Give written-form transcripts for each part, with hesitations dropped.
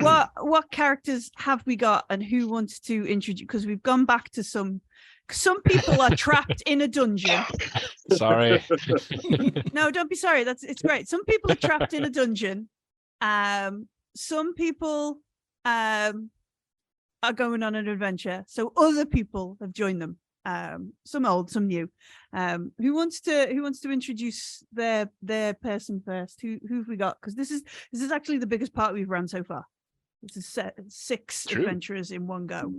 what characters have we got, and who wants to introduce? Because we've gone back to some people are trapped in a dungeon. Sorry. No, don't be sorry. It's great. Some people are trapped in a dungeon. Some people are going on an adventure. So other people have joined them. Some old, some new. Who wants to introduce their person first? Who have we got? Because this is actually the biggest part we've run so far. This is 6 adventurers in one go.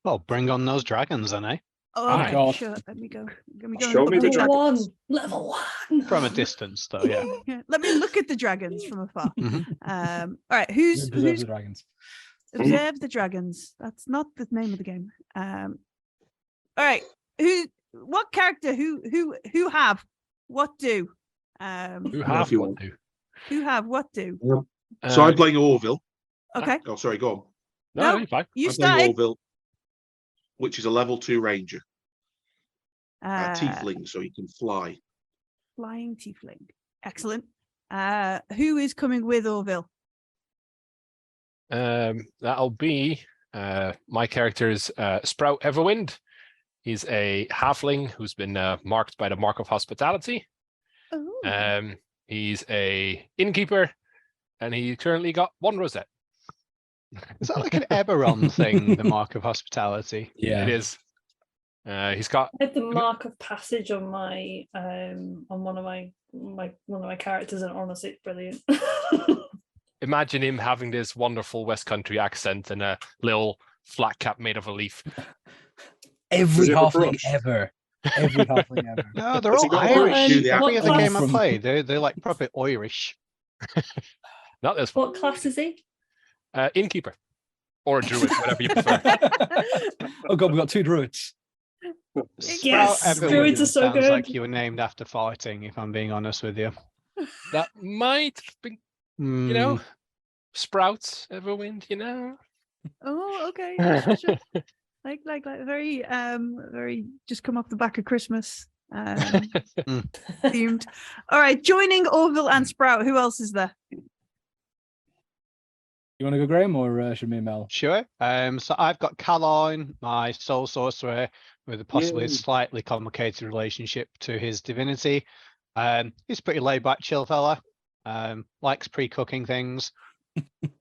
Well, bring on those dragons then, eh? Oh, my God. Sure. Let me go. Show me the dragons. Level 1. From a distance, though, yeah. Yeah, let me look at the dragons from afar. Mhm. All right, who's the dragons? observe the dragons? That's not the name of the game. All right, what character? Who have what do? Who have you what want. do? Who have what do? So I'm playing Orville. Okay, Oh, sorry, go on. No. you're fine. you I'm playing started. Orville, which is a level 2 ranger. Uh, Tiefling, so you can fly. Flying tiefling. Excellent. Who is coming with Orville? That'll be my character's Sprout Everwind. He's a halfling who's been marked by the Mark of Hospitality. Oh. He's a innkeeper, and he currently got 1 rosette. Is that like an Eberron thing, the Mark of Hospitality? Yeah. It is. He's got I have the mark of passage on my on one of my characters, and honestly, it's brilliant. imagine him having this wonderful West Country accent and a little flat cap made of a leaf. Every Does he have a halfling brush? ever. Every halfling ever. No, they're Has all he got a Irish. brush? Do the Every other game I From- play, they're like proper Irish. Not this one. What class is he? Innkeeper. Or a druid, whatever you prefer. Oh god, we've got 2 druids. Yes, Sprout Everwood druids are so sounds good. like you were named after fighting, if I'm being honest with you. That might be, you know, sprouts Everwind, you know. Oh, okay. Sure. Like very just come off the back of Christmas themed. All right, joining Orville and Sprout. Who else is there? You want to go, Graham, or should me and Mel? Sure. So I've got Caloyne, my soul sorcerer, with a possibly Yay. slightly complicated relationship to his divinity. He's a pretty laid back, chill fella. Likes pre-cooking things.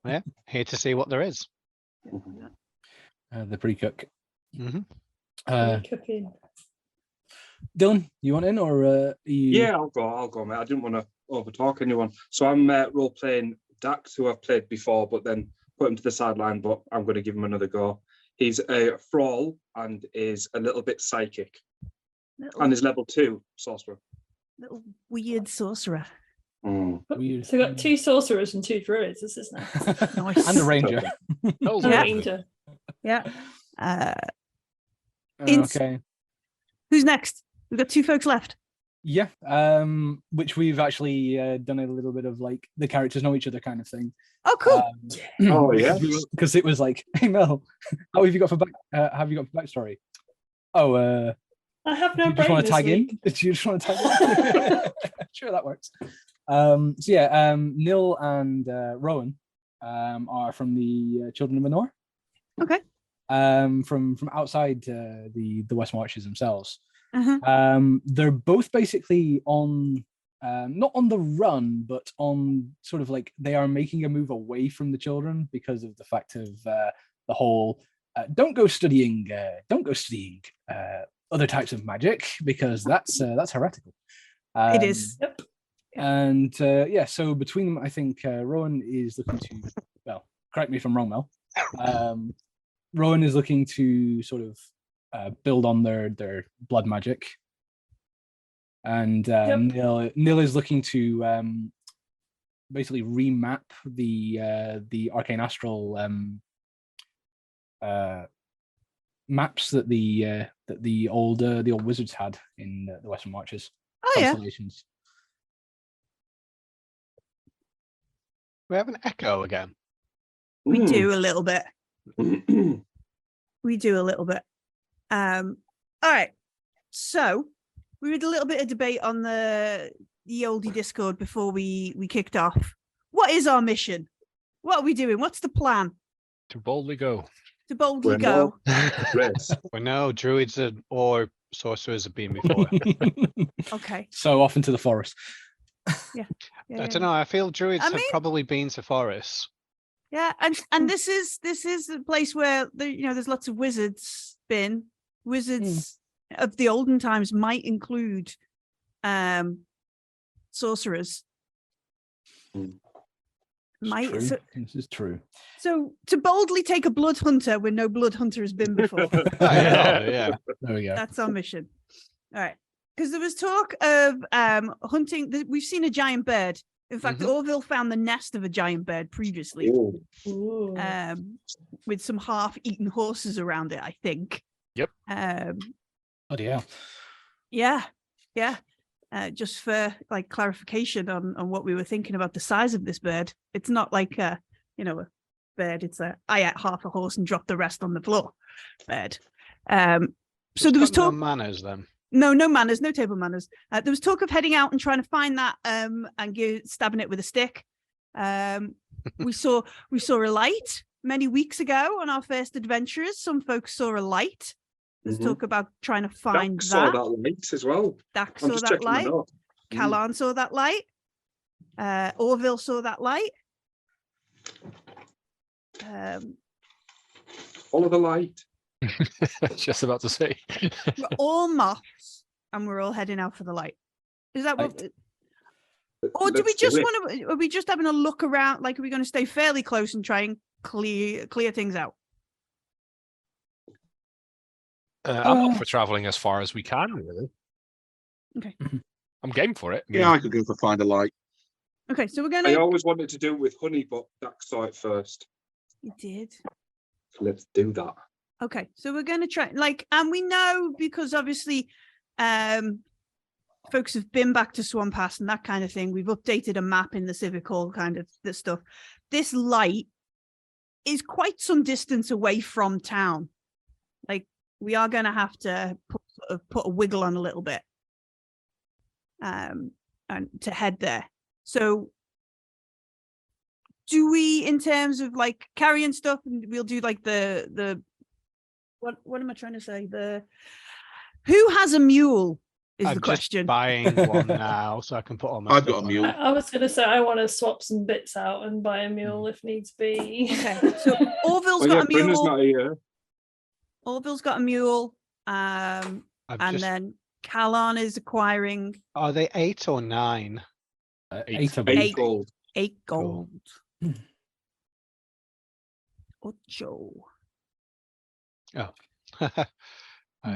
Yeah, here to see what there is. The pre-cook. Mm-hmm. Cooking. Dylan, you want in, or you... Yeah, I'll go, mate. I didn't want to overtalk anyone. So I'm role playing Dax, who I've played before, but then put him to the sideline. But I'm going to give him another go. He's a thrall and is a little bit psychic, and is level 2 sorcerer. Little weird sorcerer. Weird. So we've got 2 sorcerers and 2 druids. This is nice. Nice. And a ranger. Those And are a good. ranger. Yeah. Ins- Okay. Who's next? We've got 2 folks left. Yeah. Which we've actually done a little bit of like the characters know each other kind of thing. Oh, cool. Oh, yeah. Because it was like, hey Mel, how have you got for backstory? Oh, I have do no you just brain want to this tag in? week. Do you just want to tag in? Sure, that works. So yeah, Nil and Rowan are from the Children of Menor. Okay. From outside the West Marches themselves. Uh-huh. They're both basically on not on the run, but on sort of like they are making a move away from the children because of the fact of the whole don't go studying other types of magic because that's heretical. It is. Yep. And yeah, so between them, I think Rowan is looking to, well, correct me if I'm wrong, Mel. Rowan is looking to sort of build on their blood magic. And Nil is looking to basically remap the arcane astral maps that the old wizards had in the Western Marches. Oh yeah. Constellations. We have an echo again. We do a little bit. We do a little bit. All right. So we had a little bit of debate on the oldie Discord before we kicked off. What is our mission? What are we doing? What's the plan? To boldly go. To boldly We're go. Race. We know druids or sorcerers have been before. Okay. So off into the forest. Yeah, I don't know. I feel druids I have mean- probably been to forests. Yeah, and this is the place where there's lots of wizards been. Wizards of the olden times might include sorcerers. Mm. Might True. so, This is true. so to boldly take a blood hunter where no blood hunter has been before. Yeah. There we go. That's our mission. All right. Because there was talk of hunting. We've seen a giant bird. In fact, Orville found the nest of a giant bird previously, Ooh. Ooh. with some half-eaten horses around it, I think. Yep. Oh yeah. Yeah. Just for like clarification on what we were thinking about the size of this bird. It's not like a bird. It's I ate half a horse and dropped the rest on the floor bird. So there was talk. No manners then. No manners, no table manners. There was talk of heading out and trying to find that and stabbing it with a stick. We saw a light many weeks ago on our first adventures. Some folks saw a light. There's talk about trying to find Dak saw that. that light as well. Dak I'm saw just that checking my light. notes. Callan saw that light. Orville saw that light. Follow the light. Just about to say. We're all moths and we're all heading out for the light. Is that what? Or do we Let's do just it. want to? Are we just having a look around? Like, are we going to stay fairly close and try and clear things out? I'm up for traveling as far as we can, really. Okay. I'm game for it. I mean, Yeah, I could go for find a light. Okay, so we're I gonna. always wanted to do it with honey, but Dak saw it first. You did. So let's do that. Okay, so we're going to try, and we know because obviously, folks have been back to Swan Pass and that kind of thing. We've updated a map in the Civic Hall, kind of this stuff. This light is quite some distance away from town. Like, we are going to have to put a wiggle on a little bit, and to head there. So, do we, in terms of like carrying stuff, and we'll do like the what am I trying to say? Who has a mule is I'm the just question. buying one now so I can put on my I've stuff got a on mule. it. I was going to say I want to swap some bits out and buy a mule if needs be. Okay, so Orville's Oh yeah, got a Brynna's mule. not here. Orville's got a mule. I've And just- then Callan is acquiring Are they 8 or 9? 8 of 8 Eight. gold. 8 Cool. gold. Ocho. I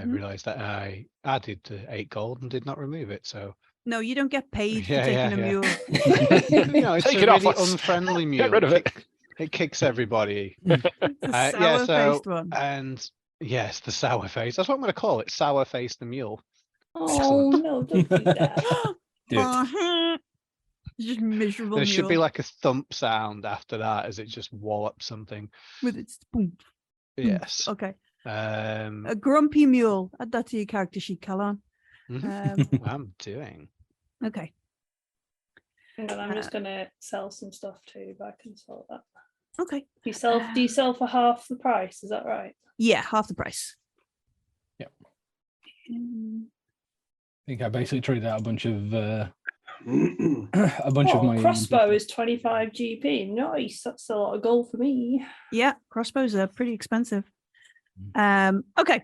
Mhm. realised that I added the 8 gold and did not remove it. So No, you don't get paid for Yeah, taking yeah, a mule. no, it's Take a it off really us. unfriendly mule. Get rid of it. It kicks everybody. It's a Yeah, so sour-faced one. and yes, the sour face. That's what I'm going to call it. Sour face the mule. Oh no, don't do that. Do it. Uh-huh. It's just miserable There mule should be like a thump sound after that as it just wallops something. with its boom. Yes. Okay. Um, A grumpy mule. Add that to your character sheet, Callan. mhm. I'm doing. Okay. Hang on, I'm just going to sell some stuff too, but I can sell that. Okay. Do you sell for half the price? Is that right? Yeah, half the price. Yep. Mm, I think I basically traded out a bunch of a bunch of Oh, my crossbow is 25 GP. Nice. That's a lot of gold for me. Yeah, crossbows are pretty expensive. Okay.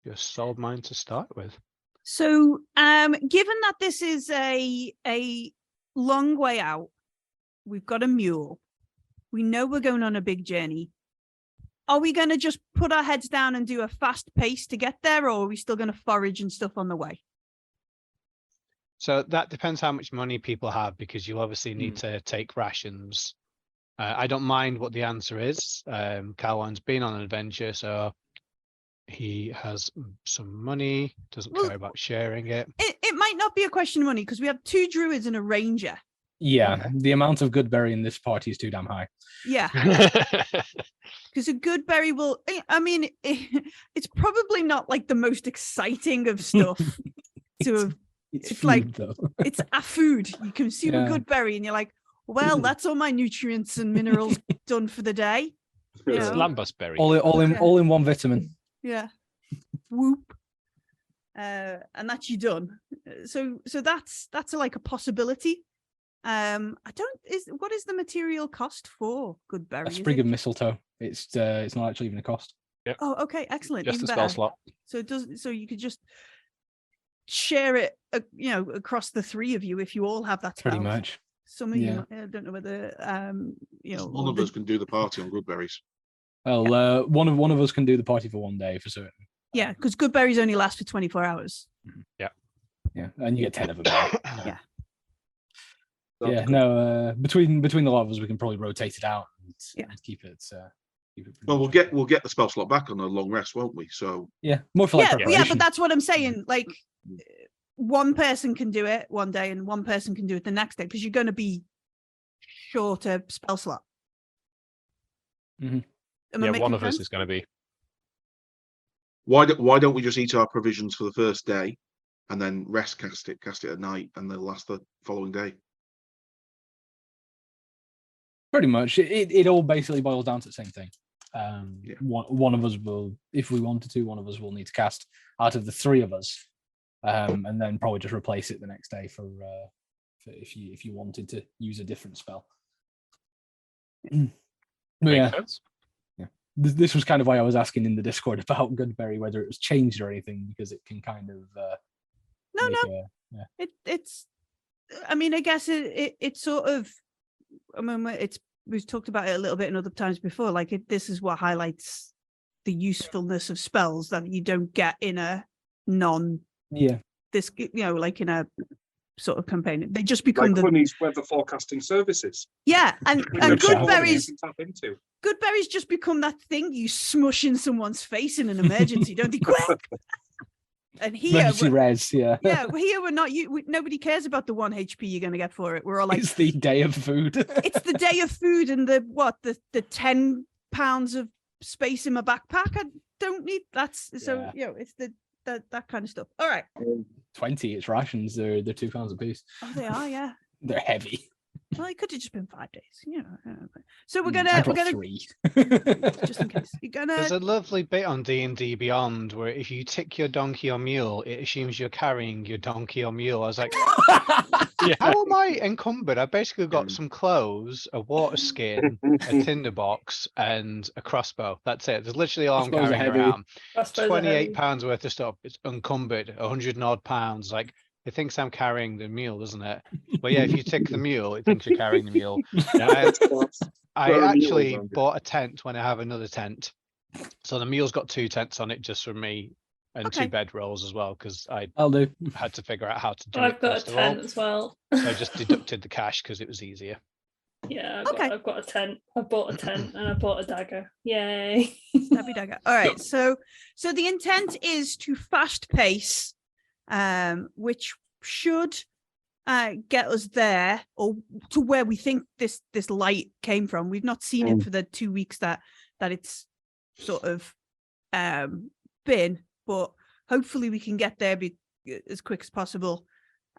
Just sold mine to start with. So, given that this is a long way out, we've got a mule. We know we're going on a big journey. Are we going to just put our heads down and do a fast pace to get there, or are we still going to forage and stuff on the way? So that depends how much money people have, because you obviously need to take rations. I don't mind what the answer is. Calwan's been on an adventure, so he has some money, doesn't Well, care about sharing it. It might not be a question of money because we have 2 druids and a ranger. Yeah, the amount of good berry in this party is too damn high. Yeah, because a good berry will. I mean, it's probably not like the most exciting of stuff to have. It's It's like- food, though. It's a food. You consume a Yeah. good berry and you're like, well, that's all my nutrients and minerals done for the day. It's Yeah. lambus berry. Yeah. all in one vitamin. Yeah. Whoop. And that's you done. So that's like a possibility. What is the material cost for good berry? A Is sprig it of mistletoe. It's not actually even a cost. Oh, okay, excellent. Just Even a spell better. slot. So it does. So you could just share it, across the three of you if you all have that spell. Pretty much. Some of you, Yeah. I don't know whether, One of us can do the party on good berries. Well, one of us can do the party for one day for certain. Yeah, because good berries only last for 24 hours. Yeah, and you get 10 of them. Yeah. Yeah, no. Between the lot of us, we can probably rotate it out and keep it. Keep it Well, pretty we'll get the spell slot back on a long rest, won't we? So yeah, more for like Yeah, preparation. but that's what I'm saying. Like, one person can do it one day and one person can do it the next day because you're going to be short a spell slot. Mhm. Am I Yeah, making one of us sense? is going to be. why don't we just eat our provisions for the first day, and then cast it at night, and they'll last the following day? Pretty much. It all basically boils down to the same thing. Yeah. One of us will, if we wanted to, one of us will need to cast out of the three of us, and then probably just replace it the next day for if you wanted to use a different spell. But Makes yeah, sense. this was kind of why I was asking in the Discord about Goodberry, whether it was changed or anything, because it can kind of It's. I mean, I guess it's sort of. I mean, we've talked about it a little bit in other times before. Like, this is what highlights the usefulness of spells that you don't get in a like in a sort of campaign. They just become Like Honey's weather forecasting services. Yeah, and Which good you berries. can tap into. Good berries just become that thing you smush in someone's face in an emergency, don't they? Quick! And here, emergency res. Yeah, yeah, here we're not. Nobody cares about the 1 HP you're going to get for it. We're all like, it's the day of food. it's the day of food and the 10 pounds of space in my backpack. I don't need so it's that kind of stuff. All right, 20. It's rations. They're £2 a piece. oh, they are, yeah. They're heavy. Well, it could have just been 5 days, So we're I gonna brought 3. just in case you're There's gonna. a lovely bit on D&D Beyond where if you tick your donkey or mule, it assumes you're carrying your donkey or mule. I was like, Yeah. how am I encumbered? I basically got some clothes, a water skin, a tinderbox, and a crossbow. That's it. There's literally all I'm Crossbows are carrying heavy. around. Crossbows are 28 heavy. pounds worth of stuff. It's encumbered, 100 and odd pounds. Like, it thinks I'm carrying the mule, doesn't it? But yeah, if you tick the mule, it thinks you're carrying the mule. I Where are actually mules, Andy? bought a tent when I have another tent. So the mule's got 2 tents on it just for me and Okay. 2 bedrolls as well, because I I'll do. had to figure out how to do I've it got a first of all. tent as well. So I just deducted the cash because it was easier. Yeah, Okay. I've got a tent. I bought a tent and I bought a dagger. Yay. Stabby dagger. All right, so the intent is to fast pace, which should get us there or to where we think this light came from. We've not seen it for the 2 weeks that it's sort of been, but hopefully we can get there as quick as possible,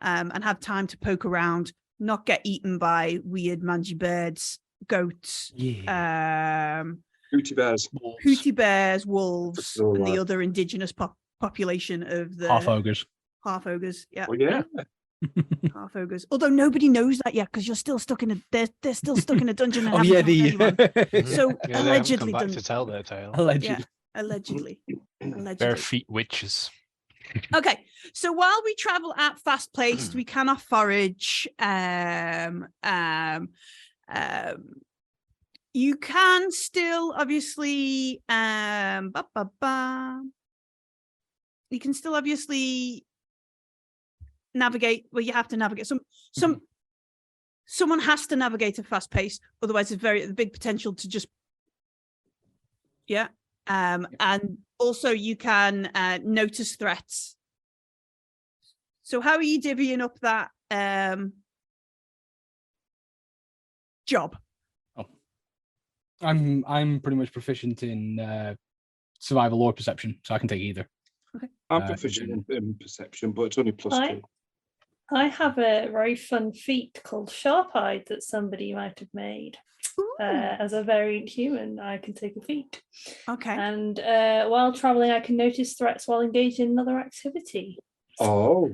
and have time to poke around, not get eaten by weird mangy birds, goats, Yeah. Hootie bears. hootie bears, wolves, Still and the alive. other indigenous population of the Half ogres. half ogres. Yeah, Oh yeah. half ogres. Although nobody knows that yet because you're still stuck in they're still stuck in a dungeon. And Oh haven't yeah, told anyone. So Yeah, they haven't allegedly come back done. to tell their tale. allegedly. Allegedly. Bare feet witches. Okay, so while we travel at fast pace, we cannot forage. You can still obviously you can still obviously navigate. Well, you have to navigate. Someone has to navigate at fast pace, otherwise it's the big potential to just and also you can notice threats. So how are you divvying up that job? I'm pretty much proficient in survival or perception, so I can take either. I'm Uh, proficient in perception, but it's only plus I- 2. I have a very fun feat called Sharp-Eyed that somebody might have made. Ooh, As a variant human, I can take a feat. okay. And while traveling, I can notice threats while engaged in another activity. Oh,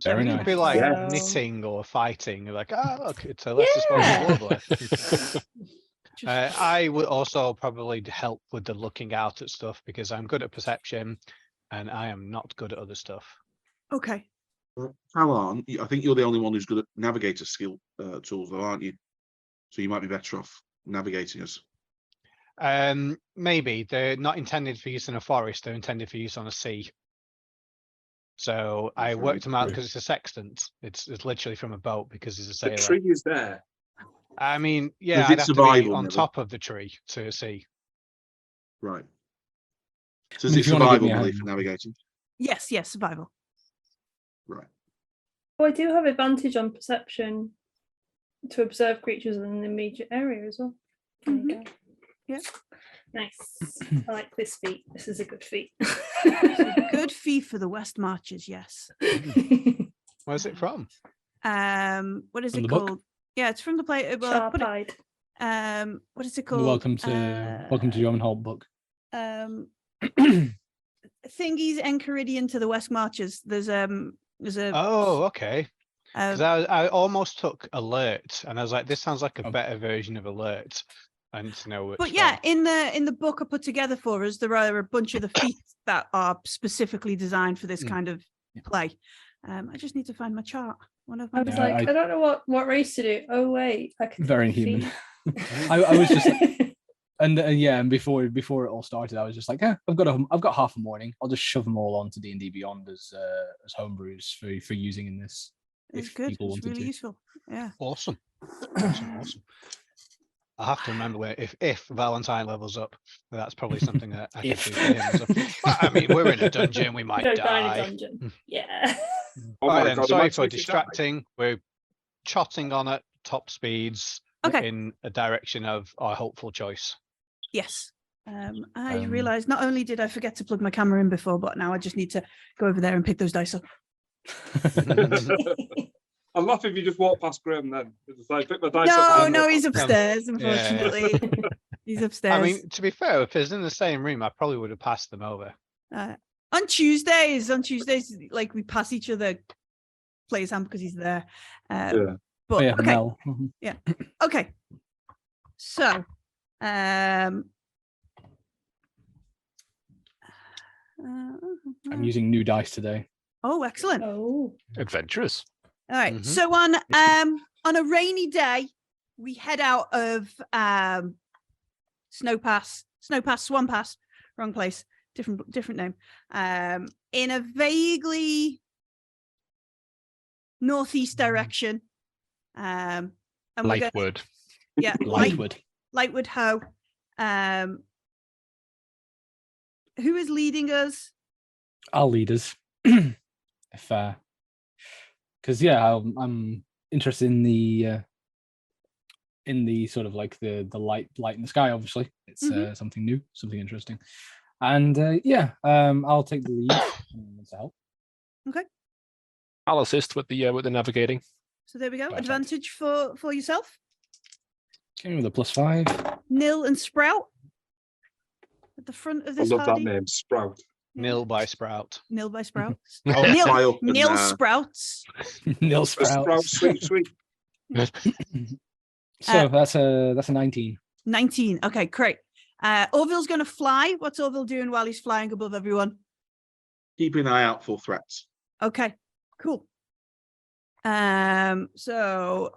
Very It nice. could be like Yeah. knitting or fighting. You're like, oh, look, it's a less Yeah. responsible lovely. Just- I would also probably help with the looking out at stuff because I'm good at perception and I am not good at other stuff. okay. Alan, I think you're the only one who's good at navigator skill tools, though, aren't you? So you might be better off navigating us. Maybe they're not intended for use in a forest, they're intended for use on a sea. So I That's worked them out true. because it's a sextant. It's literally from a boat because he's a the sailor. tree is there. I mean, yeah, Is it I'd have to be survival, on Neville? top of the tree to see. Right. So I is mean, it if you wanna give survival, me a Millie, hand. for navigating? Yes, yes, survival. Right. Oh, I do have advantage on perception to observe creatures in the immediate area as well. There you go. Yeah. Nice. I like this feat. This is a good feat. Good fee for the West Marches, yes. Where's it from? What is From it the book? called? Yeah, it's from the play. Well, I put it, Sharp-Eyed. what is it From called? the welcome to Journdaholt book. Thingy's Enchiridion to the West Marches. There's a Oh, okay. Because uh, I almost took alert and I was like, this sounds like a Oh. better version of alert. And to know which but yeah, one. in the book I put together for us, there are a bunch of the feats that are specifically designed for this Mm. kind of play. I just need to find my chart. One of I my was Yeah, like, I- I don't know what race to do. Oh wait, I can Very take a human. feat. I was just and yeah, and before it all started, I was just like, I've got half a morning. I'll just shove them all onto D&D Beyond as homebrews for using in this. It's If good. people It's wanted really to. useful. Yeah. Awesome. Awesome. I have to remember where if Valentine levels up, that's probably something that I could If. do for him. As well, I mean, we're in a dungeon, we might Don't die in a die. dungeon. Yeah. Oh Right my then, God, sorry imagine for if you die. distracting. We're trotting on at top speeds Okay. in a direction of our hopeful choice. Yes. I Um, realized not only did I forget to plug my camera in before, but now I just need to go over there and pick those dice up. I'd laugh if you just walk past Graham then. It's like, pick my dice No, up. no, he's upstairs, yeah. unfortunately. He's upstairs. I mean, to be fair, if it's in the same room, I probably would have passed them over. On Tuesdays, like we pass each other plays hand because he's there. Yeah. But Oh, yeah, okay, Mel. okay. So, I'm using new dice today. oh, excellent. Oh. Adventurous. All right. Mhm. So on a rainy day, we head out of Snow Pass, Swan Pass, wrong place, different name. In a vaguely northeast direction. And we're gonna, Lightwood. yeah, Lightwood. Lightwood Ho. Who is leading us? I'll lead us. If because I'm interested in the sort of like the light in the sky. Obviously, it's something new, something interesting, and I'll take the lead. To help. I'll assist with the navigating. So there we go. Perfect. Advantage for yourself. Okay, with a +5. Nil and Sprout at the front of I this love that hardy. name, Sprout. Nil by Sprout. Nil by Sprouts. I'll Nil- fly up and, Nil Sprouts. Nil A Sprout, Sprouts. sweet. So that's a 19. 19. Okay, great. Orville's going to fly. What's Orville doing while he's flying above everyone? keeping an eye out for threats. Okay, cool. So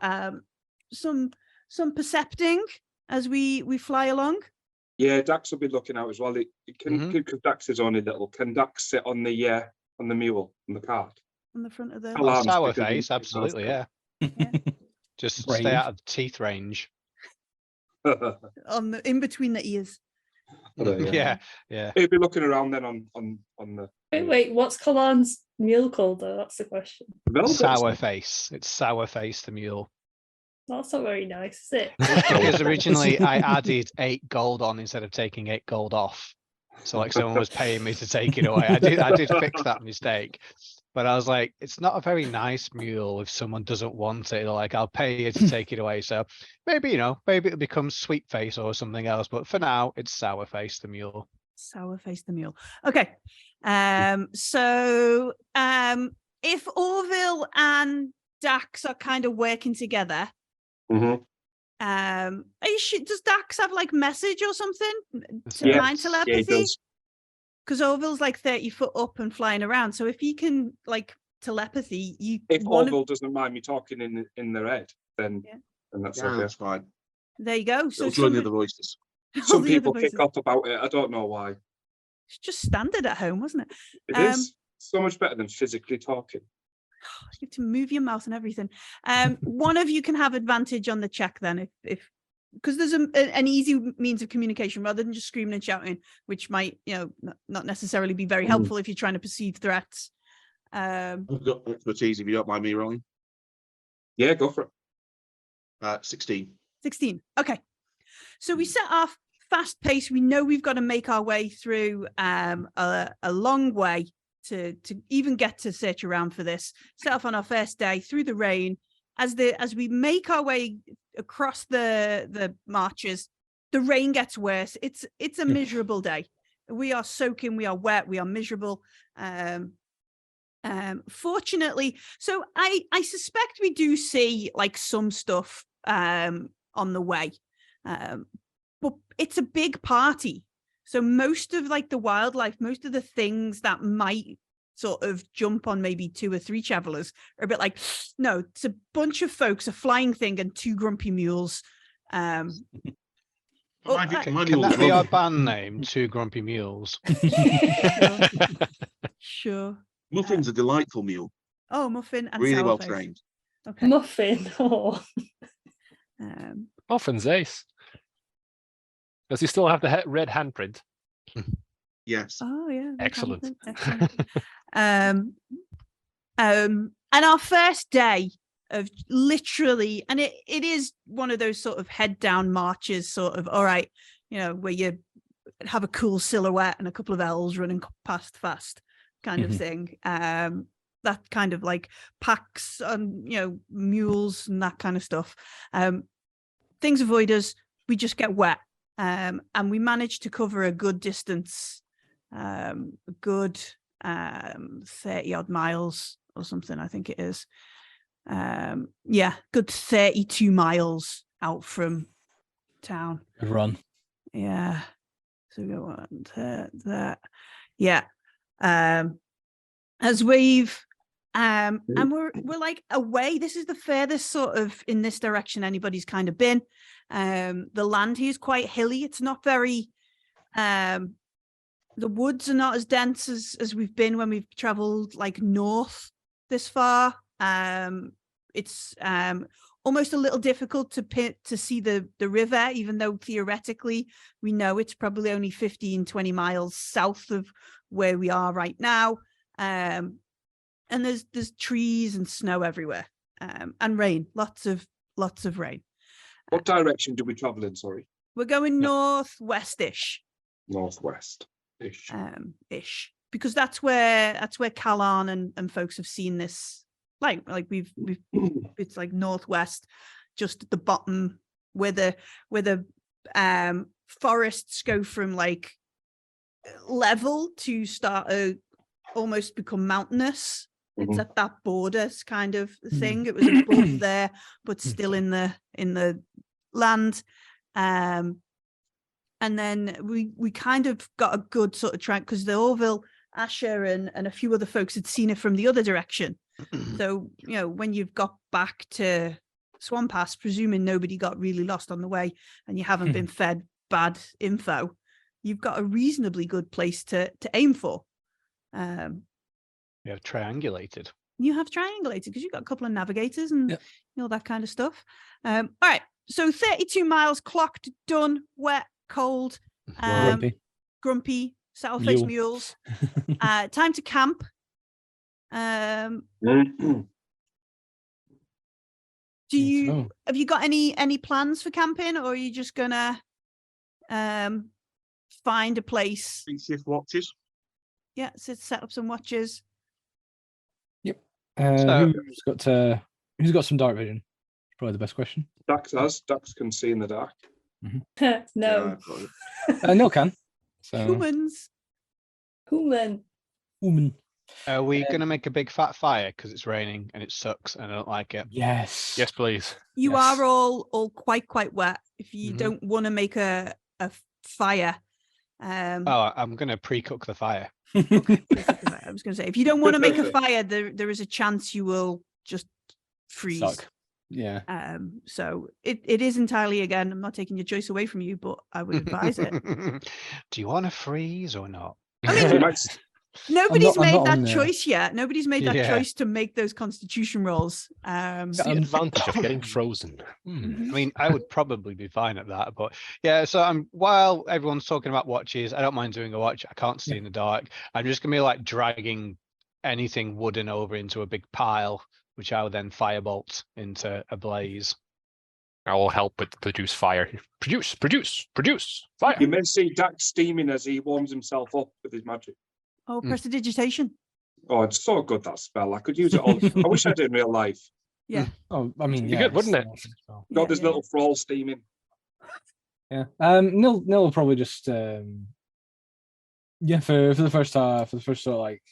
some percepting as we fly along. Yeah, Dax will be looking out as well. It can because Dax is only little. Can Dax sit on the mule on the cart? On the front of the Hello. Alarms Sour because face, he- absolutely, yeah. Yeah. Just Brave. stay out of teeth range. on the in between the ears. Yeah, yeah. He'll be looking around then on the Wait, what's Kalan's mule called though? That's the question. velvet. Sour face. It's sour face the mule. That's not very nice, is it? Because originally I added 8 gold on instead of taking 8 gold off. So like someone was paying me to take it away. I did fix that mistake. But I was like, it's not a very nice mule if someone doesn't want it. They're like, I'll pay you to take it away. So maybe, maybe it'll become Sweet Face or something else. But for now, it's Sour Face, the mule. Sour Face the mule. Okay. If Orville and Dax are kind of working together, Mhm. are you does Dax have like message or something? Yeah. Mind Yeah, he telepathy? does. Because Orville's like 30 foot up and flying around. So if he can like telepathy, If one of- Orville doesn't mind me talking in their head, then Yeah. then that's Yeah, okay. that's fine. there you go. So It'll join the somebody- other voices. all Some the other people kick voices. off about it. I don't know why. It's just standard at home, wasn't it? It is so much better than physically talking. You have to move your mouth and everything. One of you can have advantage on the check then, if because there's an easy means of communication rather than just screaming and shouting, which might not necessarily be very helpful if you're trying to perceive threats. I've got expertise if you don't mind me rolling. Yeah, go for it. 16. 16. Okay. So we set off fast pace. We know we've got to make our way through a long way to even get to search around for this. Set off on our first day through the rain. As we make our way across the marches, the rain gets worse. It's a miserable day. We are soaking, we are wet, we are miserable. Fortunately, so I suspect we do see like some stuff on the way. But it's a big party. So most of like the wildlife, most of the things that might sort of jump on maybe 2 or 3 travelers are a bit like, no, it's a bunch of folks, a flying thing and 2 grumpy mules. Can that be our band name, Two Grumpy Mules? Sure. Muffin's a delightful mule. Oh, Muffin and Really Sour well Face. trained. Okay. Muffin. Oh. Muffin's ace. Does he still have the red handprint? Yes. Oh yeah. Excellent. Excellent. And our first day of literally, and it is one of those sort of head down marches, sort of, all right, where you have a cool silhouette and a couple of elves running past fast kind of thing. That kind of like packs on, mules and that kind of stuff. Things avoid us. We just get wet. And we managed to cover a good distance, a good 30 odd miles or something, I think it is. Good 32 miles out from town. Good run. Yeah. So we go on to that. Yeah. As we've and we're like away. This is the furthest sort of in this direction anybody's kind of been. The land here is quite hilly. It's not very the woods are not as dense as we've been when we've traveled like north this far. It's almost a little difficult to see the river, even though theoretically we know it's probably only 15-20 miles south of where we are right now. And there's trees and snow everywhere, and rain, lots of rain. What direction do we travel in? Sorry, We're going northwest-ish. Northwest-ish. Ish, because that's where Callan and folks have seen this. Like we've it's like northwest, just at the bottom where the forests go from like level to start almost become mountainous. It's at that borders kind of thing. It was above there, but still in the land. And then we kind of got a good sort of track because the Orville, Asher, and a few other folks had seen it from the other direction. So, when you've got back to Swan Pass, presuming nobody got really lost on the way and you haven't been fed bad info, you've got a reasonably good place to aim for. You have triangulated. You have triangulated because you've got a couple of navigators and all that kind of stuff. All right. So 32 miles clocked, done, wet, cold, grumpy, sour-faced mules. Time to camp. Have you got any plans for camping, or are you just gonna find a place? 3 shift watches. Yeah, set up some watches. So- Who's got some dark vision? Probably the best question. Dax can see in the dark. Yeah, No. I've got it. Nil can. So Humans. Who then? woman. Are we going to make a big fat fire because it's raining and it sucks and I don't like it? Yes. Yes, please. You Yes. are all quite wet. If you Mhm. don't want to make a fire, Oh, I'm going to pre-cook the fire. I was going to say, if you don't want to make a fire, there is a chance you will just freeze. Suck. Yeah. So it is entirely, again, I'm not taking your choice away from you, but I would advise it. Do you want to freeze or not? I mean, You might Nobody's I'm made not that on the- choice yet. Nobody's made that Yeah. choice to make those constitution rolls. It's the advantage of getting frozen. Mhm. I mean, I would probably be fine at that, but yeah. So while everyone's talking about watches, I don't mind doing a watch. I can't see in the dark. I'm just gonna be like dragging anything wooden over into a big pile, which I will then firebolt into a blaze. I will help it produce fire. Produce fire. You may see Dax steaming as he warms himself up with his magic. Oh, prestidigitation. Oh, it's so good, that spell. I could use it all. I wish I did in real life. Yeah. Oh, I mean, Be yeah, good, wouldn't it? Got Yeah, this yeah. little thrall steaming. Yeah. Nil will probably just yeah, for the first sort of like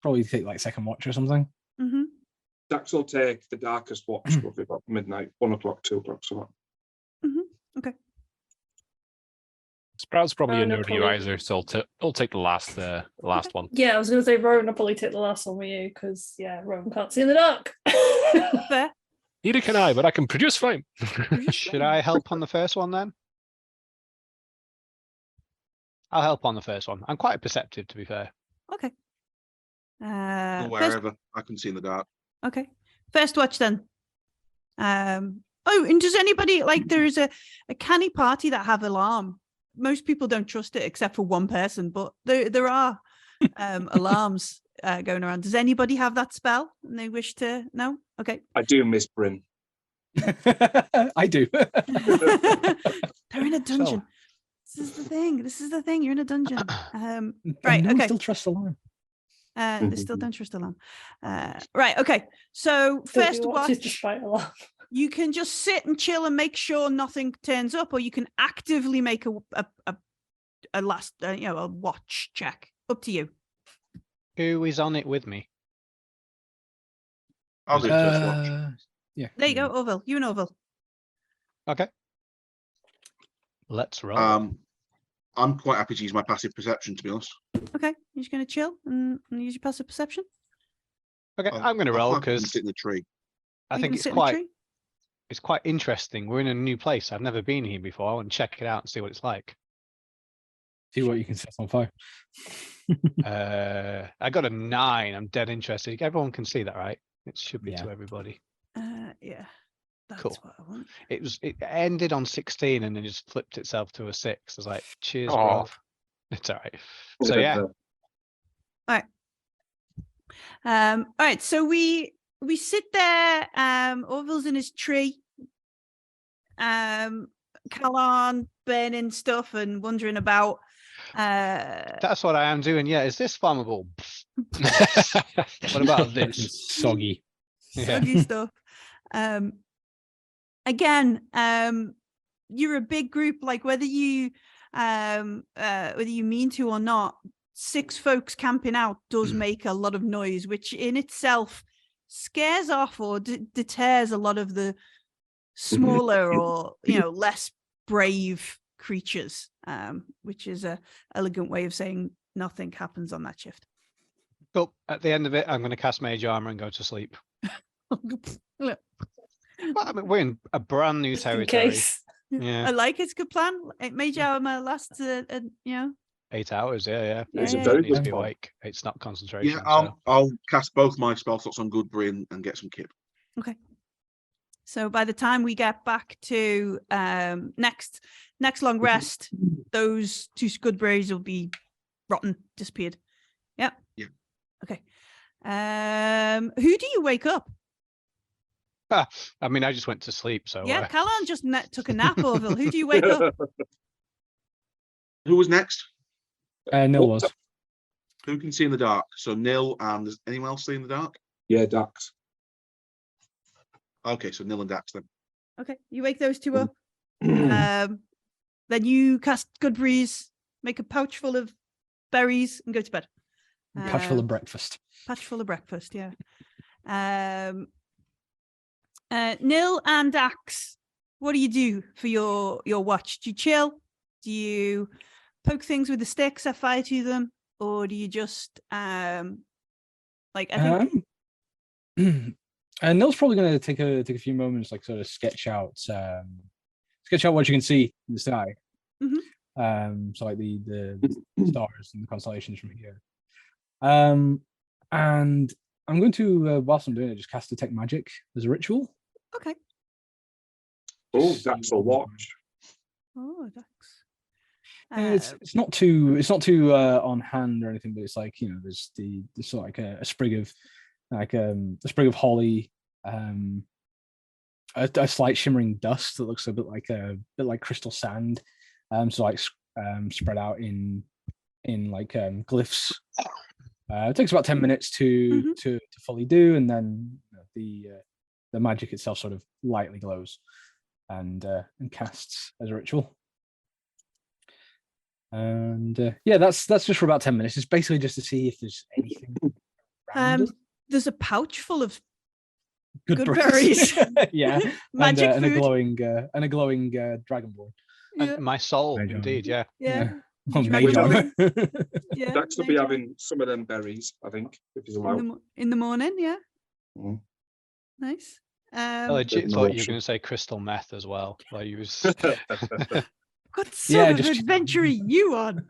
probably take like second watch or something. Mm-hmm. Dax will take the darkest watch, roughly about midnight, 1 o'clock, 2 o'clock, so on. Sprout's probably Oh, a no, nerdy probably. riser, so I'll take the last one. Yeah, I was going to say Rowan will probably take the last one with you because, yeah, Rowan can't see in the dark. Fair. Neither can I, but I can produce flame. Should I help on the first one then? I'll help on the first one. I'm quite perceptive, to be fair. Okay. Or First, wherever I can see in the dark. okay. First watch then. Oh, and does anybody like there's a canny party that have alarm? Most people don't trust it except for one person, but there are alarms going around. Does anybody have that spell and they wish to? No? Okay. I do miss Bryn. I do. They're in a dungeon. This is the thing. You're in a dungeon. Right, No one okay. still trusts alarm. They still don't trust alarm. Right, okay. So first watch, despite alarm. you can just sit and chill and make sure nothing turns up, or you can actively make a last, a watch check. Up to you. Who is on it with me? I'll do the first watch. Yeah. There you go, Orville. You and Orville. Okay. Let's roll. I'm quite happy to use my passive perception, to be honest. Okay, you're just going to chill and use your passive perception. Okay, I'll- I'm going to I'll roll fucking because sit in the tree. I You're think gonna it's sit in the quite tree? it's quite interesting. We're in a new place. I've never been here before. I want to check it out and see what it's like. See what you can set on fire. I got a 9. I'm dead interested. Everyone can see that, right? It should be Yeah. to everybody. Yeah. That's Cool. what I want. It ended on 16 and then just flipped itself to a 6. I was like, cheers, Aw. bro. It's all right. So yeah, All right, so we sit there. Orville's in his tree. Callan burning stuff and wondering about. that's what I am doing. Yeah, is this flammable? What about this? Soggy. Yeah. Soggy stuff. Again, you're a big group. Like whether you mean to or not, 6 folks camping out does make a lot of noise, which in itself scares off or deters a lot of the smaller or less brave creatures, which is a elegant way of saying nothing happens on that shift. Cool. At the end of it, I'm going to cast Mage Armor and go to sleep. Look, Well, I mean, we're in a brand new Just in territory. case. Yeah, I like it's a good plan. It made you last 8 hours. Yeah. It's It a very needs to good be plan. awake. It's not concentration. Yeah, so. I'll cast both my spell slots on Good Bryn and get some kip. Okay. So by the time we get back to next long rest, those 2 Scudberries will be rotten, disappeared. Yep. Yeah. Okay. Who do you wake up? I mean, I just went to sleep. So Yeah, Callan just took a nap, Orville. Who do you wake up? Who was next? Nil was. Who can see in the dark? So Nil, and does anyone else see in the dark? Yeah, Dax. Okay, so Nil and Dax then. Okay, you wake those two up. Then you cast Good Breeze, make a pouch full of berries, and go to bed. Pouch full of breakfast. Patch full of breakfast, yeah. Nil and Dax, what do you do for your watch? Do you chill? Do you poke things with the stick, set fire to them, or do you just I think Nil's probably going to take a few moments, like sort of sketch out what you can see in the sky. So like the stars and the constellations from here. And I'm going to, whilst I'm doing it, just cast Detect Magic as a ritual. okay. Oh, Dax will watch. Oh, Dax. It's not too on hand or anything, but it's like, you know, there's sort of like a sprig of holly, a slight shimmering dust that looks a bit like crystal sand, so like spread out in like glyphs. It takes about 10 minutes to fully do, and then the magic itself sort of lightly glows and casts as a ritual. And yeah, that's just for about 10 minutes. It's basically just to see if there's anything around us. There's a pouch full of Good berries. Yeah, Magic and a food. glowing dragonborn. Yeah. And my soul, Mage indeed, armor. yeah. Oh, mage armor. Yeah, Dax will be having some of them berries, I think, if he's allowed. in the morning, yeah. Mm. Nice. I What legit no thought you were option. going to say crystal meth as well. Like you was, sort of just- adventure are you on?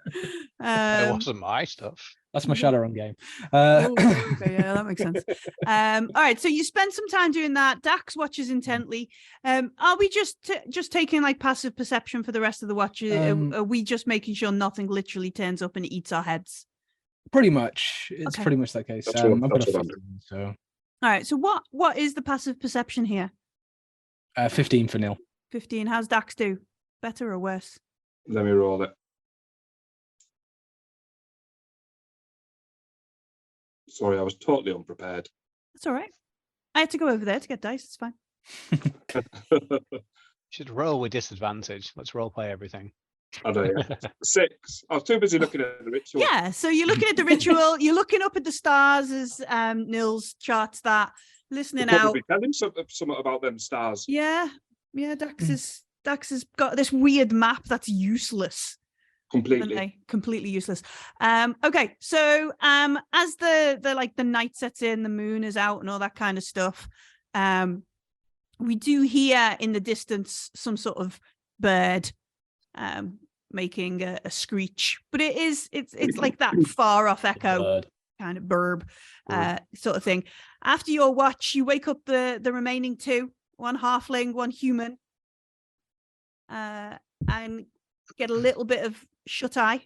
it wasn't my stuff. That's my Shadowrun game. Oh, okay, yeah, that makes sense. All right, so you spend some time doing that. Dax watches intently. Are we just taking like passive perception for the rest of the watch? Are we just making sure nothing literally turns up and eats our heads? Pretty much. It's Okay. pretty much that case. That's what- I've got that's a what I'm 15, so All right, so what is the passive perception here? 15 for Nil. 15. How's Dax do? Better or worse? Let me roll it. Sorry, I was totally unprepared. That's all right. I had to go over there to get dice. It's fine. You should roll with disadvantage. Let's role play everything. I don't know. 6. I was too busy looking at the ritual. Yeah, so you're looking at the ritual, you're looking up at the stars as Nils charts that, listening We'll out. probably tell him something about them stars. Yeah, Dax has got this weird map that's useless. Completely. Completely useless. Okay, so as the night sets in, the moon is out and all that kind of stuff, we do hear in the distance some sort of bird making a screech, but it's like that far off echo Bird. kind of burb sort of thing. After your watch, you wake up the remaining two, one halfling, one human, and get a little bit of shut eye.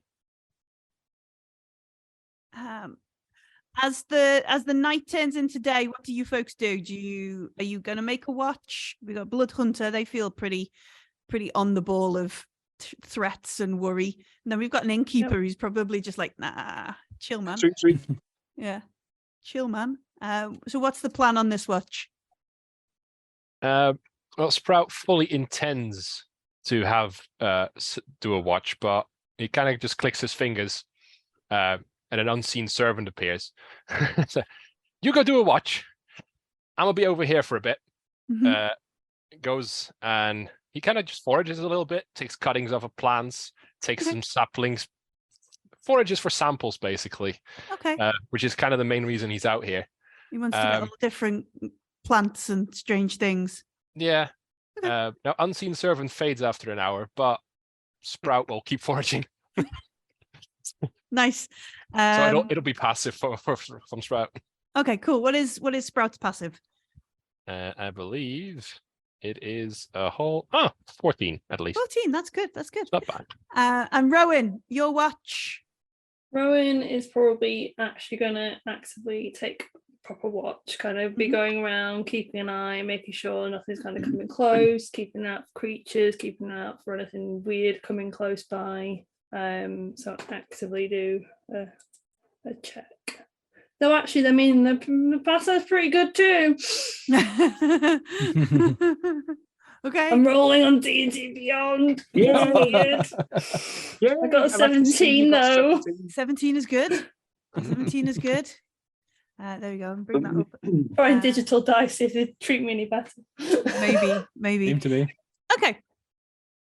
As the night turns into day, what do you folks do? Are you gonna make a watch? We got Blood Hunter. They feel pretty on the ball of threats and worry. And then we've got an innkeeper who's probably just like, nah, chill, man. Sweet. Yeah, chill, man. So what's the plan on this watch? Well, Sprout fully intends to have do a watch, but he kind of just clicks his fingers, and an unseen servant appears. So, you go do a watch. I'm gonna be over here for a bit. Mhm. Goes and he kind of just forages a little bit, takes cuttings off of plants, takes Okay. some saplings, forages for samples basically, Okay, which is kind of the main reason he's out here. he wants to get all different plants and strange things. Yeah. Okay. Now, unseen servant fades after an hour, but Sprout will keep foraging, Nice. so it'll be passive from Sprout. Okay, cool. What is Sprout's passive? I believe it is a whole 14 at least. 14. That's good. That's good. It's not bad. And Rowan, your watch. Rowan is probably actually going to actively take proper watch, kind of be going around, keeping an eye, making sure nothing's kind of coming close, keeping an eye out for creatures, keeping an eye out for anything weird coming close by. So actively do a check. Though actually, I mean, the passa's pretty good too. Okay. I'm rolling on D&D Beyond. Yeah. Weird. Yeah, I got a I've actually seen you 17 got though. 17. 17 is good. 17 is good. There we go. Bring that up. Trying Uh, digital dice if they treat me any better. Maybe. Seem to be. Okay.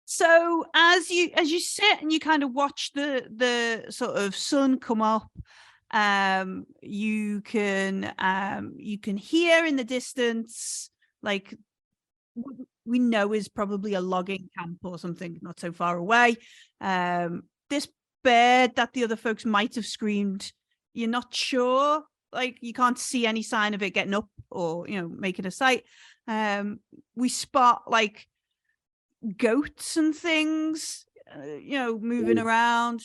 So as you sit and you kind of watch the sort of sun come up, you can hear in the distance, like we know is probably a logging camp or something not so far away. This bird that the other folks might have screamed, you're not sure, like you can't see any sign of it getting up or making a sight. We spot like goats and things moving around,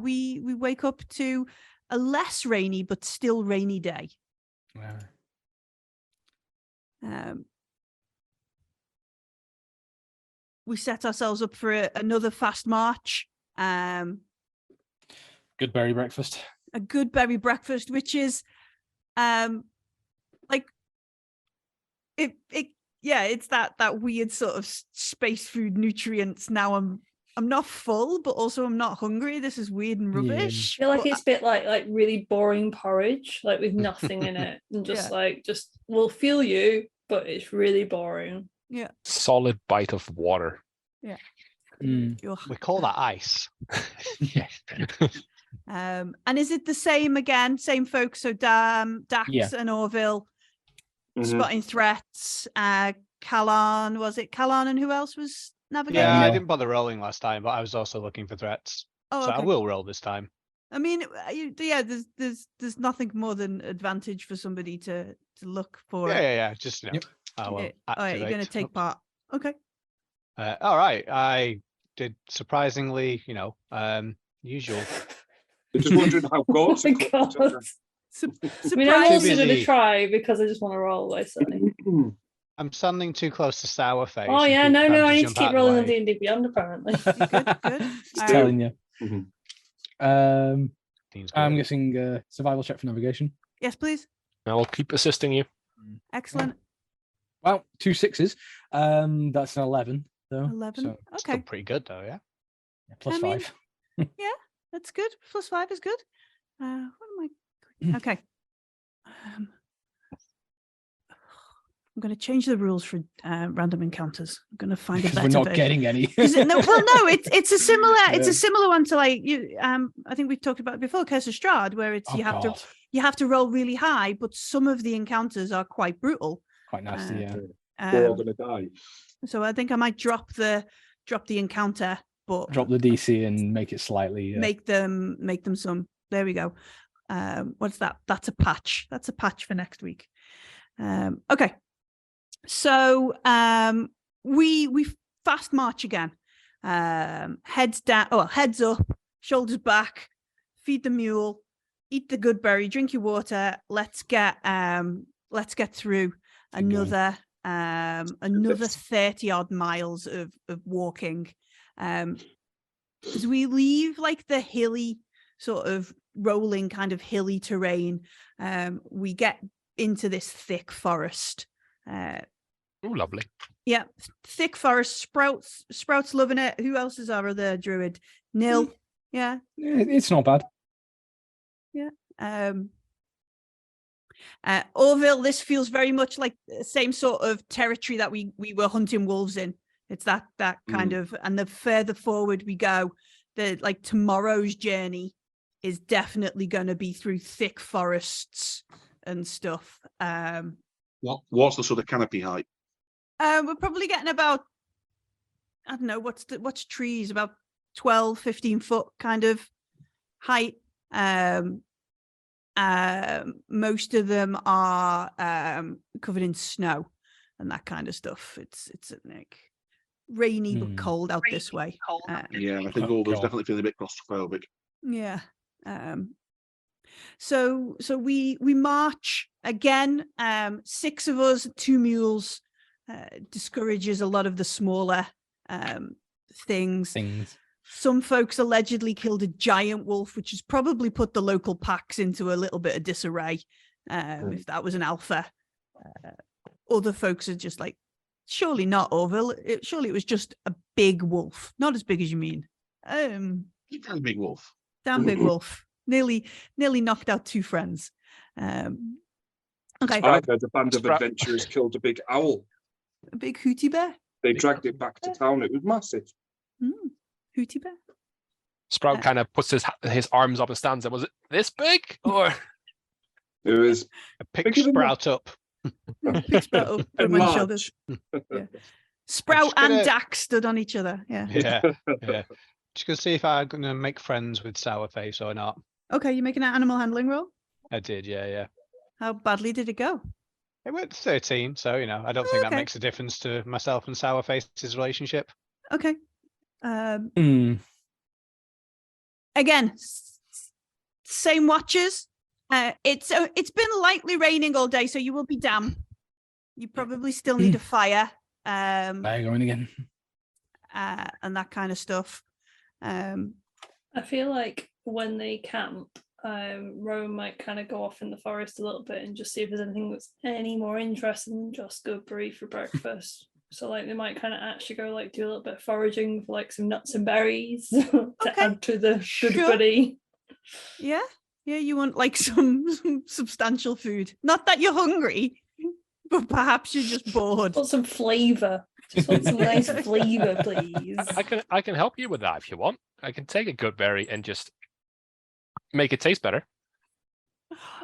we wake up to a less rainy but still rainy day. Wow. We set ourselves up for another fast march. Good berry breakfast. A good berry breakfast, which is it's that weird sort of space food nutrients. Now I'm not full, but also I'm not hungry. This is weird and rubbish. I feel like but it's a bit like really boring porridge, like with nothing in it, and just we'll feel you, but it's really boring. Solid bite of water. you're- We call that ice. Yeah. and is it the same again? Same folks? So Dax Yeah. and Orville Mhm. spotting threats. Callan, was it Callan, and who else was navigating? Yeah, I Neil. didn't bother rolling last time, but I was also looking for threats. Oh, So I okay. will roll this time. I mean, there's nothing more than advantage for somebody to look for. Yeah. Just Yep. I will Yeah. All right, you're going to activate. take part. Okay. All right, I did surprisingly, usual. You're just wondering how goats Oh are my cooked. God. I mean, I'm Too also going to busy. try because I just want to roll. I say. I'm standing too close to Sourface. Oh and yeah, keep no, trying I need to jump keep out the rolling on way. D&D Beyond. Apparently, Good. Just telling you. Mhm. Seems I'm good. guessing survival check for navigation. Yes, please. I will keep assisting you. Excellent. Well, 2 6s. That's an 11 though. 11. So Okay. Still pretty good though, yeah. plus I mean, 5. That's good. +5 is good. What am I? Okay. I'm going to change the rules for random encounters. I'm going to find a Because better we're not version. getting any. It's a similar Yeah. a similar one to like you. I think we've talked about it before, Curse of Strahd, where it's Oh, God. you have to roll really high, but some of the encounters are quite brutal. Quite nasty, yeah. We're all gonna die. So I think I might drop the encounter, but Drop the DC and make it slightly. make them some. There we go. What's that? That's a patch. That's a patch for next week. Okay. So we fast march again. Heads down, heads up, shoulders back, feed the mule, eat the good berry, drink your water. Let's get through another 30 odd miles of walking. As we leave like the hilly sort of rolling kind of hilly terrain, we get into this thick forest. Oh, lovely. Yeah, thick forest. Sprouts loving it. Who else is our other druid? Nil. Yeah. It's not bad. Orville, this feels very much like the same sort of territory that we were hunting wolves in. It's that kind of, and the further forward we go, like tomorrow's journey is definitely going to be through thick forests and stuff. What's the sort of canopy height? We're probably getting about, I don't know, what's trees, about 12, 15 foot kind of height. Most of them are covered in snow and that kind of stuff. It's like rainy but cold out this way. Yeah, I think all those God. definitely feeling a bit claustrophobic. Yeah. So we march again. 6 of us, 2 mules. Discourages a lot of the smaller things. Some folks allegedly killed a giant wolf, which has probably put the local packs into a little bit of disarray. If that was an alpha, other folks are just like, surely not, Orville. Surely it was just a big wolf, not as big as you mean. You damn big wolf. Damn big wolf. Nearly knocked out 2 friends. Okay. I heard a band of Sprout- adventurers killed a big owl. A big hootie bear. They dragged it back to town. It was massive. Hootie bear. Sprout kind of puts his arms up and stands there. Was it this big? Or It was Pick Bigger than Sprout up. Big Sprout up, put him on his shoulders. enlarged. Yeah. Sprout just gonna- and Dax stood on each other. Yeah. Yeah, yeah. Just gonna see if I'm gonna make friends with Sourface or not. Okay, you making an animal handling roll? I did, yeah. How badly did it go? It went 13, so I don't think that Okay. makes a difference to myself and Sourface's relationship. Okay. Again, same watches. It's been lightly raining all day, so you will be damp. You probably still need a fire. Fire going again. And that kind of stuff. I feel like when they camp, Rowan might kind of go off in the forest a little bit and just see if there's anything that's any more interesting than just goodberry for breakfast. So like they might kind of actually go like do a little bit of foraging for like some nuts and berries to Okay, add to the sure. goodberry. Yeah, you want like some substantial food. Not that you're hungry, but perhaps you're just bored. Want some flavour. Just want some nice flavour, please. I can help you with that if you want. I can take a good berry and just make it taste better.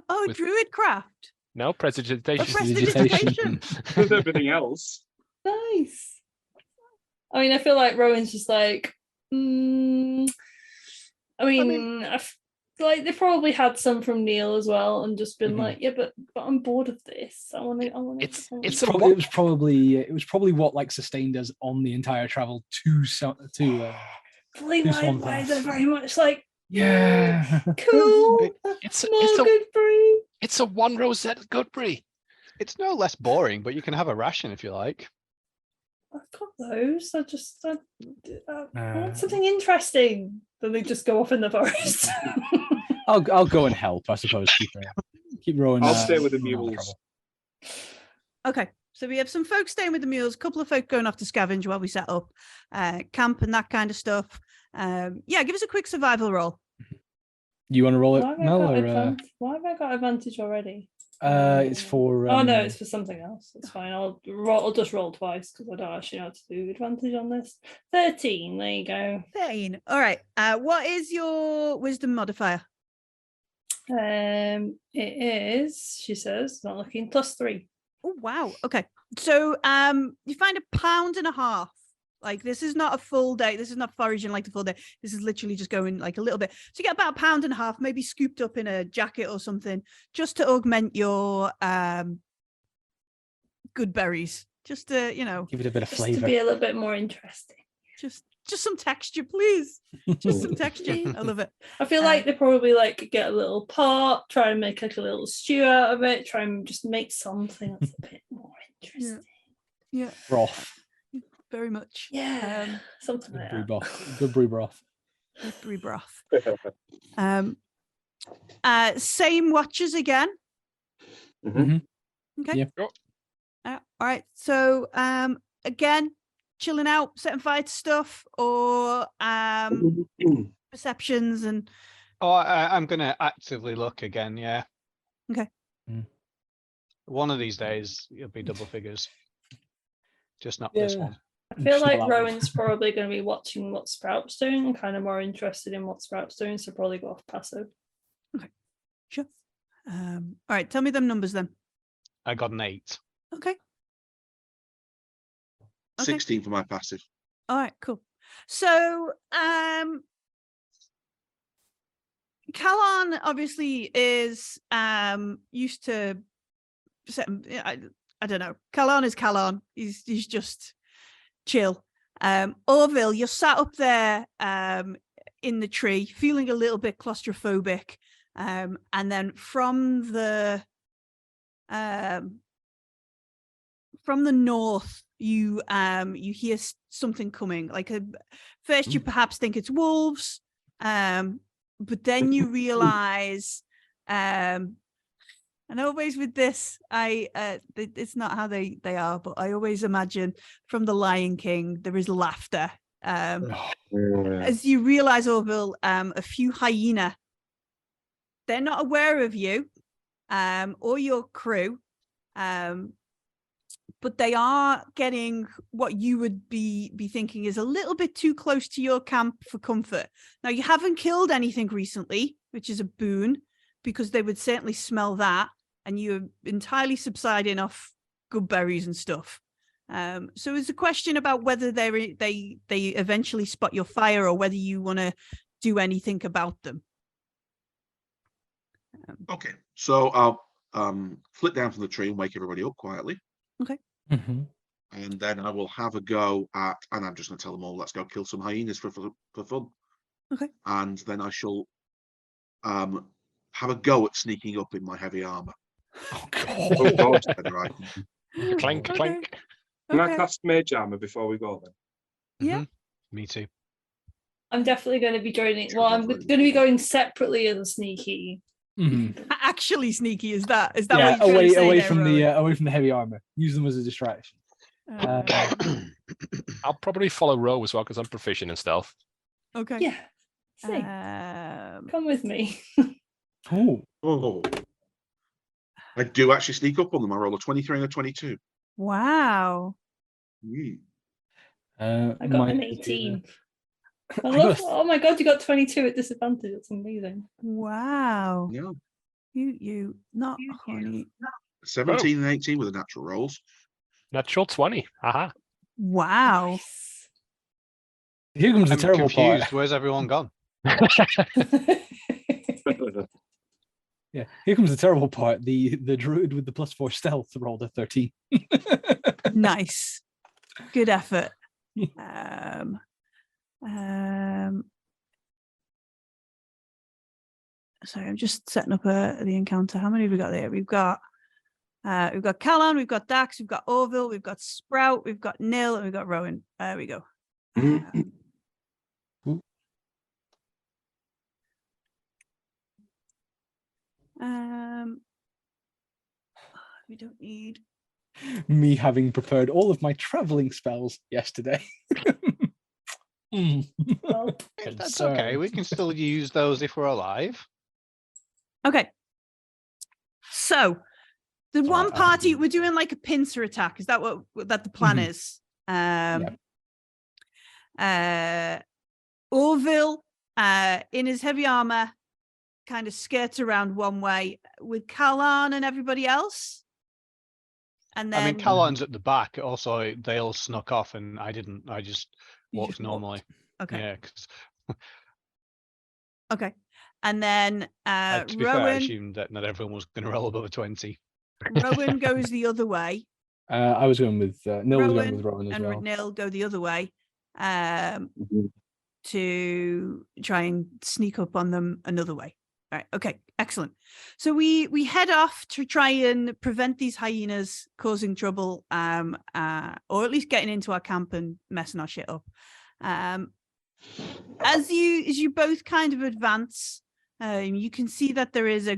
Oh, With- druid craft. No prestidigitation. Prestidigitation. With everything else. Nice. I mean, I feel like Rowan's just like, I mean, like they probably had some from Neil as well, and just been like, yeah, but I'm bored of this. I want to. It's a It was probably what like sustained us on the entire travel to Play Who's one why thing? they're very much like yeah. cool. It's More a goodberry. it's a 1 rosette goodberry. It's no less boring, but you can have a ration if you like. I've got those. I want something interesting. Then they just go off in the forest. I'll go and help, I suppose. Keep rowing. I'll stay with the Rowan out of mules. trouble. Okay, so we have some folks staying with the mules, a couple of folk going off to scavenge while we set up camp and that kind of stuff. Yeah, give us a quick survival roll. You want to roll it, Why have, Mel, I got or why have I got advantage already? it's for? Oh no, it's for something else. It's fine. I'll just roll twice because I don't actually know how to do advantage on this. 13. There you go. 13. All right. What is your wisdom modifier? It is. She says, not looking +3. Oh wow. Okay. So you find 1.5 pounds. Like this is not a full day. This is not foraging like the full day. This is literally just going like a little bit. So you get about 1.5 pounds, maybe scooped up in a jacket or something, just to augment your good berries. Just to, give it a bit of Just to flavor. be a little bit more interesting. just some texture, please. Just some texture. I love it. I feel like they probably like get a little pot, try and make like a little stew out of it, try and just make something that's a bit more interesting. Yeah, Broth. very much. Yeah, something Good like brew that. broth. Good brew broth. Brie broth. Same watches again. Mhm. Okay. Yeah. Sure. All right. So again, chilling out, setting fire to stuff, or perceptions and Oh, I'm gonna actively look again. Yeah. Okay. One of these days it'll be double figures. Just not this Yeah. one. I feel like Small outlook. Rowan's probably going to be watching what Sprout's doing and kind of more interested in what Sprout's doing, so probably go off passive. sure. All right. Tell me them numbers then. I got an 8. Okay. Okay. 16 for my passive. All right, cool. So, Calon obviously is used to I don't know. Calon is Calon. He's just chill. Orville, you're sat up there in the tree, feeling a little bit claustrophobic. And then from the from the north, you hear something coming. Like first, you perhaps think it's wolves, but then you realize, and always with this, it's not how they are, but I always imagine from the Lion King there is laughter. As you realize, Orville, a few hyena. They're not aware of you, or your crew. But they are getting what you would be thinking is a little bit too close to your camp for comfort. Now, you haven't killed anything recently, which is a boon, because they would certainly smell that, and you're entirely subsiding off good berries and stuff. So it's a question about whether they eventually spot your fire, or whether you want to do anything about them. Okay, so I'll flit down from the tree and wake everybody up quietly. Okay. And then I will have a go at, and I'm just going to tell them all, let's go kill some hyenas for fun. Okay. And then I shall have a go at sneaking up in my heavy armor. Oh Oh, god. God. Right. Clank, Okay. clank. Can I Okay. cast Mage Armor before we go then? Yeah. Me too. I'm definitely going to be joining. Well, I'm going to be going separately as a sneaky. Actually sneaky, is that Yeah, what you're trying to say away there, from Rowan? away from the heavy armor. Use them as a distraction. I'll probably follow Ro as well because I'm proficient in stealth. Okay. Yeah. See, come with me. Oh. I do actually sneak up on them. I roll a 23 and a 22. Wow. I got an 18. Oh my god, you got 22 at disadvantage. That's amazing. Wow. Yeah. You not honey. 17 and 18 with the natural rolls. Natural 20. Aha. Wow. Here comes the I'm terrible confused. part. Where's everyone gone? Yeah, here comes the terrible part. The druid with the +4 stealth rolled a 13. Nice. Good effort. Sorry, I'm just setting up the encounter. How many have we got there? We've got Callan, we've got Dax, we've got Orville, we've got Sprout, we've got Nil, and we've got Rowan. There we go. We don't need Me having prepared all of my traveling spells yesterday. Well, That's okay. We can still use those if we're alive. Okay. So the All one right, party, we're doing like a pincer attack. Is that what the plan Mhm. is? Orville, in his heavy armor, kind of skirts around one way with Callan and everybody else. And then I mean, Callan's at the back. Also, they all snuck off, and I didn't. I just You walked just normally. Okay. Yeah. 'Cause Okay. And then to be fair, I Rowan assumed that not everyone was going to roll above a 20. Rowan goes the other way. I was going with Nil was going with Rowan Rowan as and well. Nil go the other way to try and sneak up on them another way. All right. Okay. Excellent. So we head off to try and prevent these hyenas causing trouble, or at least getting into our camp and messing our shit up. As you both kind of advance, you can see that there is a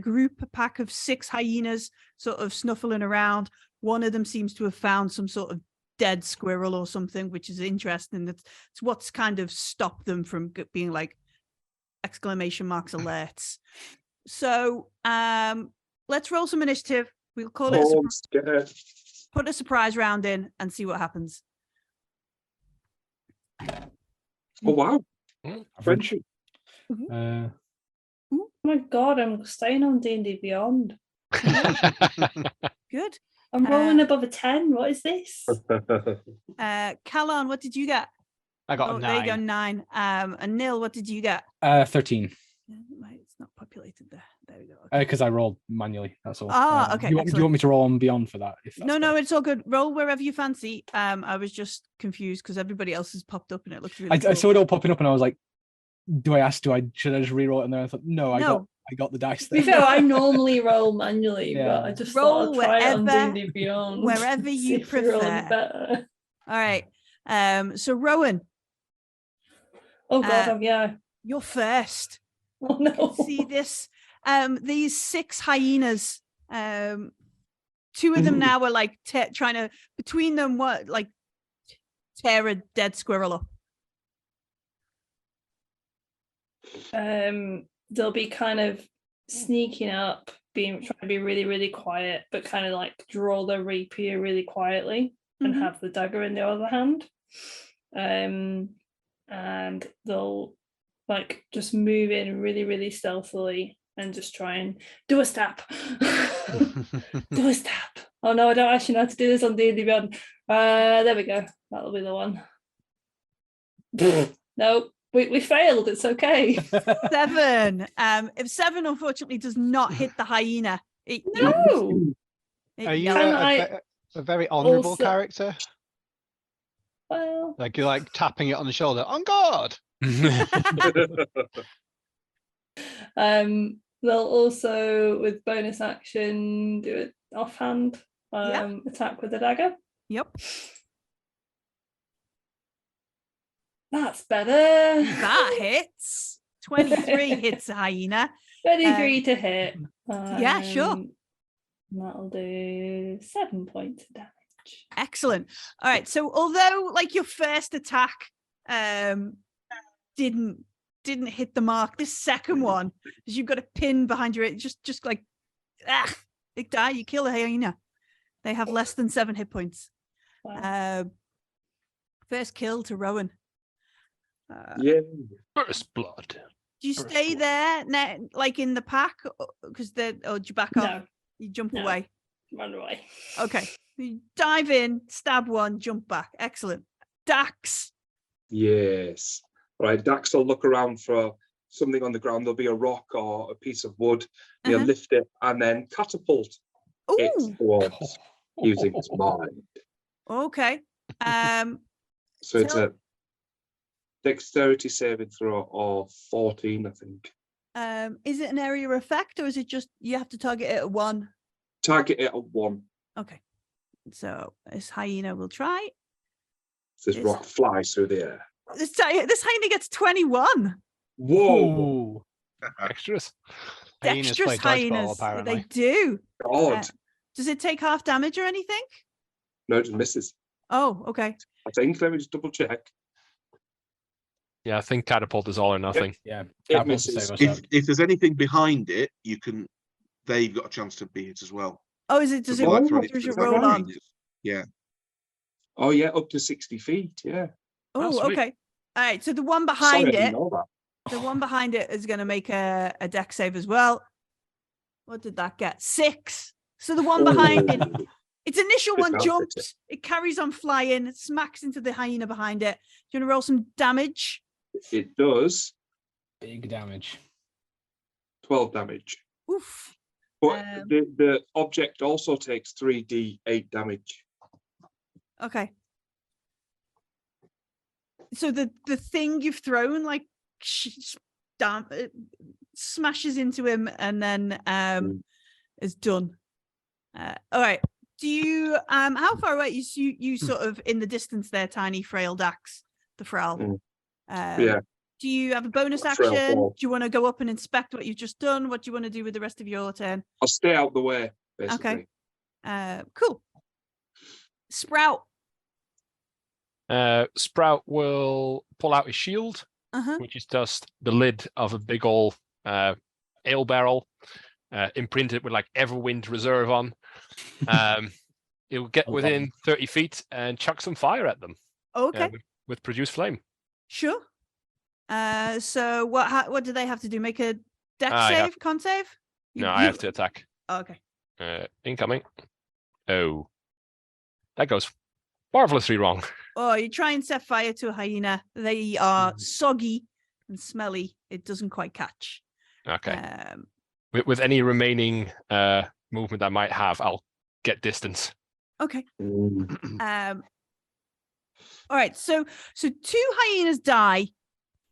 pack of 6 hyenas sort of snuffling around. One of them seems to have found some sort of dead squirrel or something, which is interesting. It's what's kind of stopped them from being like exclamation marks alerts. So let's roll some initiative. We'll call it put a surprise round in and see what happens. Oh, wow. Average. oh my god, I'm staying on D&D Beyond. Good. I'm rolling above a 10. What is this? Callan, what did you get? I got a 9. There you go, 9. And Nil, what did you get? 13. It's not populated there. There we go. Because I rolled manually. That's all. Okay. Do you want me to roll on beyond for that? No, it's all good. Roll wherever you fancy. I was just confused because everybody else has popped up and it looked really cool. I saw it all popping up and I was like, should I just re-roll it in there? I thought, no, I got the dice To be there. fair, I normally roll manually, but Yeah. I just Roll thought I'd try it on wherever- D&D Beyond. wherever see you if we're rolling prefer. better. All right. So Rowan, Oh god, Uh, yeah. you're first. Oh You can no. see this. These 6 hyenas. Two of them now are like trying to between them tear a dead squirrel up. They'll be kind of sneaking up, trying to be really, really quiet, but kind of like draw their rapier really quietly and Mhm. have the dagger in the other hand. And they'll like just move in really, really stealthily and just try and do a stab. Do a stab. Oh no, I don't actually know how to do this on D&D Beyond. There we go. That'll be the one. No, we failed. It's okay. 7. If 7 unfortunately does not hit the hyena, it No. it Are you yells. Can a, I a, a very honourable also- character? Well, Like you're like tapping it on the shoulder. On guard. they'll also with bonus action do it offhand. Yeah. Attack with the dagger. Yep. That's better. That hits. 23 hits a hyena. 23 to hit. Yeah, sure. That'll do 7 points of damage. Excellent. All right. So although like your first attack didn't hit the mark, this second one, as you've got a pin behind your ear, just like it die, you kill a hyena. They have less than 7 hit points. Wow. First kill to Rowan. Yeah. First blood. Do you First stay blood. there, like in the pack, because or do you back off? No, You jump No. away. run away. Okay. You dive in, stab one, jump back. Excellent. Dax. Yes. Right. Dax will look around for something on the ground. There'll be a rock or a piece of wood. He'll Uh-huh. lift it and then catapult it Ooh. towards using its mind. Okay. So it's Tell- a dexterity saving throw of 14, I think. Is it an area effect, or is it just you have to target it at 1? Target it at 1. Okay. So this hyena will try. This Yes. rock flies through the air. This hyena gets 21. Whoa! Extras. Hyenas Dexterous play dodgeball, hyenas. They apparently. do. God. Does it take half damage or anything? No, it just misses. Oh, okay. I think. Let me just double check. Yeah, I think catapult is all or nothing. Yeah. It Catapult to misses. save us If out. if there's anything behind it, they've got a chance to be hit as well. Oh, is it? Does So it? like Oh, for Does instance, it roll right? on? Yeah. Oh, yeah, up to 60 feet. Yeah. Oh, sweet. okay. All right. So the one Sorry, I behind didn't it, know that. the one behind it is going to make a dex save as well. What did that get? 6. So the one behind it, Ooh. its initial Good one job, jumps, it carries on flying, it smacks into the hyena behind it. Do you want to roll some damage? It does Big damage. 12 damage. Oof. But Um, the object also takes 3d8 damage. Okay. So the thing you've thrown it smashes into him and then is done. All right. Do you how far away you sort of in the distance there, tiny frail Dax, the Frau? Yeah. Do you have a bonus A frail action? ball. Do you want to go up and inspect what you've just done? What do you want to do with the rest of your turn? I'll stay out the way, basically. Cool. Sprout. Sprout will pull out his shield, Uh-huh. which is just the lid of a big old ale barrel, imprinted with like Everwind Reserve on. He'll get No within 30 feet and chuck some fire at them Okay. with Produce Flame. Sure. So what do they have to do? Make a dex I have- save, con save? No, I have to attack. Oh, okay. Incoming. Oh. That goes marvelously wrong. Oh, you try and set fire to a hyena. They are soggy and smelly. It doesn't quite catch. Okay. With any remaining movement I might have, I'll get distance. Okay. Mm. All right. So 2 hyenas die.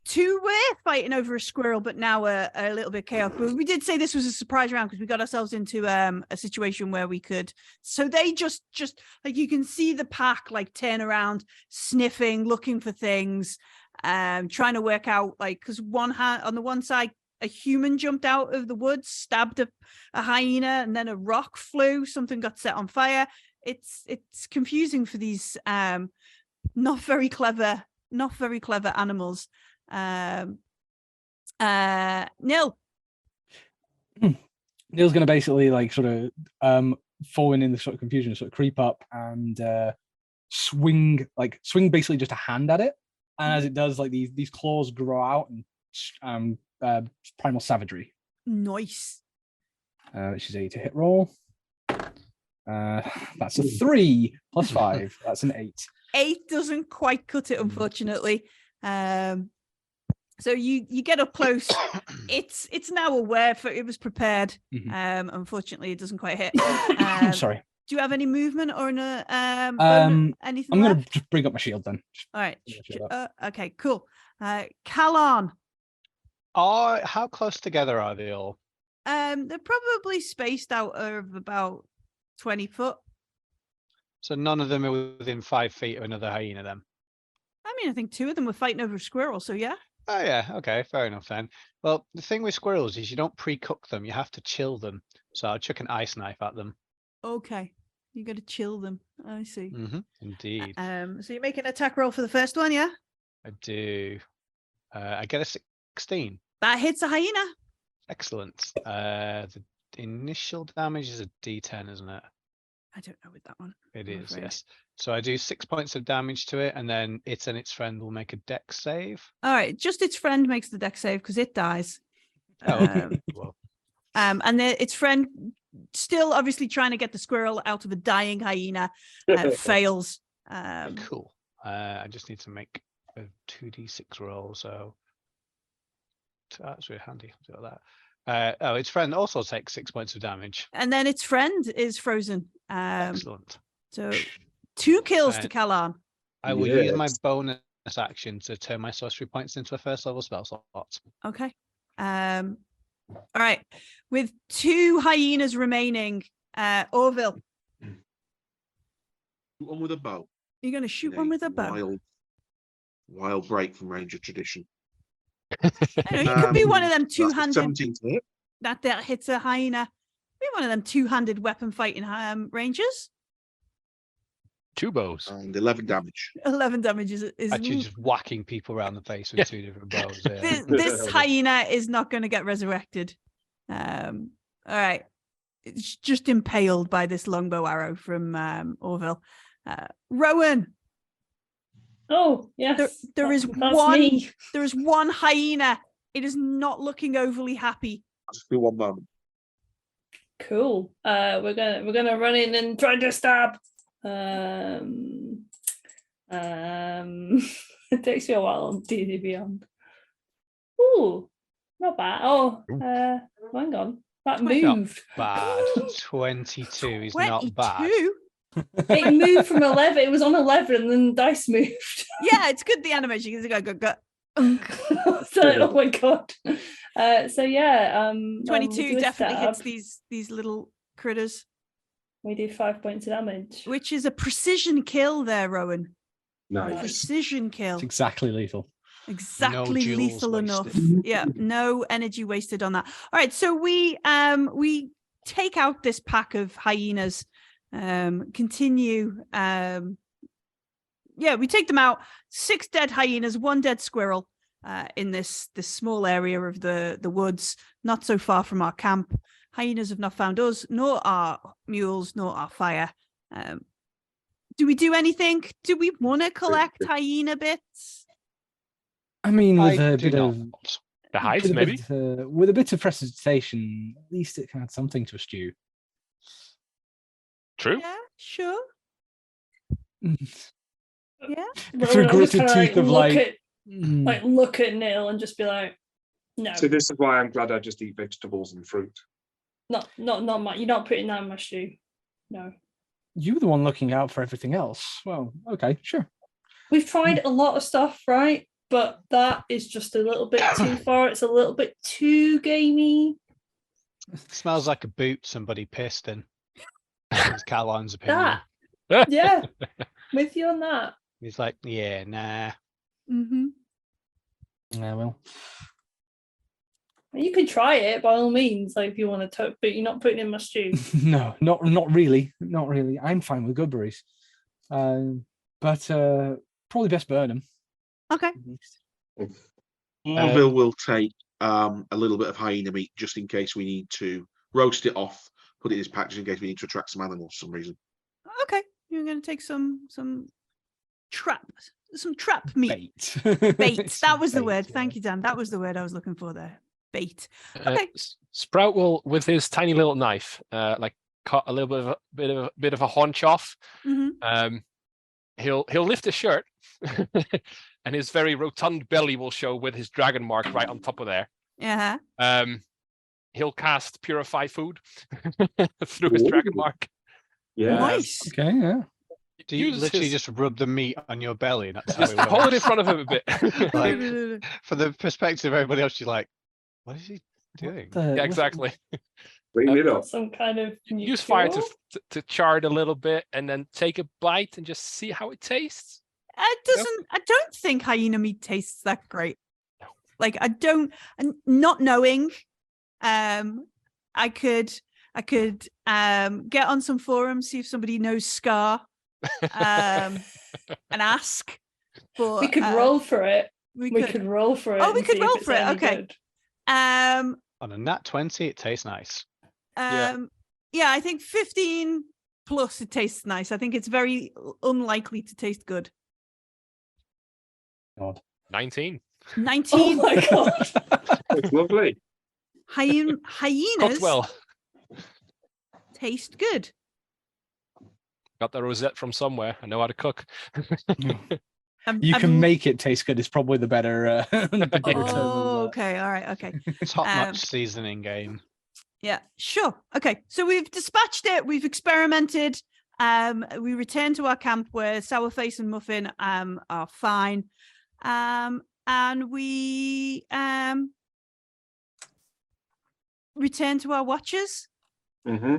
two were fighting over a squirrel, but now a little bit chaotic. But we did say this was a surprise round because we got ourselves into a situation where we could. So they just like you can see the pack like turn around, sniffing, looking for things, trying to work out like because on the one side a human jumped out of the woods, stabbed a hyena, and then a rock flew. Something got set on fire. It's confusing for these not very clever animals. Nil. Neil's going to basically like sort of falling in the sort of confusion, sort of creep up and swing basically just a hand at it, and as it does, like these claws grow out and primal savagery. Nice. Which is a to hit roll. That's a 3 plus 5. That's an 8. 8 doesn't quite cut it, unfortunately. So you get up close. It's now aware for it was prepared. Unfortunately, it doesn't quite hit. Sorry. Do you have any movement or anything? I'm going to just bring up my shield then. All right. Okay. Cool. Calon. How close together are they all? They're probably spaced out of about 20 foot. So none of them are within 5 feet of another hyena then? I mean, I think 2 of them were fighting over a squirrel, so yeah. Oh yeah, okay, fair enough then. Well, the thing with squirrels is you don't pre-cook them, you have to chill them. So I'll chuck an ice knife at them. Okay. You got to chill them. I see. Indeed. So you make an attack roll for the first one, yeah? I do. I get a 16. That hits a hyena. Excellent. The initial damage is a D10, isn't it? I don't know with that one. It I'm is, afraid. yes. So I do 6 points of damage to it, and then it and its friend will make a dex save. All right, just its friend makes the dex save because it dies. Oh, okay. Well, And its friend, still obviously trying to get the squirrel out of a dying hyena, fails. cool. I just need to make a 2d6 roll, so that's really handy. Do that. Its friend also takes 6 points of damage. And then its friend is frozen. Excellent. So 2 kills to Callan. I will use my Yes. bonus action to turn my sorcery points into a first level spell slot. Okay. All right. With 2 hyenas remaining, Orville, One with a bow. you're going to shoot one with a bow. Wild break from Ranger tradition. I know, you could be one of them That's a two-handed 17 to hit. that hits a hyena. Be one of them two-handed weapon fighting rangers. 2 bows. And 11 damage. 11 damage is Actually, just whacking people around the face with 2 different bows. Yeah. this hyena is not going to get resurrected. All right. It's just impaled by this longbow arrow from Orville. Rowan, Oh, yes. there is That's one- me. there is one hyena. It is not looking overly happy. Just do one moment. Cool. We're gonna run in and try to stab. It takes me a while on D&D Beyond. Ooh, not bad. Oh, hang on. That Not moved. Bad. 22 is not bad. 22? It moved from 11. It was on 11 and then the dice moved. Yeah, it's good, the animation. It's go. So, oh my god. So yeah, 22 we do a definitely hits stab. these little critters, We do 5 points of damage. which is a precision kill there, Rowan. Nice. Precision kill. It's exactly lethal. Exactly joules lethal enough. wasted. Yeah, no energy wasted on that. All right, so we take out this pack of hyenas, continue. We take them out. 6 dead hyenas, 1 dead squirrel in this small area of the woods, not so far from our camp. Hyenas have not found us, nor our mules, nor our fire. Do we do anything? Do we want to collect hyena bits? I mean, with I a do bit not. of The hides, with a maybe? bit, with a bit of precipitation, at least it can add something to a stew. True. Yeah, sure. Yeah. Through Rowan will just gritted kinda, teeth of look at Neil and just be like, no, So this is why I'm glad I just eat vegetables and fruit. not my. You're not putting that in my stew. No. you were the one looking out for everything else. Well, okay, sure. We've tried a lot of stuff, right? but that is just a little bit too far. It's a little bit too gamey. Smells like a boot somebody pissed in. Is Caroline's opinion. That, yeah, with you on that. He's like, yeah, nah. Mm-hmm. Yeah, well, You can try it by all means, like if you want to, but you're not putting in my stew. no, not really, not really. I'm fine with goodberries, but probably best burn them. Okay. Orville will take a little bit of hyena meat just in case we need to roast it off, put it in his package in case we need to attract some animals for some reason. Okay. You're going to take some trap meat. Bait. Bait. That was the Bait, word. yeah. Thank you, Dan. That was the word I was looking for there. Bait. Okay. Sprout will, with his tiny little knife, like cut a little bit of a haunch off. Mm-hmm. He'll lift his shirt, and his very rotund belly will show with his dragon mark right on top of there. Yeah. He'll cast Purify Food through his dragon Ooh. mark. Yeah. Nice. Okay, yeah. Do you Uses literally his- just rub the meat on your belly? And that's how Just it works? hold it in front of him a bit. Like, for the perspective of everybody else, you're like, what is he doing? Yeah, exactly. Clean it up. Some kind of Use fire cure? to char it a little bit, and then take a bite and just see how it tastes. It doesn't. I don't think hyena meat tastes that great. No. Like I don't. And not knowing, I could get on some forums, see if somebody knows Scar, and ask. But We could roll for it. We We could. could roll for it. Oh, we and could see if roll it's for it, any okay. good. Um. On a nat 20, it tastes nice. Yeah. Yeah, I think 15 plus it tastes nice. I think it's very unlikely to taste good. God. 19. 19 Oh my god. It's lovely. hyenas Cooked well. taste good. Got the rosette from somewhere. I know how to cook. You I've can l- make it taste good. It's probably the better. The better term of Oh, that. okay. All right. Okay. Top notch Um, seasoning game. Yeah, sure. Okay. So we've dispatched it. We've experimented. We return to our camp where Sourface and Muffin are fine. And we return to our watches. Mm-hmm.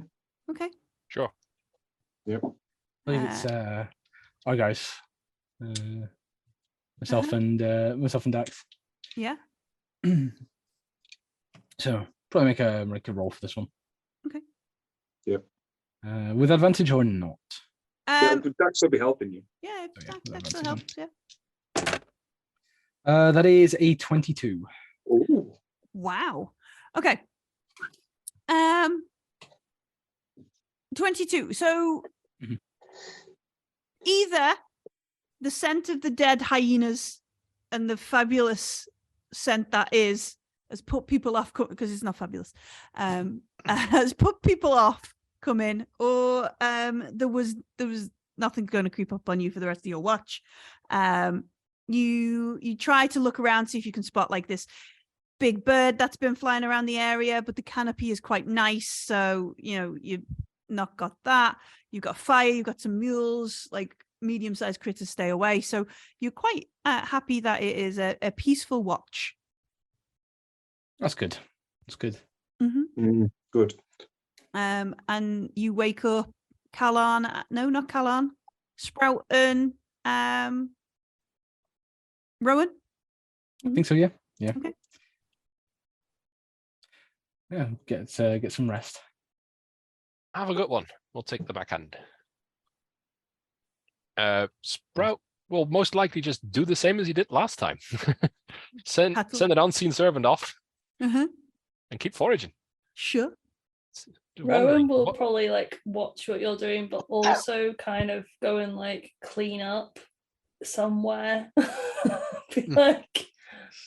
Okay. Sure. Yep. I think it's our guys. Myself and Dax. Yeah. So probably make a roll for this one. Okay. Yep. With advantage or not? Yeah, but Dax will be helping you. Yeah, yeah, that that's still it. helps. Yeah. That is a 22. Ooh. Wow. Okay. 22. So Mhm. either the scent of the dead hyenas and the fabulous scent that is has put people off because it's not fabulous. Has put people off coming, or there was nothing going to creep up on you for the rest of your watch. You try to look around, see if you can spot like this big bird that's been flying around the area, but the canopy is quite nice, so you've not got that. You've got fire, you've got some mules, like medium-sized critters stay away, so you're quite happy that it is a peaceful watch. That's good. That's good. Good. And you wake up Callan, no, not Callan, Sprout and Rowan. I think so. Yeah. Yeah. Okay. Yeah. Get some rest. Have a good one. We'll take the backhand. Sprout will most likely just do the same as he did last time. Send an unseen servant off Uh-huh. and keep foraging. Sure. Rowan Wondering will what- probably like watch what you're doing, but also kind of go and like clean up somewhere. Be like,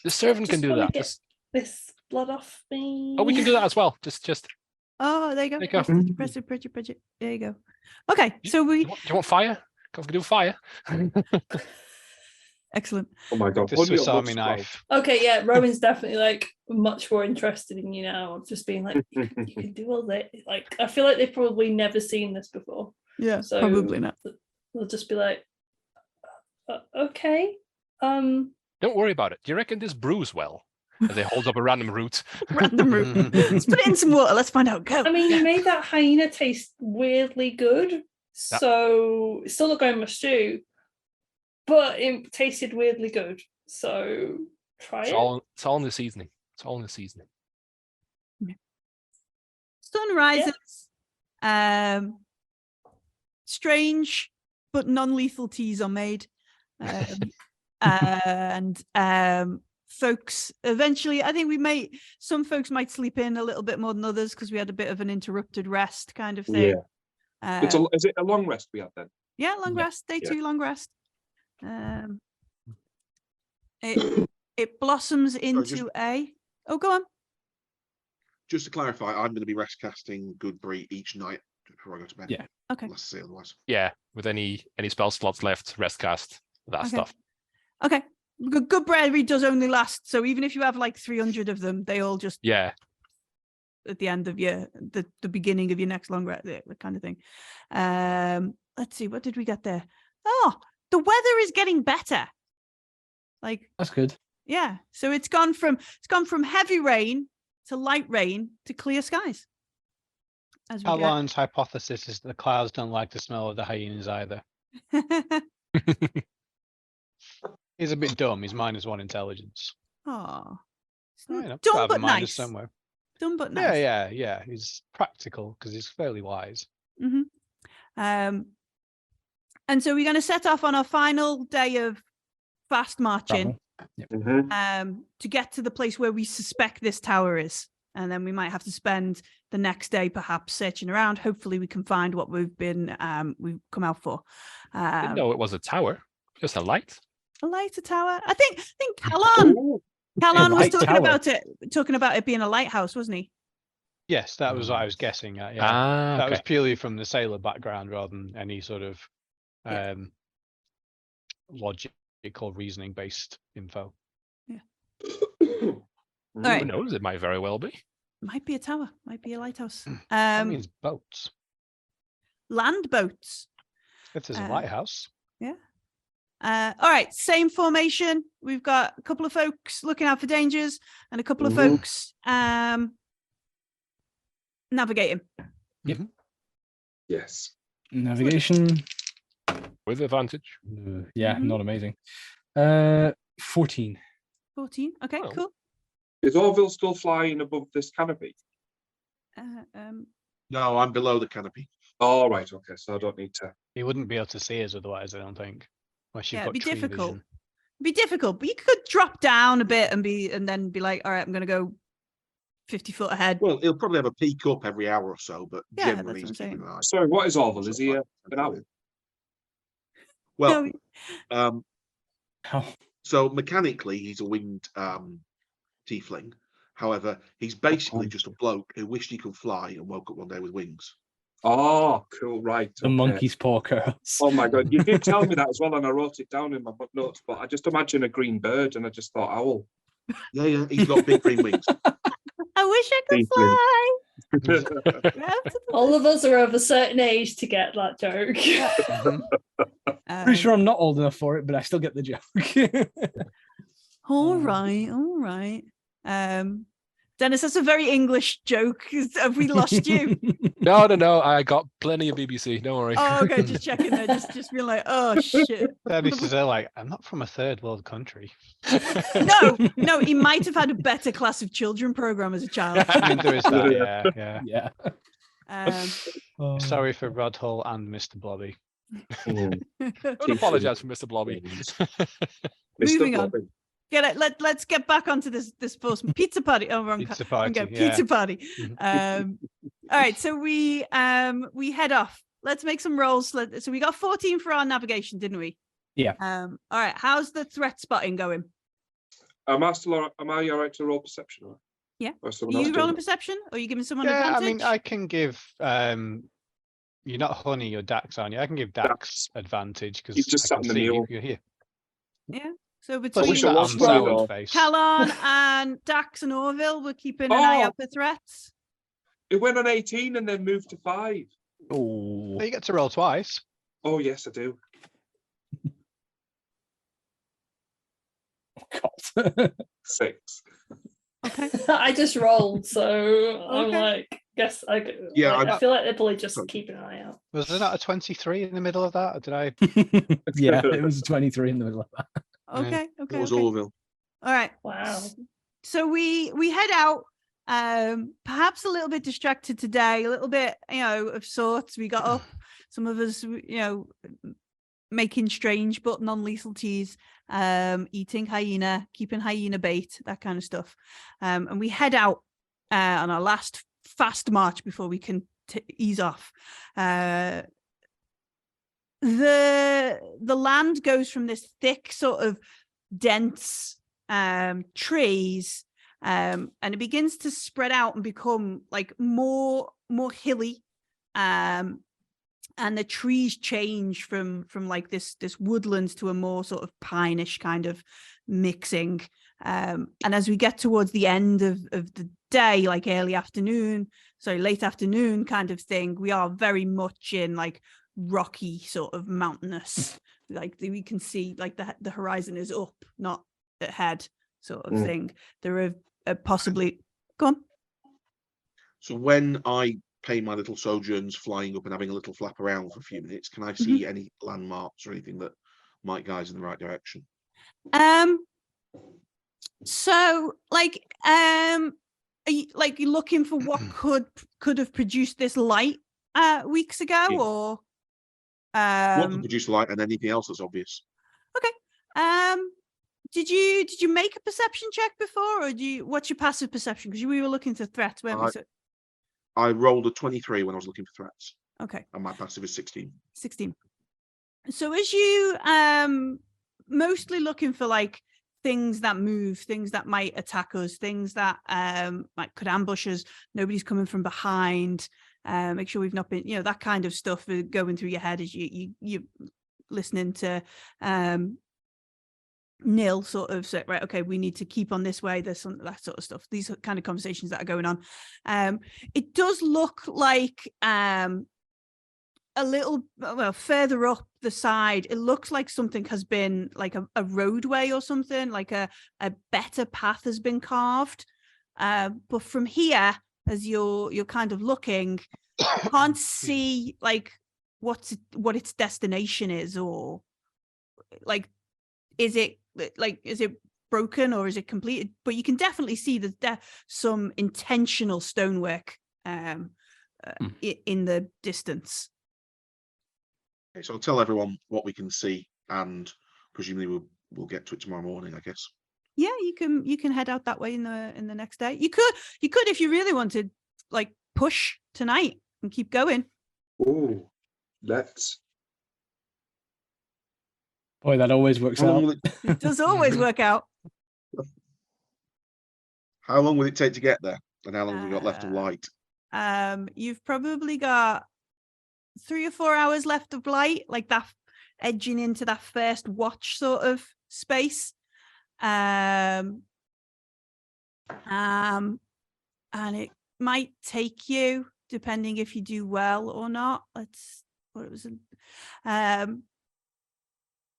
the servant can just do wanna that. get Just, this blood off me. oh, we can do that as well. Just Oh, there you go. There you go. Press it. There you go. Okay, so do we you want fire? Can we do fire? excellent. Oh my god. The Put me Swiss on Army Sprout. knife. Okay, yeah, Rowan's definitely like much more interested in you now. Of just being like, you can do all that. Like, I feel like they've probably never seen this before. Yeah, So probably not. They'll just be like, okay, Don't worry about it. Do you reckon this brews well? As they hold up a random root. Random root. Let's put it in some water. Let's find out. Go. I mean, you made that hyena taste weirdly good, so it's still not going in my stew, but it tasted weirdly good. So try It's it. it's all in the seasoning. It's all in the seasoning. Sun rises. Strange but non-lethal teas are made. And folks eventually, I think some folks might sleep in a little bit more than others because we had a bit of an interrupted rest kind of thing. Is it a long rest we had then? Yeah, long Yeah. rest, day 2, long rest. It blossoms into oh, go on. Just to clarify, I'm going to be rest casting Good Brie each night before I go to bed. Yeah. Okay. Unless I say otherwise. Yeah, with any spell slots left, rest cast, that Okay. stuff. Okay. Good bread does only last. So even if you have like 300 of them, they all just Yeah. at the end of the beginning of your next long rest, kind of thing. Let's see, what did we get there? Oh, the weather is getting better. Like, That's good. yeah. So it's gone from heavy rain to light rain to clear skies. As we Alan's hypothesis is that the clouds don't like the smell of the hyenas either. get. He's a bit dumb. He's -1 intelligence. Oh, Oh, you know, dumb gotta have a but minus nice. somewhere. Dumb but nice. Yeah. He's practical because he's fairly wise. Mm-hmm. And so we're going to set off on our final day of fast marching. Travel. Mm-hmm. To get to the place where we suspect this tower is. And then we might have to spend the next day perhaps searching around. Hopefully we can find what we've come out for. Didn't know it was a tower, just a light. A lighter tower. I think Callan was light tower. talking about it being a lighthouse, wasn't he? Yes, that was what I was guessing at. Yeah, Ah, that okay. was purely from the sailor background rather than any sort of Yeah. logical reasoning based info. Who right. knows? It might very well be. Might be a tower, might be a lighthouse. That means boats. Land boats. If there's a uh, lighthouse. All right, same formation. We've got a couple of folks looking out for dangers and a couple of Mhm. folks navigating. Yes. Navigation. With advantage. Yeah, Mhm. not amazing. 14. 14. Okay, Oh. cool. Is Orville still flying above this canopy? No, I'm below the canopy. Oh, right. Okay. So I don't need to. He wouldn't be able to see us otherwise, I don't think. Unless you've Yeah, got it'd be tree difficult. vision. It'd be difficult, but you could drop down a bit and then be like, all right, I'm going to go 50 foot ahead. Well, he'll probably have a peek up every hour or so, but Yeah, generally that's he's what I'm keeping an eye. Sorry, what is Orville? Is he Sort an of owl? like- Well, No, Oh, so mechanically he's a winged tiefling. However, he's basically just a bloke who wished he could fly and woke up one day with wings. Oh, cool. Right. the okay. monkey's paw curls. Oh my God. You did tell me that as well, and I wrote it down in my book notes, but I just imagine a green bird and I just thought owl. Yeah, he's got big green wings. I wish I could Deeply. fly. Out to the All of us are of a certain age to get that joke. Mhm. Pretty sure I'm not old enough for it, but I still get the joke. All right. Dennis, that's a very English joke. Have we lost you? No. I got plenty of BBC. Don't worry. Oh, okay, just checking there. Just being like, oh shit. Dennis is there like, I'm not from a third world country. No, he might have had a better class of children program as a child. I mean, there is that, yeah. Yeah. Um, Oh. Sorry for Rod Hull and Mr. Blobby. Mm. Don't apologize for Mr. Blobby. Mr. Moving on. Blobby. Let's get back onto this first pizza party. Oh, wrong. Pizza wrong party, guy. yeah. Pizza party. Mhm. All right, so we head off. Let's make some rolls. So we got 14 for our navigation, didn't we? Yeah. All right. How's the threat spotting going? Am I all right to roll perception? Or? Yeah. Or Are someone else you doing rolling it? perception? Or are you giving someone Yeah, I advantage? mean, I can give, you're not Honey, you're Dax, aren't you? I can give Dax advantage because He's just I sat can in the see you, mule. you're here. Yeah. So Plus, between wish you're I not was on Rowan. soured face. Callan and Dax and Orville, we're keeping an eye Oh. out for threats. It went on 18 and then moved to 5. Oh. So you get to roll twice. Oh, yes, I do. 6. 6. Okay. I just rolled, so I'm Okay. like, guess I. Yeah, like, I I'm- feel like they're probably just Sorry. keeping an eye out. Was there not a 23 in the middle of that? Or did I? Yeah, it was 23 in the middle of that. Okay. It Okay. was okay. Orville. All right. Wow. So we head out, perhaps a little bit distracted today, a little bit, of sorts. We got up, some of us, making strange but non-lethal teas, eating hyena, keeping hyena bait, that kind of stuff. And we head out on our last fast march before we can ease off. The land goes from this thick sort of dense trees, and it begins to spread out and become like more hilly, and the trees change from like this woodlands to a more sort of pineish kind of mixing, and as we get towards the end of the day, like late afternoon kind of thing, we are very much in like rocky sort of mountainous, like we can see like the horizon is up, not ahead sort of thing. There are possibly go on. So when I pay my little sojourns flying up and having a little flap around for a few minutes, can I see any landmarks or anything that might guide us in the right direction? So like are you like you're looking for what could have produced this light weeks ago, Yeah. or What can produce light and anything else that's obvious? okay. Did you make a perception check before, or what's your passive perception? Because we were looking for threats, weren't we? So, I rolled a 23 when I was looking for threats, okay, and my passive is 16. 16. So as you mostly looking for like things that move, things that might attack us, things that like could ambush us, nobody's coming from behind, make sure we've not been, that kind of stuff going through your head as you listening to Nil sort of say, right, okay, we need to keep on this way, there's some that sort of stuff, these kind of conversations that are going on. It does look like a little further up the side, it looks like something has been like a roadway or something, like a better path has been carved, but from here, as you're kind of looking, you can't see like what its destination is, or like is it broken or is it completed? But you can definitely see that some intentional stonework in the distance. Okay, so I'll tell everyone what we can see, and presumably we'll get to it tomorrow morning, I guess. Yeah, you can head out that way in the next day. You could if you really wanted, like push tonight and keep going. Oh, let's. Boy, that always works How long out. will It does always work out. How long will it take to get there? And how long have we got left of light? You've probably got 3 or 4 hours left of light, like that, edging into that first watch sort of space. And it might take you, depending if you do well or not.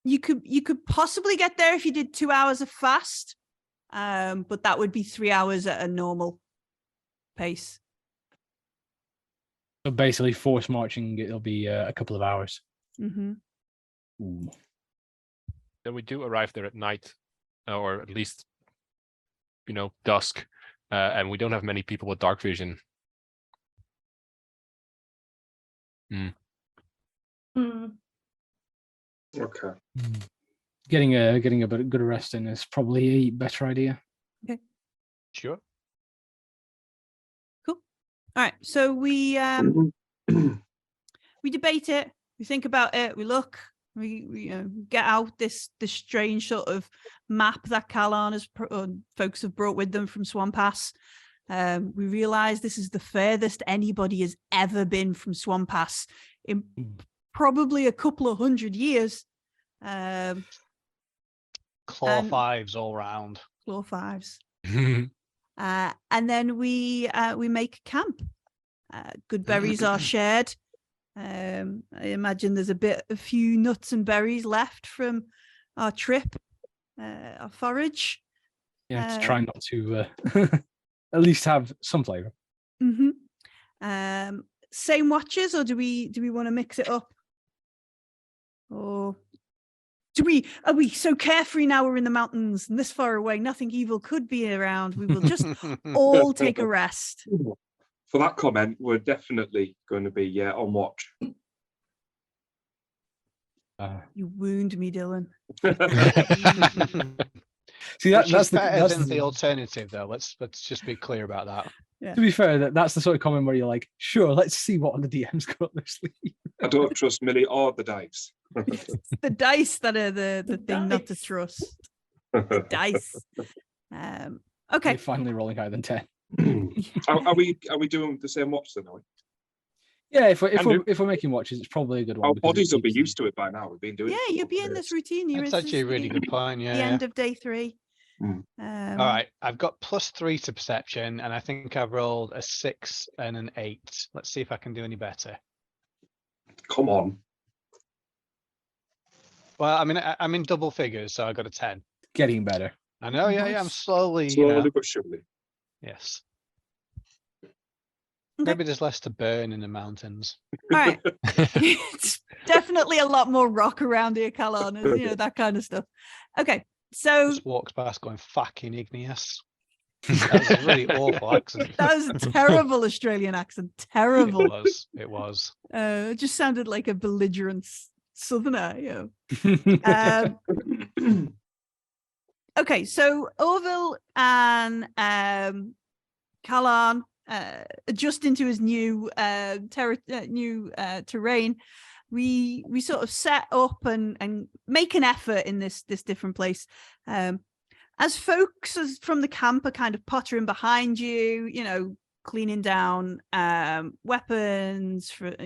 You could possibly get there if you did 2 hours of fast, but that would be 3 hours at a normal pace. So basically, force marching, it'll be a couple of hours. Mm-hmm. Ooh. Then we do arrive there at night, or at least, dusk, and we don't have many people with dark vision. Okay. Getting a bit good rest in is probably a better idea. Sure. Cool. All right. So we debate it. We think about it. We look. We get out this strange sort of map that Callan folks have brought with them from Swan Pass. We realize this is the furthest anybody has ever been from Swan Pass in probably a couple of 100 years. Claw fives all round. Claw fives. And then we make camp. Good berries are shared. I imagine there's a few nuts and berries left from our trip, our forage. Yeah, to try not to at least have some flavor. Same watches, or do we want to mix it up? Or are we so carefree now we're in the mountains and this far away, nothing evil could be around. We will just all take a rest. For that comment, we're definitely going to be on watch. You wound me, Dylan. See, Which that's is better that's than the alternative, though. Let's just be clear about that. Yeah. To be fair, that's the sort of comment where you're like, sure, let's see what the DM's got up their sleeve. I don't trust Millie or the dice. The dice that are the thing not to trust. The dice. Okay. You're finally rolling higher than 10. Are we doing the same watch then? Are we? Yeah, if we're making watches, it's probably a good one. Our because bodies it will be keeps used to it by now. We've been doing it. Yeah, you'll be in this routine. That's actually a really good point. Yeah. The end of day 3. Mm. All right, I've got +3 to perception, and I think I've rolled a 6 and an 8. Let's see if I can do any better. Come on. Well, I mean, I'm in double figures, so I got a 10. getting better. I know, yeah, I'm Nice. slowly, Slowly but surely. yes. Okay. Maybe there's less to burn in the mountains. All right. It's definitely a lot more rock around here, Calon, and that kind of stuff. Okay, so Just walks past going, fucking igneous. That was a really awful accent. that was a terrible Australian accent. Terrible. It was. It just sounded like a belligerent southerner, Okay, so Orville and Callan adjust into his new terrain. We sort of set up and make an effort in this different place. As folks from the camp are kind of pottering behind you, cleaning down weapons, for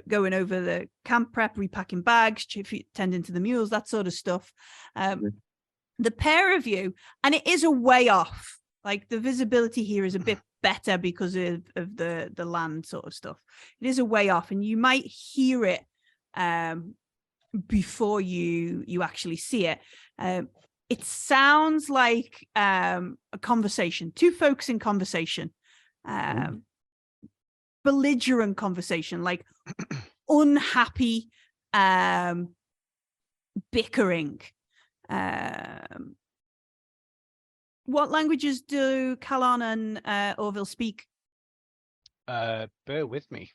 going over the camp prep, repacking bags, tending to the mules, that sort of stuff. The pair of you, and it is a way off. Like the visibility here is a bit better because of the land sort of stuff. It is a way off, and you might hear it before you actually see it. It sounds like a conversation, two folks in conversation, belligerent conversation, like unhappy bickering. What languages do Callan and Orville speak? Bear with me.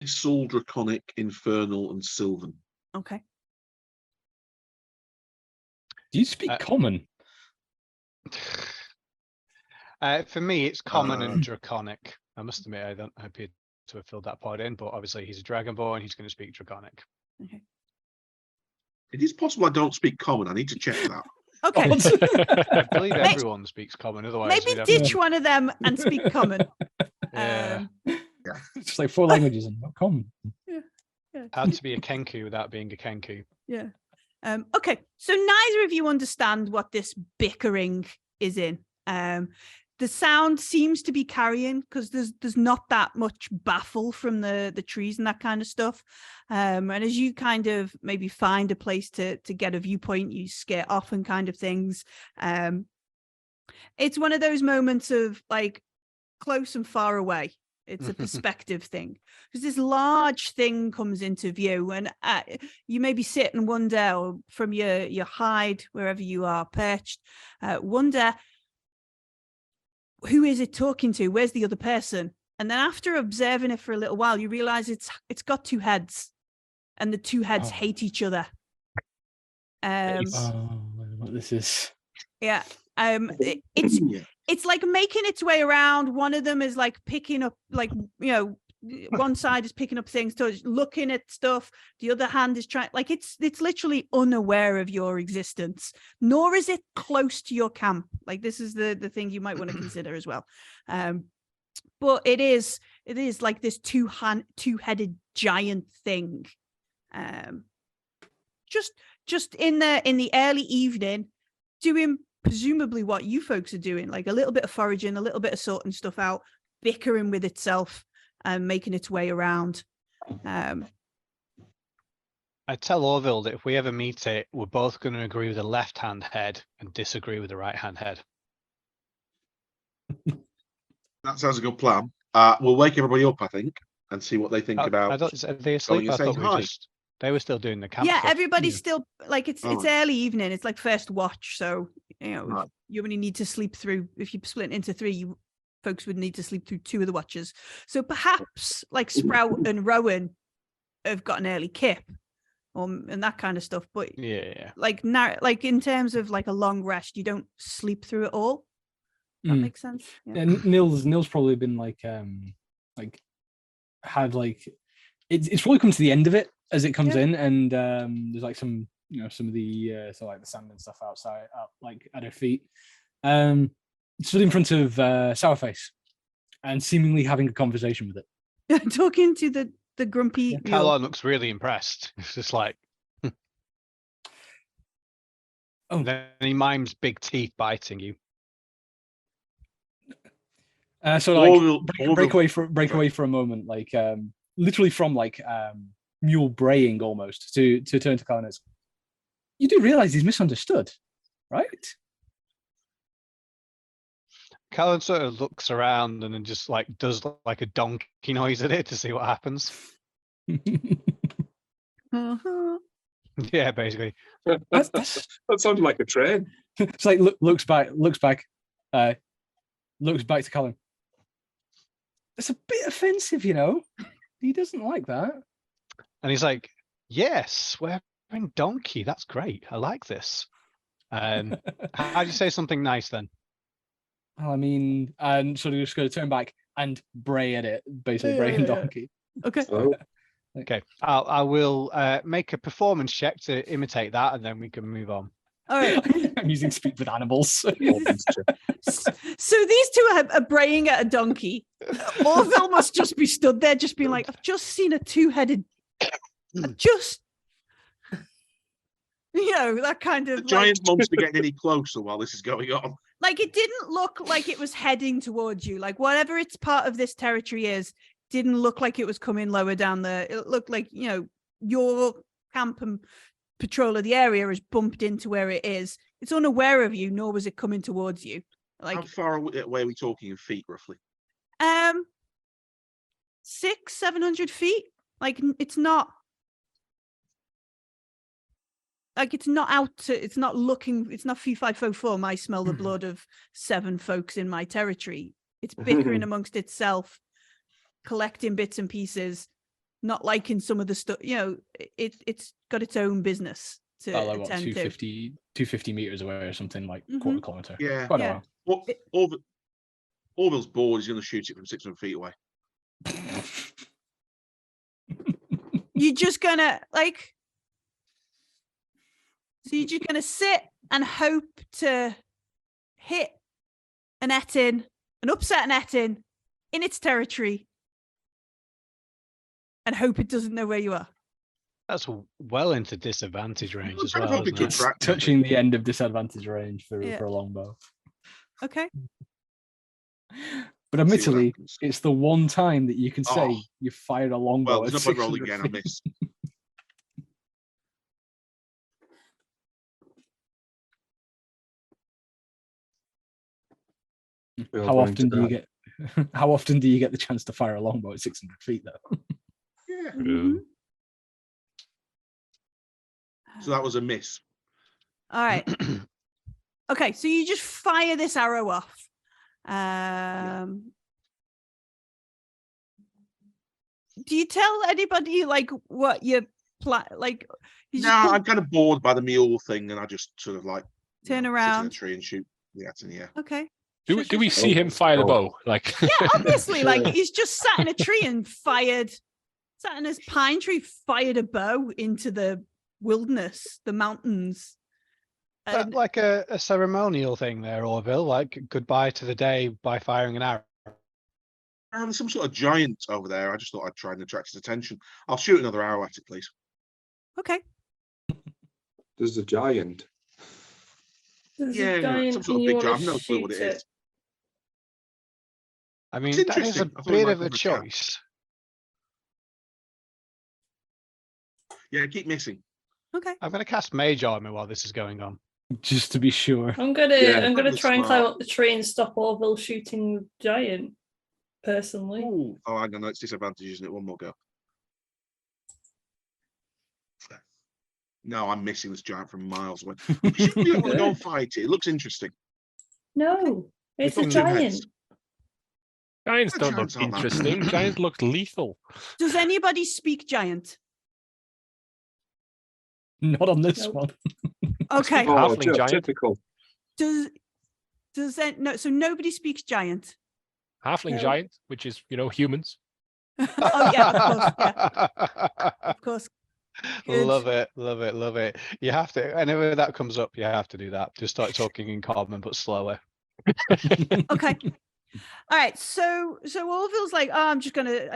Soul, Draconic, Infernal, and Sylvan. Okay. Do you speak common? For me, it's common and draconic. I must admit, I don't appear to have filled that part in, but obviously he's a dragonborn. He's going to speak draconic. Okay. It is possible I don't speak common. I need to check that. Okay. I believe everyone speaks common. Otherwise, Maybe we'd have ditch one of them and speak common. Yeah. It's just like 4 languages and not common. Yeah. How to be a Kenku without being a Kenku. Yeah. Okay. So neither of you understand what this bickering is in. The sound seems to be carrying because there's not that much baffle from the trees and that kind of stuff. And as you kind of maybe find a place to get a viewpoint, you scare off and kind of things. It's one of those moments of like close and far away. It's a perspective thing, because this large thing comes into view, and you maybe sit and wonder, or from your hide wherever you are perched, wonder, who is it talking to? Where's the other person? And then after observing it for a little while, you realize it's got 2 heads, and the 2 heads hate each other. What this is? Yeah. It's like making its way around. One of them is like picking up, like, one side is picking up things, so it's looking at stuff. The other hand is trying, like, it's literally unaware of your existence, nor is it close to your camp. Like, this is the thing you might want to consider as well. But it is like this two-headed giant thing. Just in the early evening, doing presumably what you folks are doing, like a little bit of foraging, a little bit of sorting stuff out, bickering with itself and making its way around. I tell Orville that if we ever meet it, we're both going to agree with the left-hand head and disagree with the right-hand head. That sounds a good plan. We'll wake everybody up, I think, and see what they think I about. thought, are they asleep? and I saying thought we hi. just they were still doing the camp Yeah, stuff. everybody's still like it's Alright. early evening. It's like first watch, so Right. you only need to sleep through. If you split into three, you folks would need to sleep through two of the watches. So perhaps like Sprout and Rowan have got an early kip, and that kind of stuff. But Yeah. like now, like in terms of like a long rest, you don't sleep through it all. That Mm. makes sense. Yeah. Yeah, Neil's probably been like had like it's probably come to the end of it as it comes Yeah. in, and there's like some some of the so like the sand and stuff outside, like at her feet. Stood in front of Sourface and seemingly having a conversation with it. Talking to the grumpy mule. Calon looks really impressed. It's just like, Oh. Then he mimes big teeth biting you. So like Orville- break away for a moment, like literally from like mule braying almost to turn to Colin as, you do realize he's misunderstood, right? Callan sort of looks around and then just like does like a donkey noise at it to see what happens. Uh-huh. Yeah, basically. That's That sounded like a train. it's like looks back to Colin. That's a bit offensive, He doesn't like that. And he's like, yes, we're in donkey. That's great. I like this. How do you say something nice then? Well, I mean, and sort of just going to turn back and bray at it, basically bray and Yeah. donkey. Okay. Oh, Okay, I will make a performance check to imitate that, and then we can move on. All right. I'm using speak with animals. So these two are braying at a donkey. Orville must just be stood there, just being like, I've just seen a two-headed. That kind of The giant monster getting any closer while this is going on. like it didn't look like it was heading towards you. Like whatever its part of this territory is, didn't look like it was coming lower down there. It looked like, your camp and patrol of the area has bumped into where it is. It's unaware of you, nor was it coming towards you. How Like far away are we talking in feet, roughly? 600-700 feet. Like it's not out to, it's not looking, it's not fee fi fo fum. I smell the blood of 7 folks in my territory. It's bickering amongst itself, collecting bits and pieces, not liking some of the stuff. It's got its own business to Like what, attend to. 250 meters away or something, like Mhm. quarter kilometer. Yeah. Quite Yeah. a Orville's bored. He's going to shoot it from 600 feet away. while. You're just gonna so you're just gonna sit and hope to hit an Etin, an upset an Etin in its territory, and hope it doesn't know where you are. That's well into disadvantage range as kind of well. hoping Isn't to it? attract him. Touching the end of disadvantage range for Yeah. a longbow. Okay. But See what admittedly, happens. it's the one time that you can say Oh. you fired a longbow. Well, at there's no point rolling 600 again. I feet. missed. How often do you get? How often do you get the chance to fire a longbow at 600 feet, though? Yeah. Mhm. So that was a miss. All right. Okay, so you just fire this arrow off. Do you tell anybody like what you plan? Like, you No, just I'm kind of bored by the mule thing, and I just sort of like Turn sit in a around. tree and shoot the Etin, yeah. Okay. Do Sure, do we sure, see sure. him fire the Oh. bow? Like, Yeah, obviously, like he's just sat in a tree and sat in his pine tree, fired a bow into the wilderness, the mountains. Is that And like a ceremonial thing there, Orville? Like goodbye to the day by firing an arrow? There's some sort of giant over there. I just thought I'd try and attract his attention. I'll shoot another arrow at it, please. okay. There's a giant. There's Yeah, a giant some sort of and you big want giant. I've to no clue what shoot it it. is. I mean, It's that is a interesting. I thought it bit might of a come from a cat. choice. Yeah, keep missing. Okay. I'm going to cast Mage Armor while this is going on. Just to be sure. I'm gonna That's try and climb smart. up the tree and stop Orville shooting the giant. Personally, Ooh. Oh, hang on, no, it's disadvantage, isn't it? One more go. No, I'm missing this giant from miles away. Should we want to go and fight it? It looks interesting. no, it's a We've got two giant. heads. Giants The don't look giants aren't that interesting. bad. Giants look lethal. Does anybody speak giant? Not on this Nope. one. Okay. Oh, Halfling giant. typical. Does that no? So nobody speaks giant. Halfling No. giant, which is, humans. Oh yeah, of course. Yeah, of course. Good. Love it, love it, love it. You have to, whenever that comes up, you have to do that. Just start talking in common, but slower. Okay. All right. So Orville's like, oh, I'm just gonna,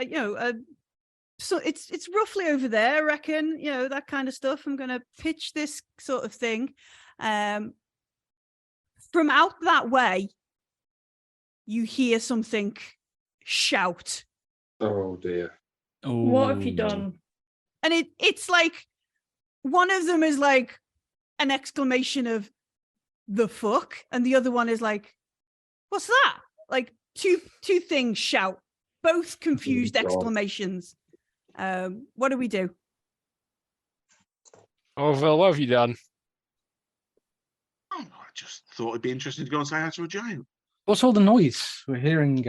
so it's roughly over there, I reckon. That kind of stuff. I'm gonna pitch this sort of thing. From out that way, you hear something shout, Oh dear. What have you Oh. done? and it's like one of them is like an exclamation of "the fuck," and the other one is like, "What's that?" Like two things shout, both confused God. exclamations. What do we do? Orville, what have you done? Oh, I just thought it'd be interesting to go and say hi to a giant. What's all the noise we're hearing?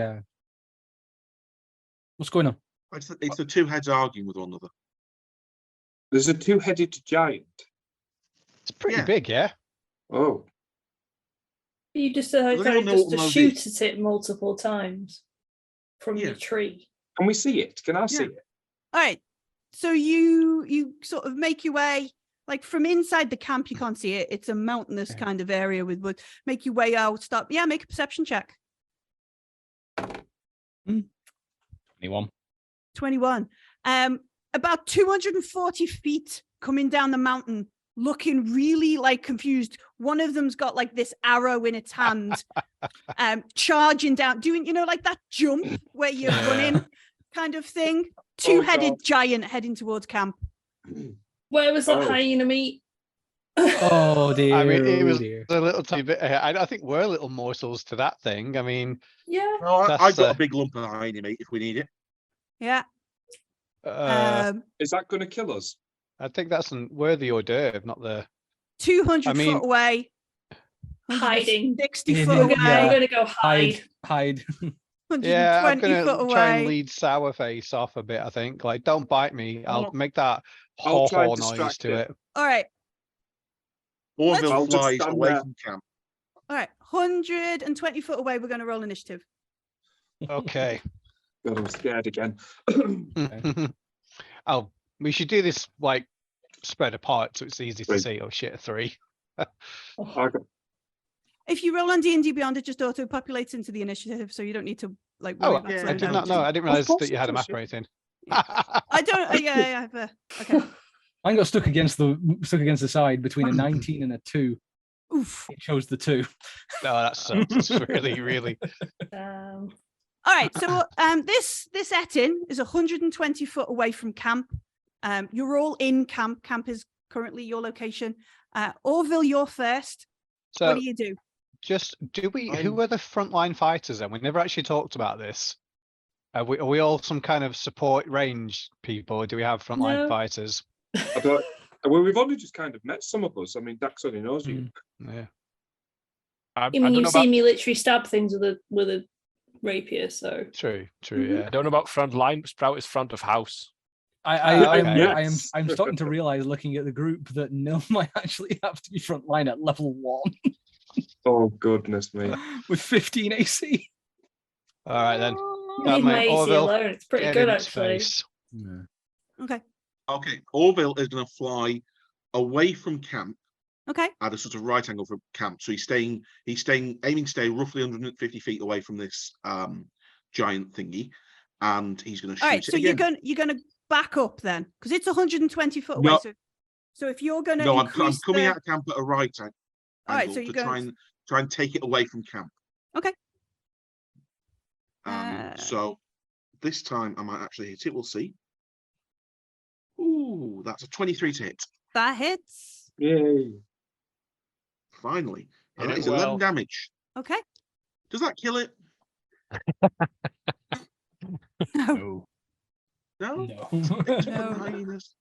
What's going on? It's the two heads arguing with one another. There's a two-headed giant. It's pretty Yeah. big, yeah? Oh, You just they all decided know just what to Moses shoot is? at it multiple times from Yeah. the tree. can we see it? Can I see Yeah. it? All right. So you sort of make your way, like from inside the camp, you can't see it. It's a mountainous Okay. kind of area with wood. Make your way out. Stop. Yeah, make a perception check. 21. 21. About 240 feet coming down the mountain, looking really like confused. One of them's got like this arrow in its hand, charging down, doing, like that jump where you're running kind of thing. Two-headed God. giant heading towards camp. Where was that Oh. hyena meat? Oh dear. I mean, it oh was dear. a little tiny bit. I think we're little morsels to that thing. I mean, Yeah. Well, That's, I've got uh, a big lump of hiney meat if we need it. Yeah. Is that going to kill us? I think that's we're the hors d'oeuvre, not the. 200 I mean- foot away. Hiding. 60 Yeah, foot I'm away. yeah. gonna go hide. Hide. 120 Yeah, I'm foot gonna away. try and lead Sourface off a bit. I think, like, don't bite me. I'll Oh. make that I'll try haw and noise distract to it. it. All right. Orville I'll just flies stand away there. from camp. All right. 120 foot away. We're going to roll initiative. Okay. God, I'm scared again. Oh, we should do this like spread apart so it's easy to Right. see. Oh shit, 3. I got- If you roll on D&D Beyond, it just auto-populates into the initiative, so you don't need to worry Oh, about yeah, I slowing did down. not know. I didn't realize course that you had a it map does, or anything. I don't. Yeah. Okay. I got stuck against the side between a 19 and a 2. Oof. It chose the 2. No, that sucks. It's really, really. All right. So this Etin is 120 foot away from camp. You're all in camp. Camp is currently your location. Orville, you're first. What So, do you do? just do we? I'm- Who are the frontline fighters? Then we never actually talked about this. Are we all some kind of support range people? Or do we have frontline No. fighters? I don't- well, we've only just kind of met some of us. I mean, Dax only knows you. Yeah. I I mean, don't you've know about, seen me literally stab things with a rapier, so True. Mhm. Yeah. I don't know about front line. Sprout is front of house. I'm starting to realize, looking at the group, that Nil might actually have to be frontline at level 1 Oh, goodness me. with 15 AC. All right then. That leave my might- AC Orville, alone. It's pretty Get good in its actually. face. Okay. Okay, Orville is going to fly away from camp Okay. at a sort of right angle from camp. So he's aiming to stay roughly 150 feet away from this giant thingy, and he's going to shoot All right. it So again. you're gonna back up then, because it's 120 foot away. No. So if you're gonna No, I'm increase coming the... out of camp at a right angle All right. So to you try and take it away from camp. Okay. So this time I might actually hit it. We'll see. Ooh, that's a 23 to hit. That hits. Yay. Finally. Hit And that it is 11 well. damage. Okay. Does that kill it? No. No. No? No. It's for No. the hyenas.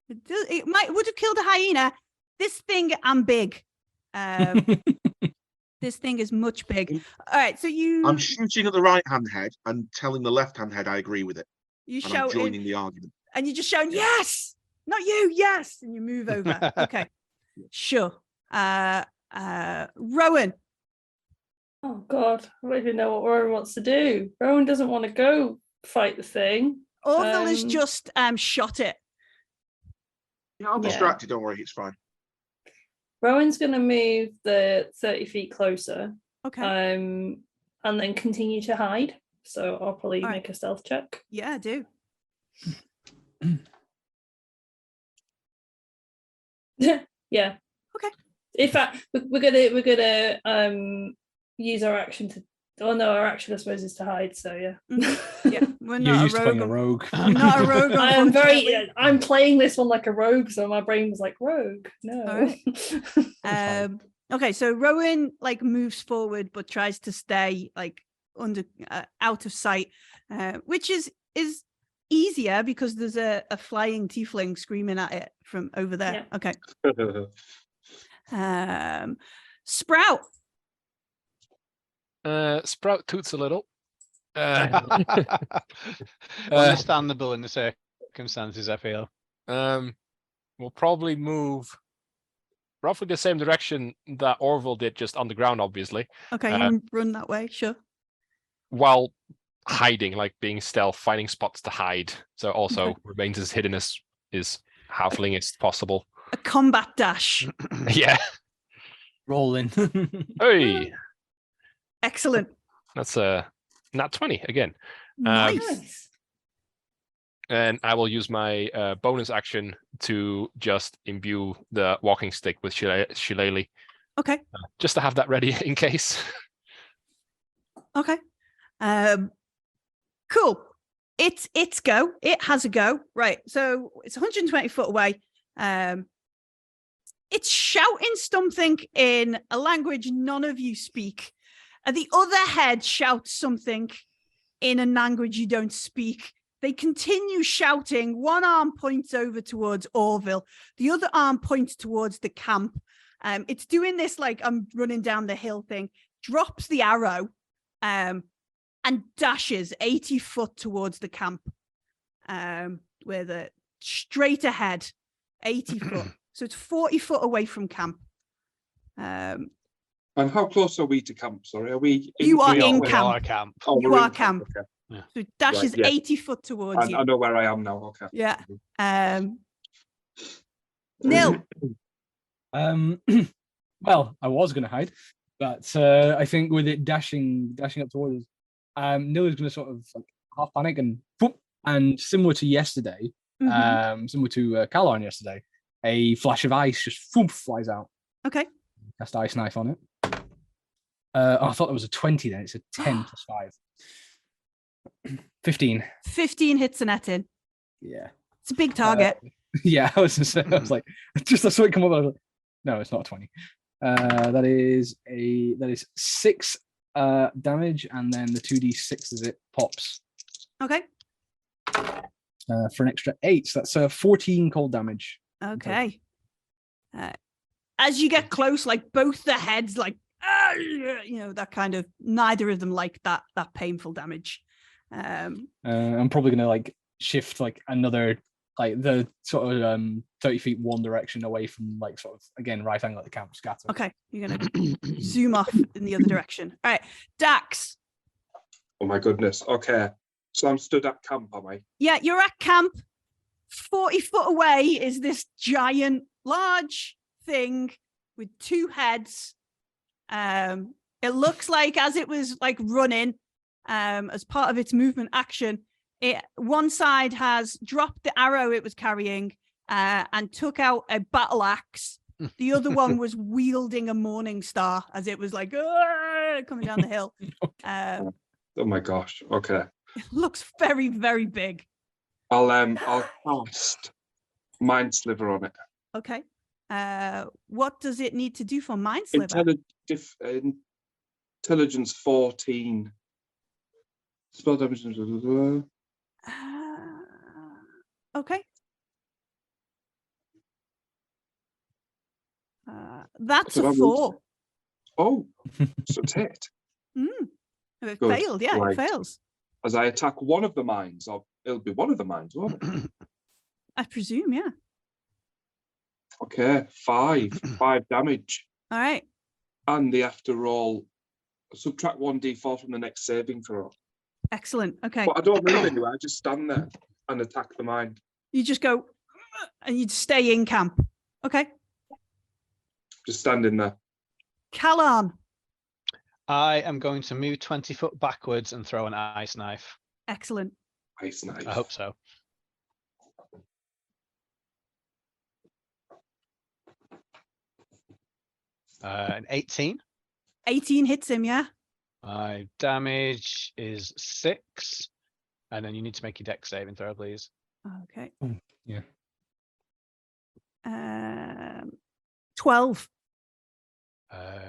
It would have killed a hyena. This thing, I'm big. This thing is much big. All right, so I'm shooting at the right-hand head and telling the left-hand head I agree with it. you And I'm shout joining the argument. and you just shout, yes, not you, yes, and you move over. Okay, sure. Rowan. Oh God, I don't even know what Rowan wants to do. Rowan doesn't want to go fight the thing. Orville has just shot it. Yeah, I'm Yeah. distracted. Don't worry, it's fine. Rowan's going to move the 30 feet closer, Okay. and then continue to hide. So I'll probably All right. make a stealth check. Yeah, I do. Yeah. Okay. In fact, we're gonna use our action to. Oh no, our action I suppose is to hide. So yeah. Yeah, we're You're not used a to playing a rogue. rogue. You're not a rogue. I am unfortunately. I'm playing this one like a rogue, so my brain was like rogue. No. Alright. Okay, so Rowan like moves forward but tries to stay like under out of sight, which is easier because there's a flying tiefling screaming at it from over there. Yeah. Okay. Sprout. Sprout toots a little. Uh, Understandable in the circumstances, I feel. we'll probably move roughly the same direction that Orville did, just on the ground, obviously, Okay, you run that way, sure. while hiding, like being stealth, finding spots to hide. So also Okay. remains as hidden as is halfling as possible. A combat dash. Yeah. Rolling. Hey, Excellent. that's a nat 20 again. Nice. And I will use my bonus action to just imbue the walking stick with Shillelagh, Okay. just to have that ready in case. Okay. Cool. It's go. It has a go. Right. So it's 120 foot away. It's shouting something in a language none of you speak. And the other head shouts something in a language you don't speak. They continue shouting. One arm points over towards Orville. The other arm points towards the camp. It's doing this like I'm running down the hill thing. Drops the arrow. And dashes 80 foot towards the camp, where the straight ahead, 80 foot. So it's 40 foot away from camp. And how close are we to camp? Sorry, are we? You are We in we camp. are camp. Oh, You we're are in camp. Okay. So it dashes Right, yeah. 80 foot towards I you. know where I am now. Okay. Yeah. Nil. Well, I was going to hide, but I think with it dashing up towards us, Nil is going to sort of like half panic and whoop, and similar to yesterday, Mhm. similar to Calarn yesterday, a flash of ice just whoop, flies out. Okay. Cast ice knife on it. I thought it was a 20 then. It's a 10 plus 5. 15. 15 hits a net in. Yeah. It's a big target. Yeah, I was like, just I saw it come up. I was like, no, it's not a 20. That is 6 damage, and then the 2d6 as it pops Okay. for an extra 8. So that's 14 cold damage. Okay. As you get close, like both the heads, like that kind of. Neither of them like that painful damage. I'm probably gonna like shift like another like the sort of 30 feet one direction away from like sort of again right angle at the camp scatter. Okay, you're gonna zoom off in the other direction. All right, Dax. Oh my goodness. Okay. So I'm stood at camp, am I? Yeah, you're at camp. 40 foot away is this giant, large thing with 2 heads. It looks like as it was like running, as part of its movement action, one side has dropped the arrow it was carrying and took out a battle axe. The other one was wielding a morning star as it was like coming down the hill. Oh my gosh. Okay. It looks very, very big. I'll cast Mind Sliver on it. Okay. What does it need to do for Mind Sliver? Intelligence 14. Spell damage. Okay. That's So a that means- 4. Oh, so it's hit. It Good. failed. Yeah, Right. it fails. As I attack one of the mines, or it'll be one of the mines, won't it? I presume. Yeah. Okay, 5 damage. All right. And they have to roll, subtract 1d4 from the next saving throw. Excellent. Okay. But I don't move anywhere, I just stand there and attack the mine. You just go and you stay in camp. Okay. Just standing there. Callan. I am going to move 20 foot backwards and throw an ice knife. Excellent. Ice knife. I hope so. An 18. 18 hits him. Yeah. My damage is 6. And then you need to make your dex saving throw, please. Okay. Yeah. 12.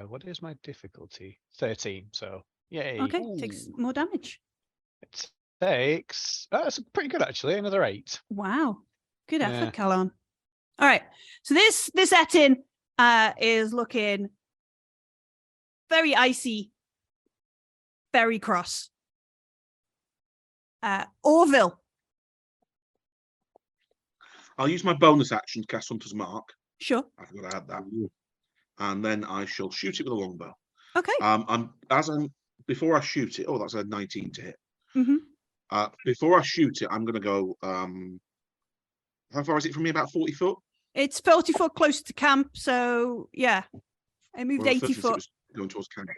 What is my difficulty? 13. So, yay. Okay. Takes Ooh. more damage. It takes. Oh, that's pretty good, actually. Another 8. Wow. Good effort, Yeah. Callan. All right. So this Etin is looking very icy, very cross. Orville. I'll use my bonus action to cast Hunter's Mark. Sure. I forgot to add that. And then I shall shoot it with a longbow. Okay. Before I shoot it. Oh, that's a 19 to hit. Mm-hmm. Before I shoot it, I'm going to go. How far is it from me? About 40 foot. It's 40 foot close to camp. So yeah, I moved Well, 80 first it foot. was going towards camp.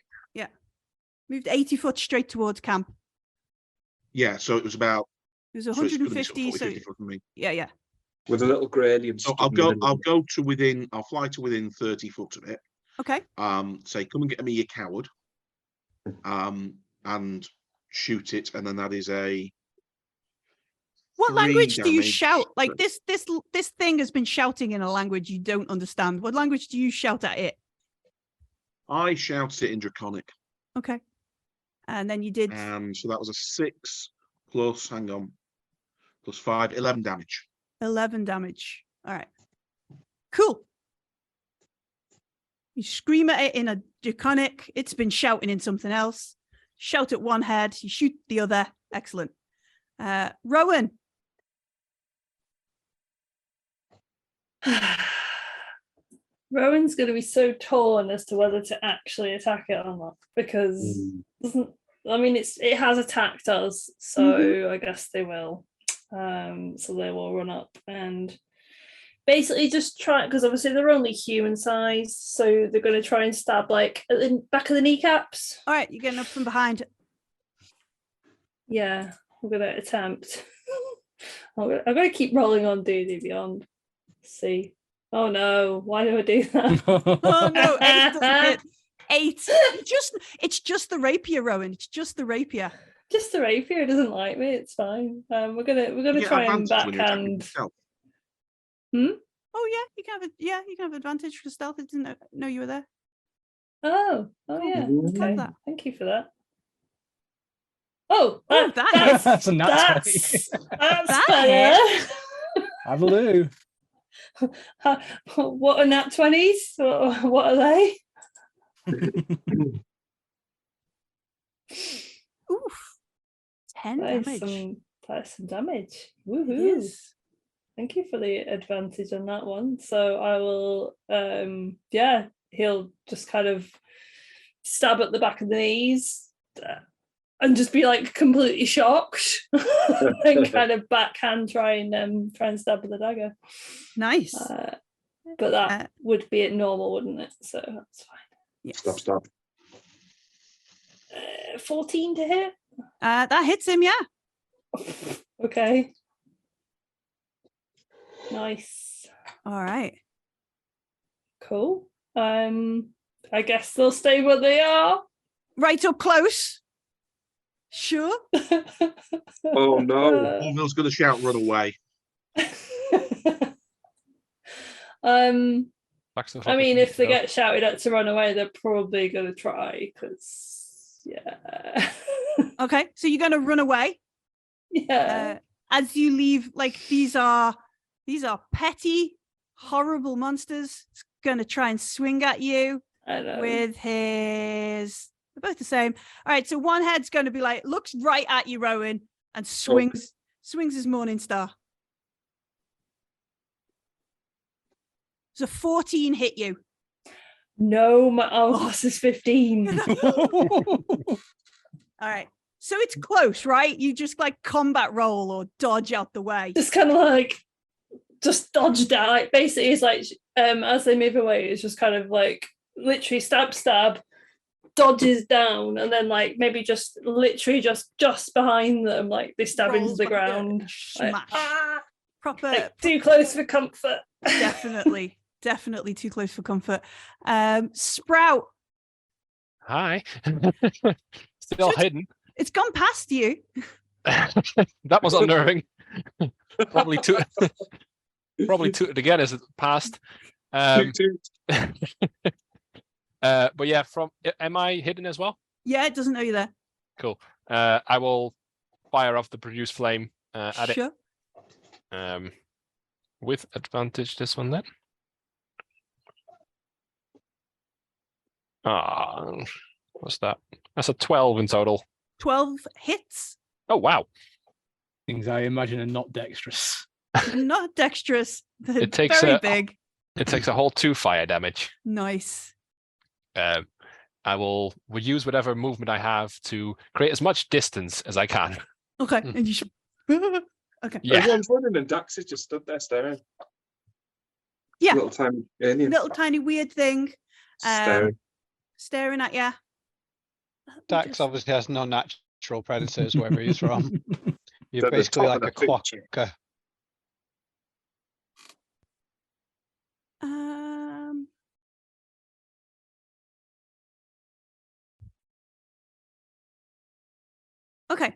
Moved 80 foot straight towards camp. Yeah, so it was about. It was So it's gonna be sort of 150. 40, So 50 foot from me. yeah. With a little gradient. So stuck I'll in the go. middle I'll of it. go to within. I'll fly to within 30 foot of it. Okay. Say, come and get me, you coward. And shoot it, and then that is a. What 3 language do you damage. shout? Like this thing has been shouting in a language you don't understand. What language do you shout at it? I shouted it in Draconic, Okay. And then you did and so that was a 6 plus. Hang on, plus 5, 11 damage. 11 damage. All right. Cool. You scream at it in a draconic. It's been shouting in something else. Shout at one head. You shoot the other. Excellent. Rowan. Rowan's going to be so torn as to whether to actually attack it or not, because it has attacked us, so I guess they will. So they will run up and basically just try, because obviously they're only human size, so they're going to try and stab like at the back of the kneecaps. All right, you're getting up from behind. Yeah, I'm going to attempt. I'm going to keep rolling on D&D Beyond. See. Oh no, why do I do that? Oh no, 8 doesn't hit. 8. It's just the rapier, Rowan. It's just the rapier. Just the rapier doesn't like me. It's fine. We're gonna You get try and advantage when you're attacking backhand. yourself. Oh yeah, you can have advantage for stealth. I didn't know you were there. Oh Cool. yeah. Love Okay. that. Thank you for that. Oh, Oh, that hits. That's a nat that's 20. that's That better. Avaloo. What are nat 20s? What are they? Oof. 10 That is damage. that's some damage. It Woohoo. is. Thank you for the advantage on that one. So I will he'll just kind of stab at the back of the knees and just be like completely shocked and kind of backhand try and stab with the dagger. Nice. But that would be at normal, wouldn't it? So that's fine. Yes. Stop. 14 to hit. That hits him, yeah. Okay. Nice. All right. Cool. I guess they'll stay where they are. Right up close. Sure. Oh no. Orville's going to shout, run away. Dax looks I like mean, a if they hero. get shouted at to run away, they're probably going to try because, yeah. Okay, so you're going to run away. Yeah. As you leave, like these are petty, horrible monsters. It's going to try and swing at you I know. with his. They're both the same. All right, so one head's going to be like looks right at you, Rowan, and swings his morning star. So 14 hit you. No, my arm class is 15. All right. So it's close, right? You just like combat roll or dodge out the way. Just kind of like, just dodge down. Like basically, it's like as they move away, it's just kind of like literally stab, dodges down, and then like maybe just literally just behind them, like they stab into Rolls the back, ground. smash. Like, Proper, like, too close for comfort. definitely too close for comfort. Sprout, Hi. Still hidden. it's gone past you. That was unnerving. Probably tooted again as it passed. Toot, toot. But yeah, am I hidden as well? Yeah, it doesn't know you're there. Cool. I will fire off the produce flame at Sure. it. With advantage, this one then. What's that? That's a 12 in total. 12 hits. Oh wow. Things I imagine are not dexterous. Not dexterous. They're It takes very a- big. It takes a whole 2 fire damage. Nice. I will use whatever movement I have to create as much distance as I can. Okay. Hmm. And you should. Okay. Yeah. Everyone's running and Dax is just stood there staring. Yeah. Little tiny alien. Little tiny weird thing Staring. staring at you. Dax obviously has no natural predators wherever he's from. You're They're the basically top of like a the food chain. quokka. Okay.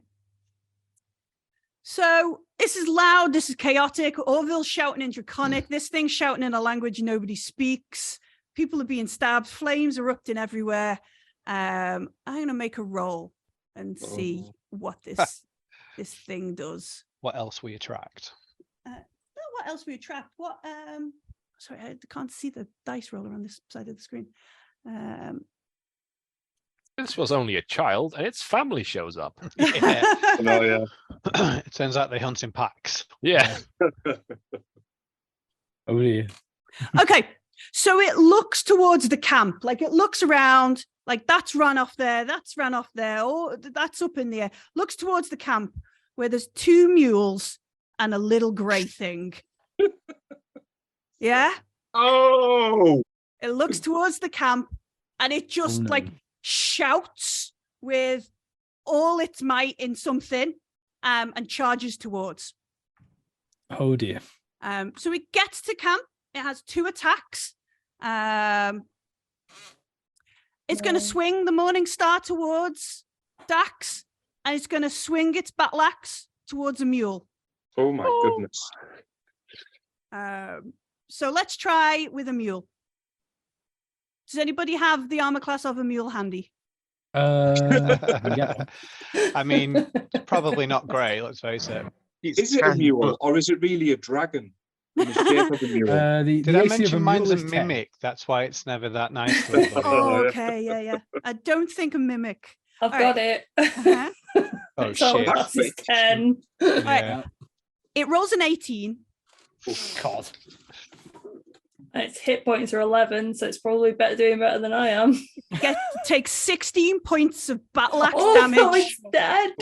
So this is loud, this is chaotic. Orville's shouting in Draconic. This thing's shouting in a language nobody speaks. People are being stabbed, flames erupting everywhere. I'm gonna make a roll and see what this thing does. What else we attract? What else we attract? What sorry, I can't see the dice roller on this side of the screen. This was only a child, and its family shows up. Yeah. No, yeah. It turns out they hunt in packs. Yeah. Oh dear. Okay, so it looks towards the camp, like it looks around, like that's run off there, that's ran off there, or that's up in the air. Looks towards the camp where there's 2 mules and a little grey thing. Yeah, Oh, it looks towards the camp and it just Oh, no. like shouts with all its might in something and charges towards. Oh dear. So it gets to camp. It has 2 attacks. It's going to swing the Morning Star towards Dax, and it's going to swing its battle axe towards a mule. oh my goodness. So let's try with a mule. Does anybody have the armor class of a mule handy? Yeah. I mean, probably not great, let's face it. Is it a mule or is it really a dragon? In the shape of a mule? Did I AC of mention a mine's mule a is 10. mimic? That's why it's never that nice to everybody. Oh, yeah. okay, yeah. I don't think a mimic. I've All got right. it. Uh-huh. Oh It's all shit. class is 10. Yeah. It rolls an 18. God. And its hit points are 11, so it's probably doing better than I am. Takes 16 points of battle axe Oh, damage no, it's dead.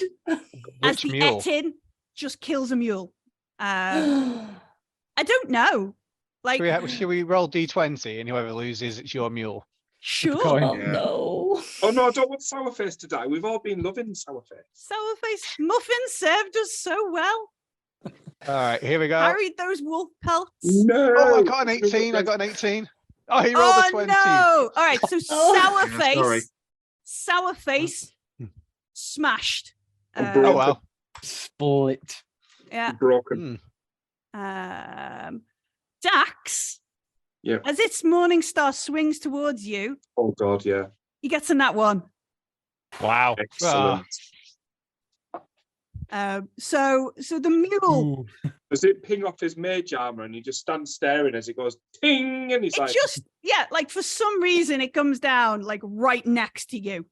as Which the mule? Etin just kills a mule. I don't know. Like, Should we roll d20 and whoever loses, it's your mule? sure. Coin. Oh Yeah. no. Oh no, I don't want Sourface to die. We've all been loving Sourface. Sourface Muffin served us so well. All right, here we go. Carried those wolf pelts. No. Oh, I got an 18. I got an 18. Oh, he rolled a 20. no! All right, so Oh. sorry. Sourface smashed. I'm Oh, broken. well. Split. Yeah. Broken. Hmm. Dax Yeah. As its morning star swings towards you, Oh God, yeah. he gets a nat 1. Wow. Excellent. So the mule, Does it ping off his mage armor and he just stands staring as it goes ting and he's it like, just, yeah, like for some reason it comes down like right next to you.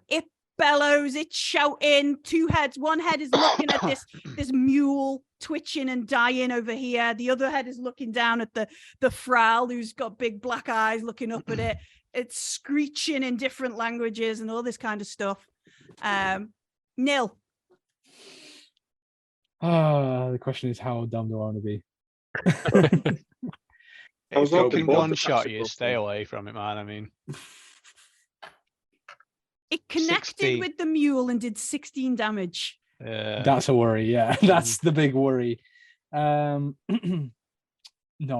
It bellows, it's shouting, two heads. One head is looking at this mule twitching and dying over here. The other head is looking down at the Frau who's got big black eyes looking up at it. It's screeching in different languages and all this kind of stuff. Nil. The question is, how dumb do I want to be? I was If it hoping can both one-shot attacks you, would stay go away from it, man. I mean, It connected feet. with the mule and did 16 damage. That's a worry. Yeah, that's the big worry. No,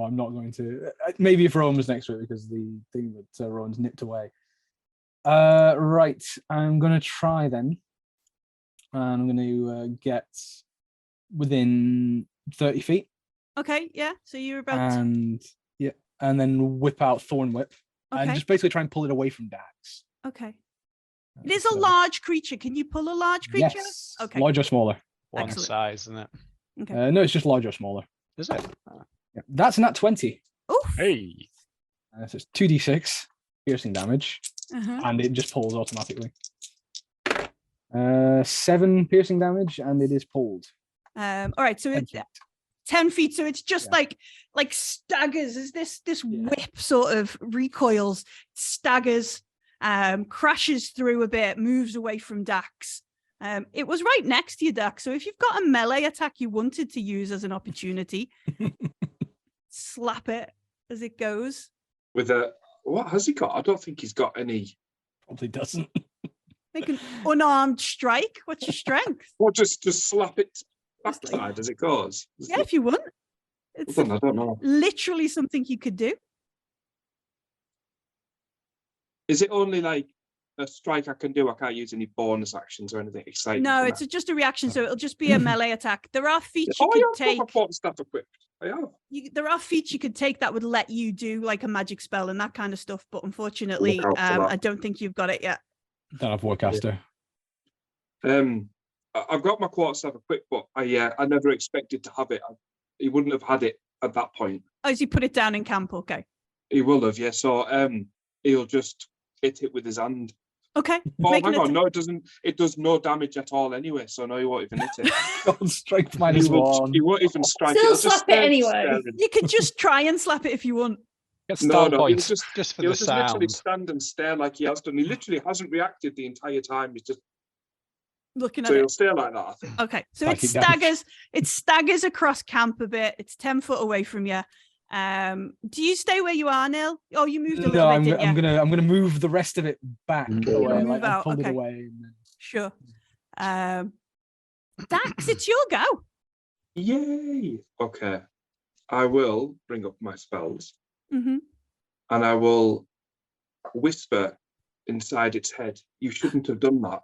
I'm not going to. Maybe if Rowan was next to it, because the thing that Rowan's nipped away. Right, I'm going to try then. And I'm going to get within 30 feet. Okay, yeah. So you're about And yeah, and then whip out Thorn Whip and okay. just basically try and pull it away from Dax. Okay. It is a large creature. Can you pull a large creature? Yes. Okay. Large or smaller? One Excellent. size, isn't it? Okay. No, it's just large or smaller. Is it? Yeah. That's not 20. Oof. Hey. So it's 2d6 piercing damage, Uh-huh. and it just pulls automatically. 7 piercing damage, and it is pulled. All right. So 10 it's feet. 10 feet. So it's just Yeah. like staggers as this whip sort of recoils, staggers, crashes through a bit, moves away from Dax. It was right next to you, Dax. So if you've got a melee attack you wanted to use as an opportunity, slap it as it goes. with a what has he got? I don't think he's got any. Probably doesn't. Make an unarmed strike. What's your strength? Or just slap it Just like- backside as it goes. Yeah, if you want. It's I don't know. literally something you could do. Is it only like a strike I can do? I can't use any bonus actions or anything exciting. No, for it's that. just a reaction, so it'll just be a melee attack. There are feats you Oh, could yeah, I've take. got my port staff equipped. I have. There are feats you could take that would let you do like a magic spell and that kind of stuff, but unfortunately, Look out for that. I don't think you've got it yet. Don't have Warcaster. I've got my quarterstaff equipped, but I never expected to have it. He wouldn't have had it at that point. Oh, as you put it down in camp, okay. He will have, yeah. So he'll just hit it with his hand. Okay. Oh, make an hang on, atta- no, it doesn't. It does no damage at all anyway. So no, he won't even hit it. God, strength he, minus won't, 1. he won't even strike Still it. He'll just slap it stand anyway. staring. You could just try and slap it if you want. Get No, style no, points. Just for he'll the just literally sound. stand and stare like he has done. He literally hasn't reacted the entire time. He's just Looking at so it. he'll stay like that, I think. Okay, so Psychic it damage. staggers across camp a bit. It's 10 foot away from you. Do you stay where you are, Neil? Oh, you moved a little No, bit, I'm didn't you? gonna move the rest of it back You're away. gonna Like move I out, pulled okay. it away. And then... Sure. Dax, it's your go. Yay! Okay, I will bring up my spells Mm-hmm. and I will whisper inside its head. You shouldn't have done that,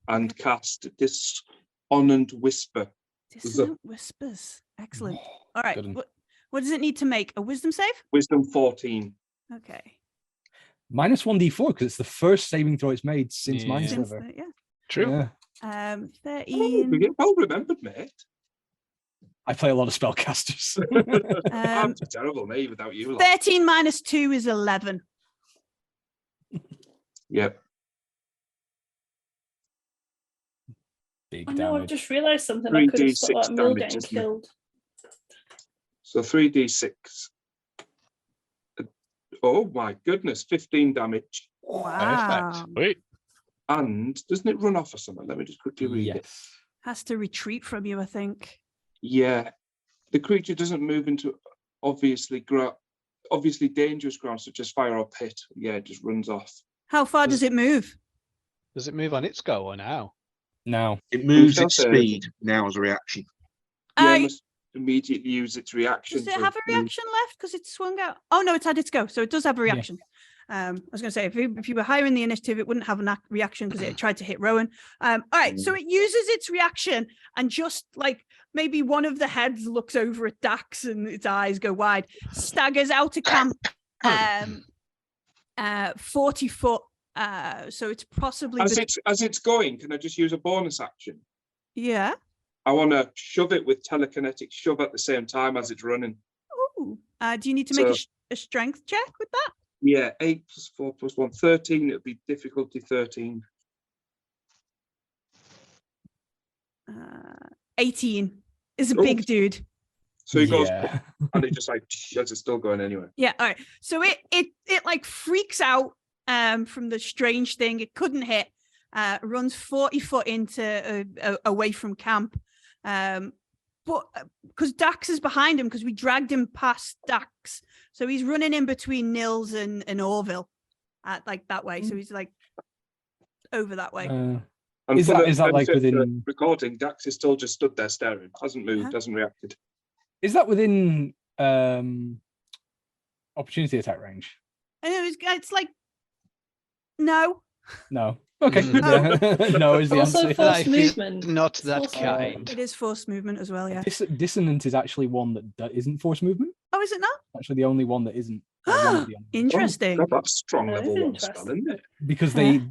and cast Dissonant Whisper. Dissonant whispers. Excellent. All right. Good one. What does it need to make? A wisdom save? Wisdom 14. Okay. Minus 1d4 because it's the first saving throw it's made since Yeah. Mind Since Sliver. the- yeah. True. Yeah. 13. Well remembered, mate. I play a lot of spellcasters. I'm terrible, me, without you. lot. 13 minus 2 is 11. Yep. Big I know, I've damage. just realised something. I could have 3d6 stopped that mill damage, getting isn't it? killed. So 3d6. Oh my goodness, 15 damage. Wow. Wait. And doesn't it run off or something? Let me just quickly read it. Yes. Has to retreat from you, I think. Yeah. The creature doesn't move into obviously dangerous ground such as fire or pit. Yeah, it just runs off. How far does it move? Does it move on its go or now? Now. It moves shall its say- speed now as a reaction. Yeah, Uh, it must immediately use its reaction. Does it to have a move. reaction left? Because it's swung out. Oh, no, it's had its go. So it does have a reaction. I was going to say, if you were higher in the initiative, it wouldn't have a reaction because it tried to hit Rowan. All right, so it uses its reaction and just like maybe one of the heads looks over at Dax and its eyes go wide, staggers out of camp 40 foot. So it's possibly... As it's going, can I just use a bonus action? Yeah. I want to shove it with telekinetic shove at the same time as it's running. Ooh. Do you need to make a strength check with that? Yeah, 8 + 4 + 1, 13. It would be difficulty 13. 18 is a big dude. So he goes, and it just like, as it's still going anyway. Yeah, all right. So it like freaks out from the strange thing. It couldn't hit. Runs 40 foot into away from camp. But because Dax is behind him, because we dragged him past Dax, so he's running in between Nils and Orville, like that way. So he's like over that way. And is that like within recording? Dax is still just stood there staring, hasn't moved, hasn't reacted. Is that within opportunity attack range? And it's like no. Okay. No is the Also answer. forced movement. Not It's that also- kind. It is forced movement as well, yeah. Dissonant is actually one that isn't force movement. Oh, is it not? Actually, the only one that isn't. One of the only- Interesting. God, that's strong That is level 1 interesting. spell, isn't it?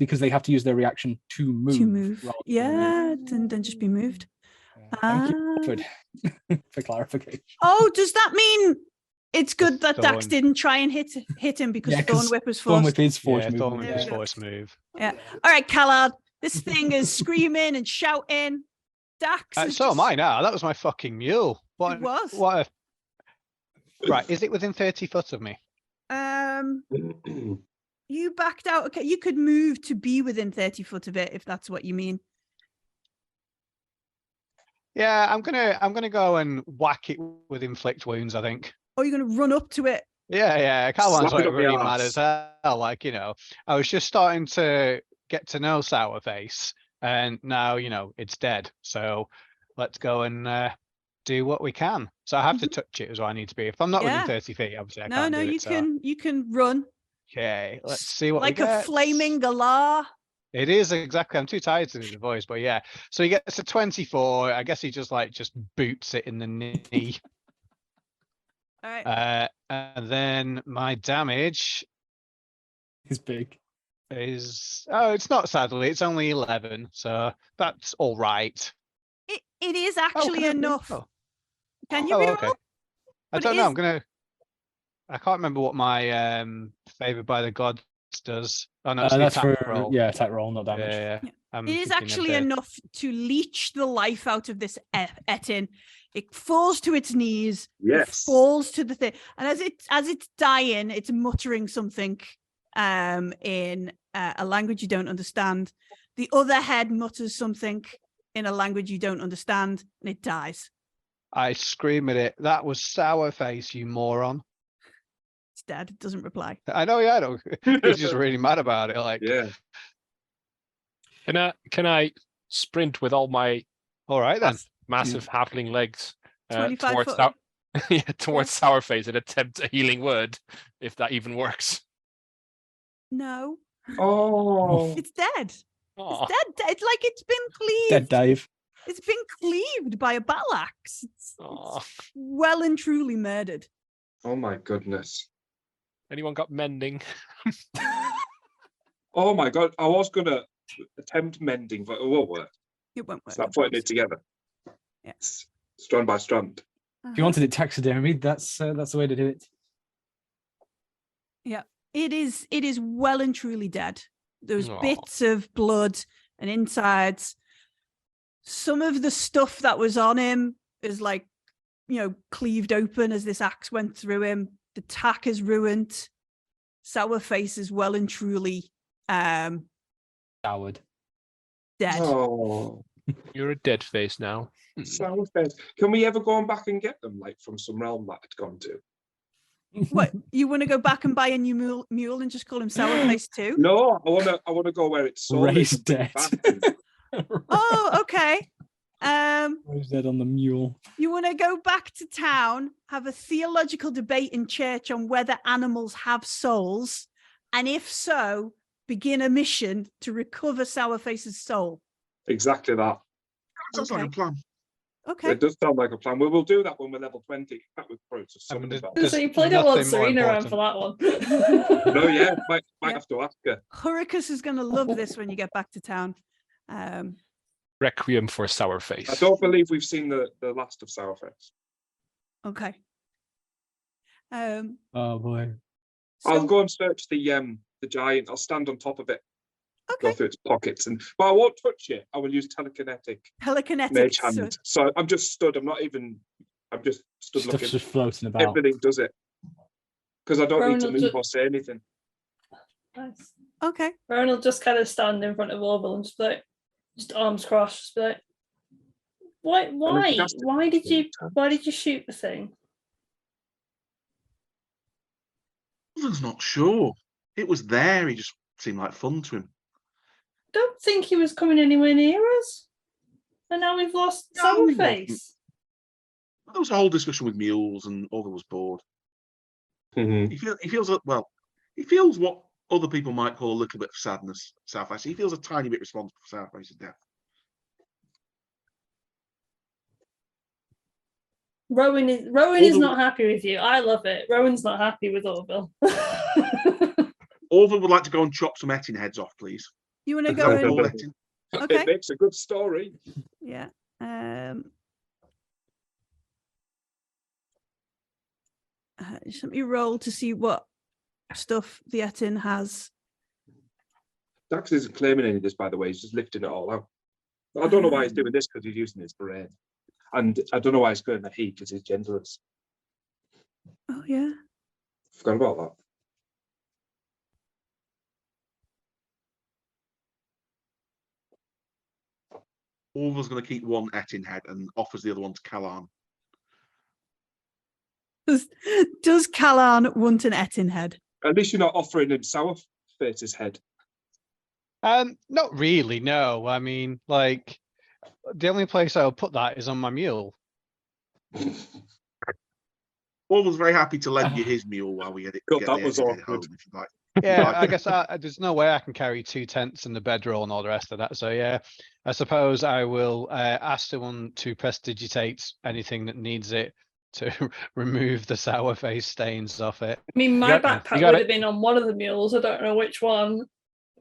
because they have to use their reaction to move. To move. rather Yeah, then just be moved. than- Thank you for clarification. Oh, does that mean it's good that Dax Thorn. didn't try and hit him because Yeah, 'cause Thorn Whip was Thorn forced? Whip is force Yeah, movement. Thorn There is we go. force move. All right, Callard, this thing is screaming and shouting. Dax is So am just- I now. That was my fucking mule. What? It was. What? Right. Is it within 30 foot of me? You backed out. Okay, you could move to be within 30 foot of it if that's what you mean. Yeah, I'm gonna go and whack it with inflict wounds. I think. Or you're going to run up to it. Yeah. Calwan's Slap it like up the really mad arse. as hell. Like I was just starting to get to know Sourface, and now it's dead. So let's go and do what we can. So I have to touch it, is what I need to be. If I'm not Yeah. within 30 feet, obviously I No, can't no, do it. you so- can run Okay, let's see what like we a get. flaming galah. It is exactly. I'm too tired to do the voice, but yeah. So he gets a 24. I guess he just boots it in the knee. All right. And then my damage It's big. is it's not, sadly. It's only 11, so that's all right. It is actually can I- enough. oh. Can you Oh, reroll? okay. I But don't it know. is- I'm gonna. I can't remember what my favored by the gods does. Oh no, it's the That's attack for roll. attack roll, not damage. Yeah. Yeah. I'm It is thinking of actually the- enough to leech the life out of this Etin. It falls to its knees. It Yes. falls to the thing, and as it's dying, it's muttering something in a language you don't understand. The other head mutters something in a language you don't understand, and it dies. I scream at it. That was Sourface, you moron. It's dead. It doesn't reply. I know, yeah, I know. He's just really mad about it. Like, Yeah. Can I sprint with all my all right then. massive halfling legs 25 towards foot. towards Sourface and attempt a healing word, if that even works? No, Oh. it's dead. Aw. It's dead. It's like it's been cleaved. Dead Dave. It's been cleaved by a battle axe. It's Aw. well and truly murdered. Oh my goodness. Anyone got mending? Oh my god. I was gonna attempt mending, but it won't work. It won't work. It's not putting it together. Yeah. It's strand by strand. If you wanted it taxidermied, that's the way to do it. It is well and truly dead. There's Aw. bits of blood and insides. Some of the stuff that was on him is cleaved open as this axe went through him. The tack is ruined. Sourface is well and truly Coward. dead. Oh. You're a dead face now. Sour face. Can we ever go on back and get them, like from some realm that it's gone to? What, you want to go back and buy a new mule and just call him Sourface too? No, I wanna go where it's sold. Raise dead. Oh, okay. Raise dead on the mule. You want to go back to town, have a theological debate in church on whether animals have souls, And if so, begin a mission to recover Sourface's soul. Exactly that. Sounds like a Okay. plan. Okay. It does sound like a plan. We will do that when we're level 20. That would probably just I mean, something about. there's So you probably don't want nothing more Serena around for important. that one. No, yeah, might Yeah. have to ask her. Hurricus is going to love this when you get back to town. Requiem for I Sourface. don't believe we've seen the last of Sourface. Okay. Oh boy. I'll So, go and search the giant. I'll stand on top of it, go okay. through its pockets, but I won't touch it. I will use telekinetic Telekinetic. mage So, hand. So I'm just stood. I'm just stood Stuff's looking. just floating about. Everything does it because I don't need to Ronan move or say anything. Nice. okay. Rowan will just kind of stand in front of Orville and just be like, just arms crossed, just be like, why? Fantastic. Why did you shoot the thing? Orville's not sure. It was there. He just seemed like fun to him. Don't think he was coming anywhere near us. And now we've lost No, he Sourface. There was a whole discussion with mules, and Orville was bored. Mhm. He feels what other people might call a little bit of sadness. Sourface. He feels a tiny bit responsible for Sourface's death. Rowan is Orville- not happy with you. I love it. Rowan's not happy with Orville. Orville would like to go and chop some Ettin heads off, please. You want to Is go that and all Ettin? Okay. It makes a good story. yeah. Just let me roll to see what stuff the Etin has. Dax isn't claiming any of this, by the way. He's just lifting it all out. I don't know why he's doing this because he's using his brain, and I don't know why he's going the heat because he's genderless. Oh yeah. Forgot about that. Orville's going to keep one Ettin head and offers the other one to Callan. Does Callan want an Etin head? At least you're not offering him Sourface's head. Not really, no. I mean, like, the only place I'll put that is on my mule. Orville's very happy to lend you his mule while we get it. God, get that the was Ettin head awkward. home, if you like. Yeah, I guess there's no way I can carry 2 tents and the bedroll and all the rest of that. So yeah, I suppose I will ask someone to prestidigitate anything that needs it to remove the sour face stains off it. I mean, my got- backpack you got would it. have been on one of the mules. I don't know which one,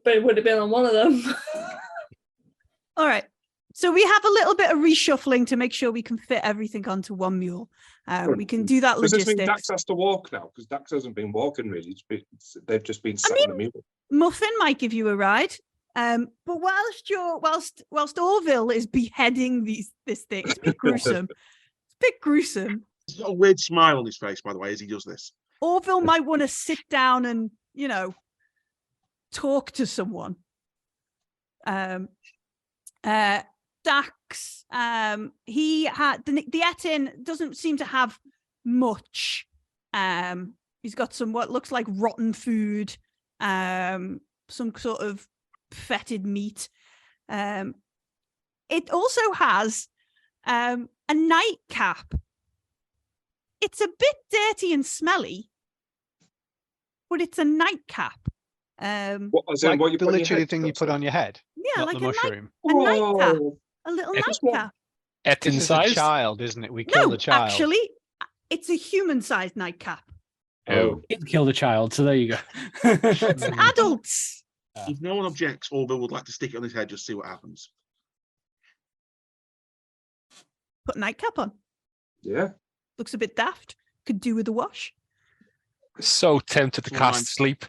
but it would have been on one of them. All right. So we have a little bit of reshuffling to make sure we can fit everything onto one mule. We can do that Does this mean logistics. Dax has to walk now? Because Dax hasn't been walking really. They've just been sat on the mule. Muffin might give you a ride. But whilst Orville is beheading this thing, it's a bit gruesome. It's a bit gruesome. He's got a weird smile on his face, by the way, as he does this. Orville might want to sit down and, talk to someone. Dax, he had the Etin doesn't seem to have much. He's got some what looks like rotten food, some sort of fetid meat. It also has a nightcap. It's a bit dirty and smelly, but it's a nightcap. What, as in Like what you the put on your literally head, thing you put sorry? on your head, Yeah, not like the a mushroom. nightcap, Whoa. a little Just one. nightcap. This Ettin is a size? child, isn't it? We killed No, a child. actually, it's a human-sized nightcap. Oh, It killed a child, so there you go. It's an adult's. If no one objects, Orville would like to stick it on his head, just see what happens. Put a nightcap on. Yeah. Looks a bit daft. Could do with a wash. so tempted to Well, cast sleep.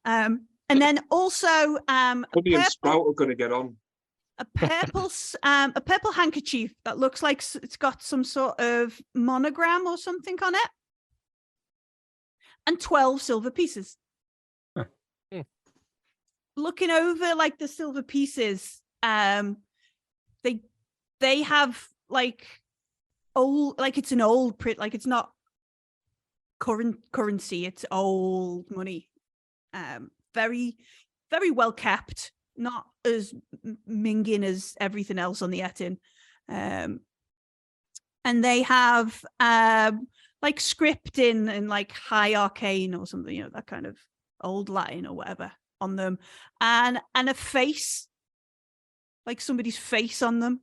And then also Honey and Sprout are going to get on. a purple handkerchief that looks like it's got some sort of monogram or something on it, and 12 silver pieces. Huh. Looking over like the silver pieces, they have like old, like it's an old print, like it's not current currency, it's old money. Very, very well kept, not as minging as everything else on the Etin. And they have like script in like high arcane or something, you know, that kind of old Latin or whatever on them, and a face, like somebody's face on them.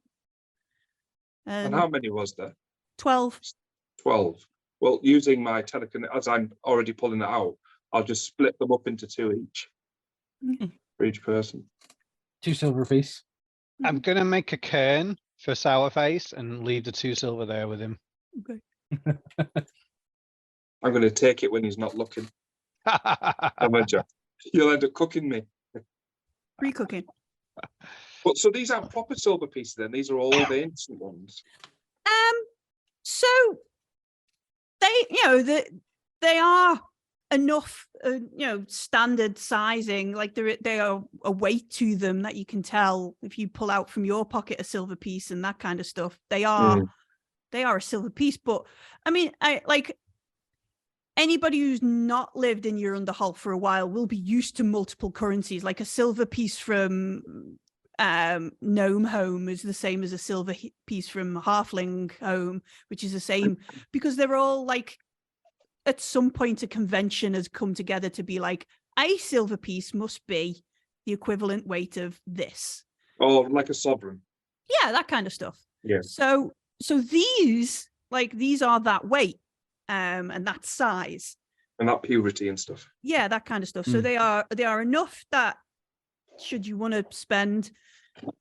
And how many was there? 12. 12. Well, using my telekinetic, as I'm already pulling it out, I'll just split them up into 2 each for each person. 2 silver piece. I'm gonna make a cairn for Sourface and leave the 2 silver there with him. Okay. I'm going to take it when he's not looking. Avenger. You'll end up cooking me. Pre-cooking. But so these aren't proper silver pieces then, these are all the ancient ones. So they, you know, they are enough, you know, standard sizing, like they are a weight to them that you can tell if you pull out from your pocket a silver piece and that kind of stuff. They are a silver piece. But I mean, I like anybody who's not lived in Journdaholt for a while will be used to multiple currencies. Like a silver piece from Gnome Home is the same as a silver piece from Halfling Home, which is the same, because they're all like, at some point a convention has come together to be like, a silver piece must be the equivalent weight of this. Oh, like a sovereign. Yeah, that kind of stuff. Yeah. So these are that weight, and that size. And that purity and stuff. Yeah, that kind of stuff. So they are enough that should you want to spend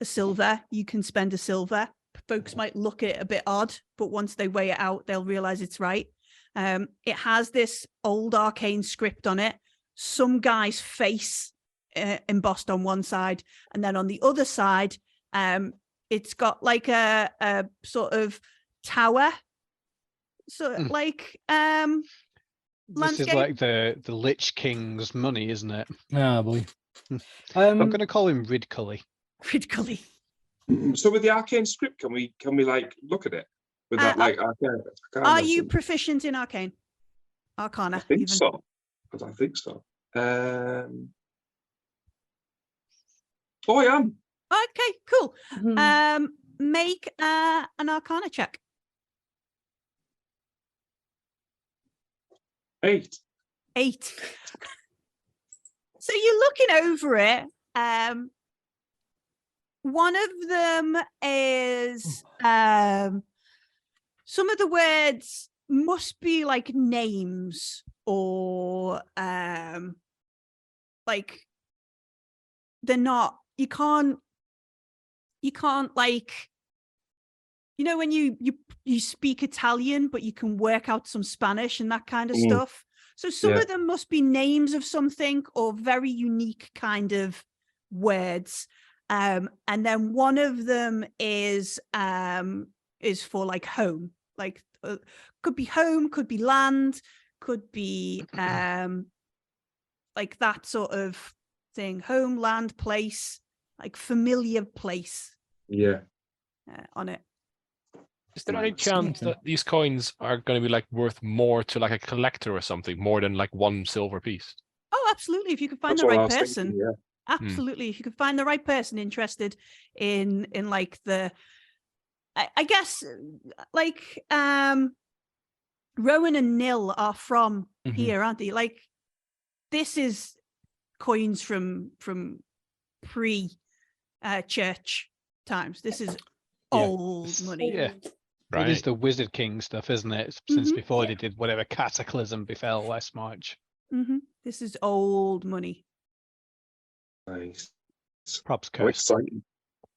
a silver, you can spend a silver. Folks might look at it a bit odd, but once they weigh it out, they'll realize it's right. It has this old arcane script on it. Some guy's face embossed on one side, and then on the other side, it's got like a sort of tower. So like This landscape. is like the Lich King's money, isn't it? Ah, boy. I'm gonna call him Ridcully. Critically. So with the arcane script, can we like look at it? With that like arcane? Are you proficient in arcane? Arcana? I think even? so. Because I think so. Oh, I am. Okay, cool. Mhm. Make an arcana check. 8. 8. So you're looking over it. One of them is some of the words must be like names or like they're not, you can't like, you know, when you speak Italian but you can work out some Spanish and that kind of stuff. So some of them must be names of something or very unique kind of words. And then one of them is for like home, like could be home, could be land, could be like that sort of thing. Home, land, place, like familiar place. Yeah. On it. Is there any chance that these coins are going to be like worth more to like a collector or something, more than like 1 silver piece? Oh, absolutely. If you can find That's the what I right was person. thinking, yeah. Absolutely. If you can find the right person interested in like the, I guess like Rowan and Nil are from here, aren't they? Like this is coins from pre church times. This is old money. Yeah. Right. It is the Wizard King stuff, isn't it? Since before they did whatever cataclysm befell last March. This is old money. Nice. Props How cursed. exciting.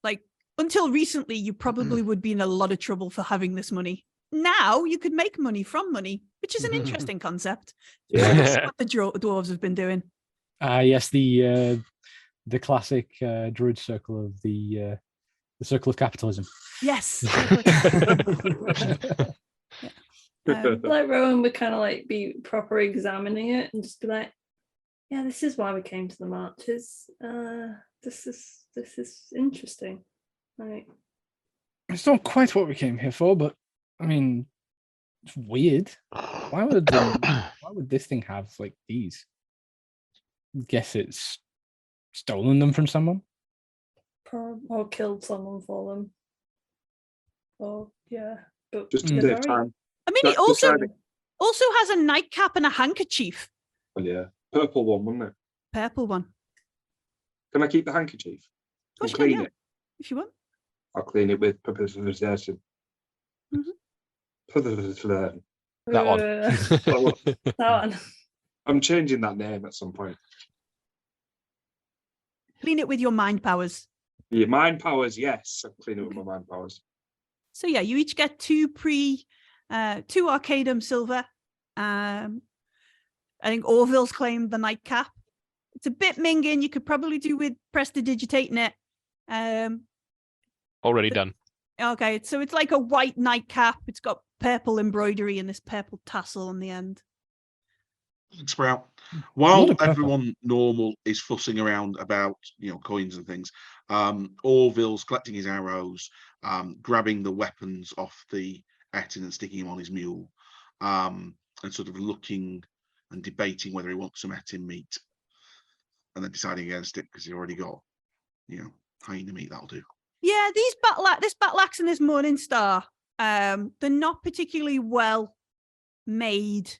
Like until recently, you probably would be in a lot of trouble for having this money. Now you could make money from money, which is an interesting concept. That's what the dwarves have been doing. Yes, the classic druid circle of the circle of capitalism. Yes. Like Rowan would kind of like be proper examining it and just be like, yeah, this is why we came to the marches. This is interesting. Like, It's not quite what we came here for, but I mean, it's weird. Why would this thing have like these? Guess it's stolen them from someone. or killed someone for them. Or yeah, but Just to they're save very- time. I mean, That's it also deciding. Also has a nightcap and a handkerchief. Well, yeah. Purple one, wouldn't it? Purple one. Can I keep the handkerchief? Of course And you can, clean yeah, it. if you want. I'll clean it with purposeful. Mhm. That one. That one. I'm changing that name at some point. Clean it with your mind powers. Yeah, mind powers, yes. I'll clean it with my mind powers. So yeah, you each get two Arcadum silver. I think Orville's claimed the nightcap. It's a bit minging. You could probably do with prestidigitating it. Already done. Okay, so it's like a white nightcap. It's got purple embroidery and this purple tassel on the end. Sprout. While Not a purple. everyone normal is fussing around about coins and things, Orville's collecting his arrows, grabbing the weapons off the Etin and sticking him on his mule, and sort of looking and debating whether he wants some Etin meat, and then deciding against it because he's already got hyena meat. That'll do. Yeah, this battle axe and this Morning Star, they're not particularly well made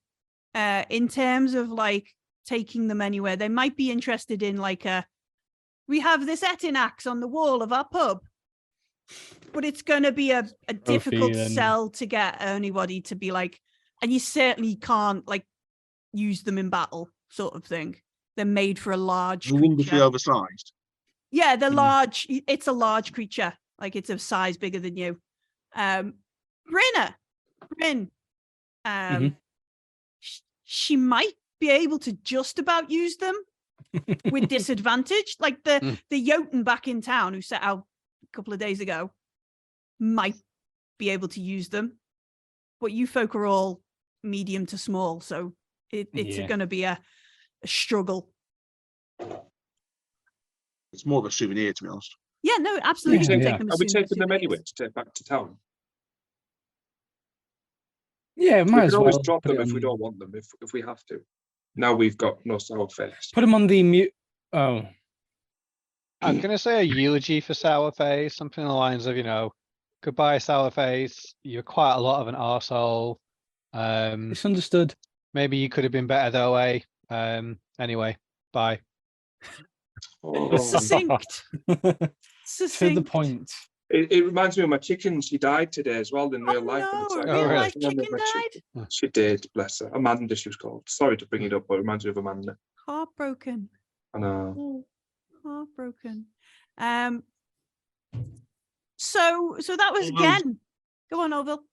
in terms of like taking them anywhere. They might be interested in like we have this Etin axe on the wall of our pub, but it's going to be a difficult and- sell to get anybody to be like, and you certainly can't like use them in battle sort of thing. They're made for a large They're wonderfully creature. oversized. Yeah, they're Mm. large. It's a large creature. Like it's a size bigger than you. Bryn, Mhm. she might be able to just about use them with disadvantage. Like the Jotun back in town who set out a couple of days ago might be able to use them. But you folk are all medium to small, so it's Yeah. going to be a struggle. It's more of a souvenir, to be honest. Yeah, no, absolutely. Yeah, you can yeah. take them as Are we taking them souvenirs. anyway to take back to town? Yeah, We might can as always well drop put them it if we on- don't want them, if we have to. Now we've got no sour face. Put them on the mute. Oh, I'm gonna say a eulogy for Sourface, something along the lines of, goodbye Sourface, you're quite a lot of an arsehole. misunderstood. Maybe you could have been better that way. Anyway, bye. Oh, Succinct. To the Succinct. point. it reminds me of my chicken. She died today as well in Oh real life. and it's no, like, a Oh, real really? life I remember chicken my died? She did, bless her. Amanda, she was called. Sorry to bring it up, but it reminds me of Amanda. Heartbroken. I know. Oh, heartbroken. So that was Orville's- again. Go on, Orville.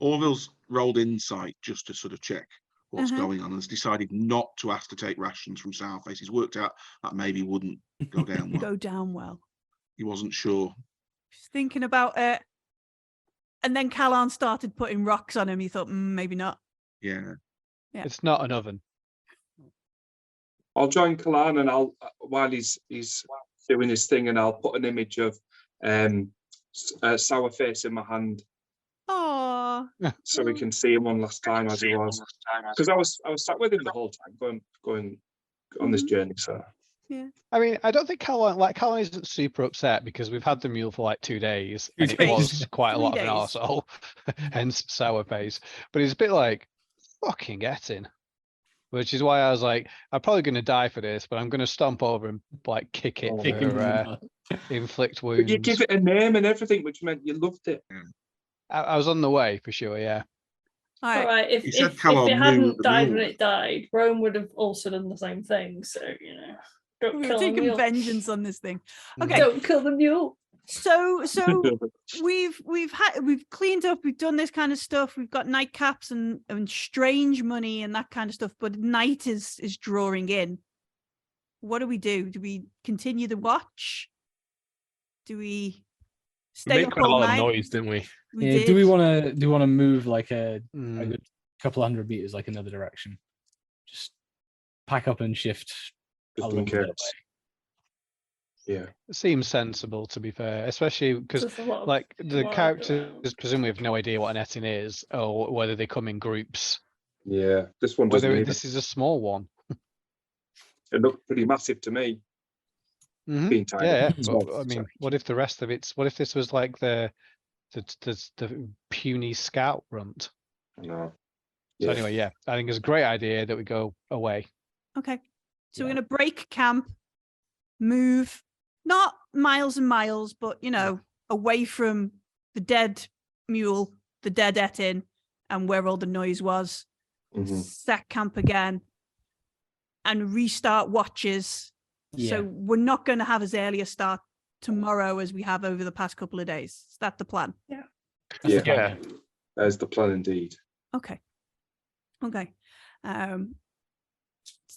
Orville's rolled insight just to sort of check what's Uh-huh. going on and has decided not to ask to take rations from Sourface. He's worked out that maybe wouldn't go down well. Go down well. He wasn't sure. Just thinking about it. And then Callan started putting rocks on him. You thought, maybe not. Yeah. Yeah. It's not an oven. I'll join Kalan and I'll while he's doing his thing, and I'll put an image of sour face in my hand Oh, so we can see him one last time as he was. Because I was sat with him the whole time going on this journey. So I mean, I don't think Callan isn't super upset because we've had the mule for like 2 days and it was quite a 3 lot of an days. arsehole, hence Sourface. But he's a bit like, fucking get in. Which is why I was like, I'm probably going to die for this, but I'm going to stomp over and like kick it Oh, for Kick him in the nuts. inflict but wounds. you give it a name and everything, which meant you loved it. I was on the way for sure, yeah. all All right. right, if He said if Callum it knew hadn't the died mule. when it died, Rome would have also done the same thing. So don't We're kill the taking mule. vengeance on this thing. Okay. Don't kill the mule. So we've cleaned up, we've done this kind of stuff, we've got nightcaps and strange money and that kind of stuff, but night is drawing in. What do? Do we continue the watch? Do we We stay made up quite a all lot of night? noise, didn't we? We Yeah, did. do we want to move like a Mm. good couple of 100 meters like another direction? Just pack up and shift a Just in little bit case. away. Yeah. It seems sensible to be fair, especially because There's a lot of like the wild characters around. presumably have no idea what an Etin is or whether they come in groups. Yeah. This one doesn't Whether either. this is a small one. It looked pretty massive to me. Mhm. Being tiny. Yeah, Small, but I mean, sorry. what if the rest of it's? What if this was like the puny scout runt? I know. So anyway, yeah, I think it's a great idea that we go away. Okay. So we're Yeah. going to break camp, move, not miles and miles, but, away from the dead mule, the dead Etin, and where all the noise was. Mhm. Set camp again and restart watches. Yeah. So we're not going to have as early a start tomorrow as we have over the past couple of days. Is that the plan? That's the plan, Yeah. There's the plan indeed. Okay.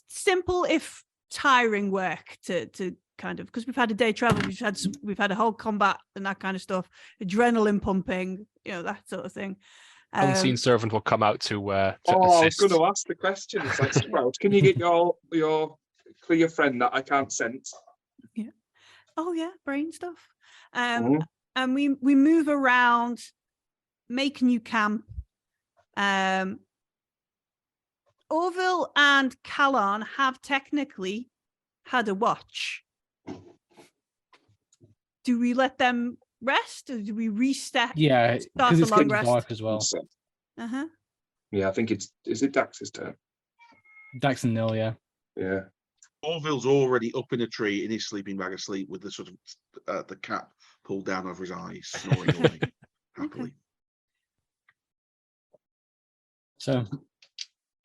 Simple if tiring work to kind of, because we've had a day travel, we've had a whole combat and that kind of stuff, adrenaline pumping, that sort of thing. Unseen servant will come out to I was assist. going to ask the question. It's like, Sprout, can you get your clear friend that I can't sense? Oh yeah, brain stuff. Mhm. And we move around, make new camp. Orville and Callan have technically had a watch. Do we let them rest, or do we reset? Yeah, Start because the it's long getting rest. dark as well. So, Uh-huh. yeah, I think is it Dax's turn? Dax and Nil, yeah. Yeah. Orville's already up in a tree in his sleeping bag asleep with the sort of the cap pulled down over his eyes, snoring away happily. So All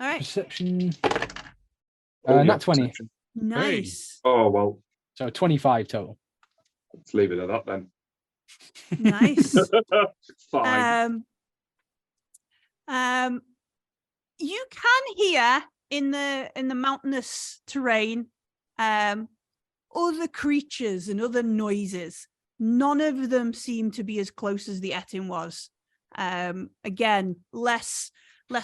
right. perception. Oh, yeah, Not 20. perception. Nice. Oh, well, So 25 total. let's leave it at that then. Nice. Fine. You can hear in the mountainous terrain other creatures and other noises. None of them seem to be as close as the Etin was. Again, less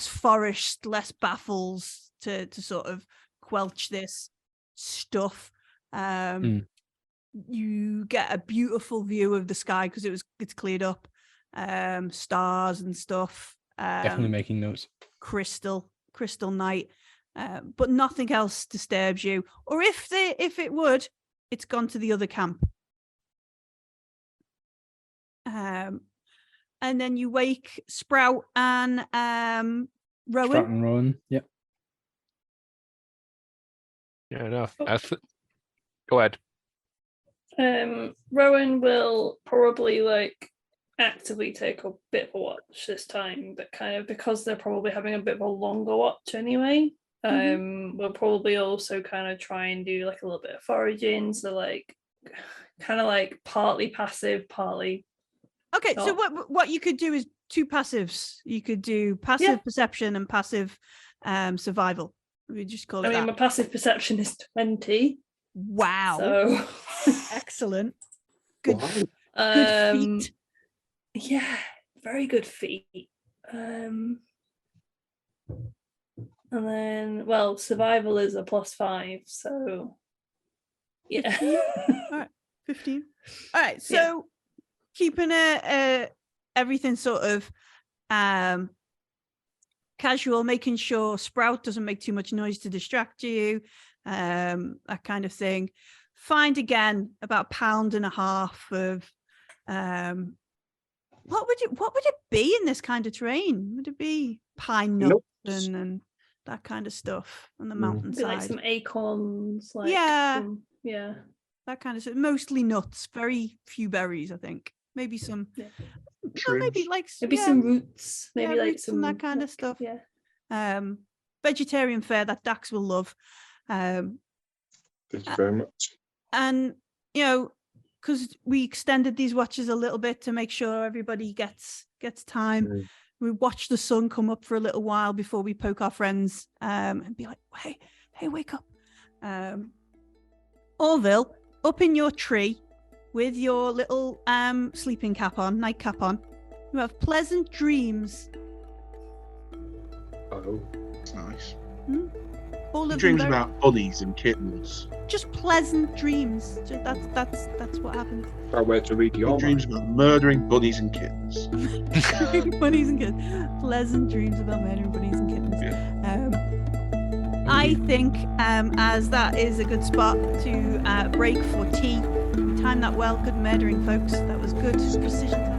forest, less baffles to sort of quelch this stuff. You get a beautiful view of the sky because it's cleared up. Stars and stuff. Definitely making notes. Crystal night, but nothing else disturbs you. Or if it would, it's gone to the other camp. And then you wake Sprout and Rowan. Sprout and Rowan. Yep. Yeah, enough. Go ahead. Rowan will probably actively take a bit of a watch this time, but kind of because they're probably having a bit of a longer watch anyway. We'll probably also kind of try and do a little bit of foraging, so kind of partly passive, partly. Okay, so what you could do is two passives. You could do passive perception and passive survival. We just call it. My passive perception is 20. Wow. So excellent. Good. Wow. Good feat. Yeah, very good feat. And then, survival is a +5, so yeah. All right, 15. All right, so keeping everything sort of casual, making sure Sprout doesn't make too much noise to distract you, that kind of thing. Find again about 1.5 pounds of what would it be in this kind of terrain? Would it be pine nuts and that kind of stuff on the mountainside? Some acorns, that kind of stuff. Mostly nuts, very few berries, I think. Maybe some maybe some roots, maybe roots some and that kind of stuff. Yeah. Vegetarian fare that Dax will love. Thank you very much. And because we extended these watches a little bit to make sure everybody gets time. We watch the sun come up for a little while before we poke our friends and be like, hey, wake up. Orville, up in your tree with your little sleeping cap on, nightcap on, you have pleasant dreams. Oh, That's nice. All He of dreams them about bunnies and kittens. just pleasant dreams. That's what happens. about where to read He your dreams mind. about murdering bunnies and kittens. Bunnies and kittens. Pleasant dreams about murdering bunnies and kittens. I think as that is a good spot to break for tea. We timed that well. Good murdering, folks. That was good precision.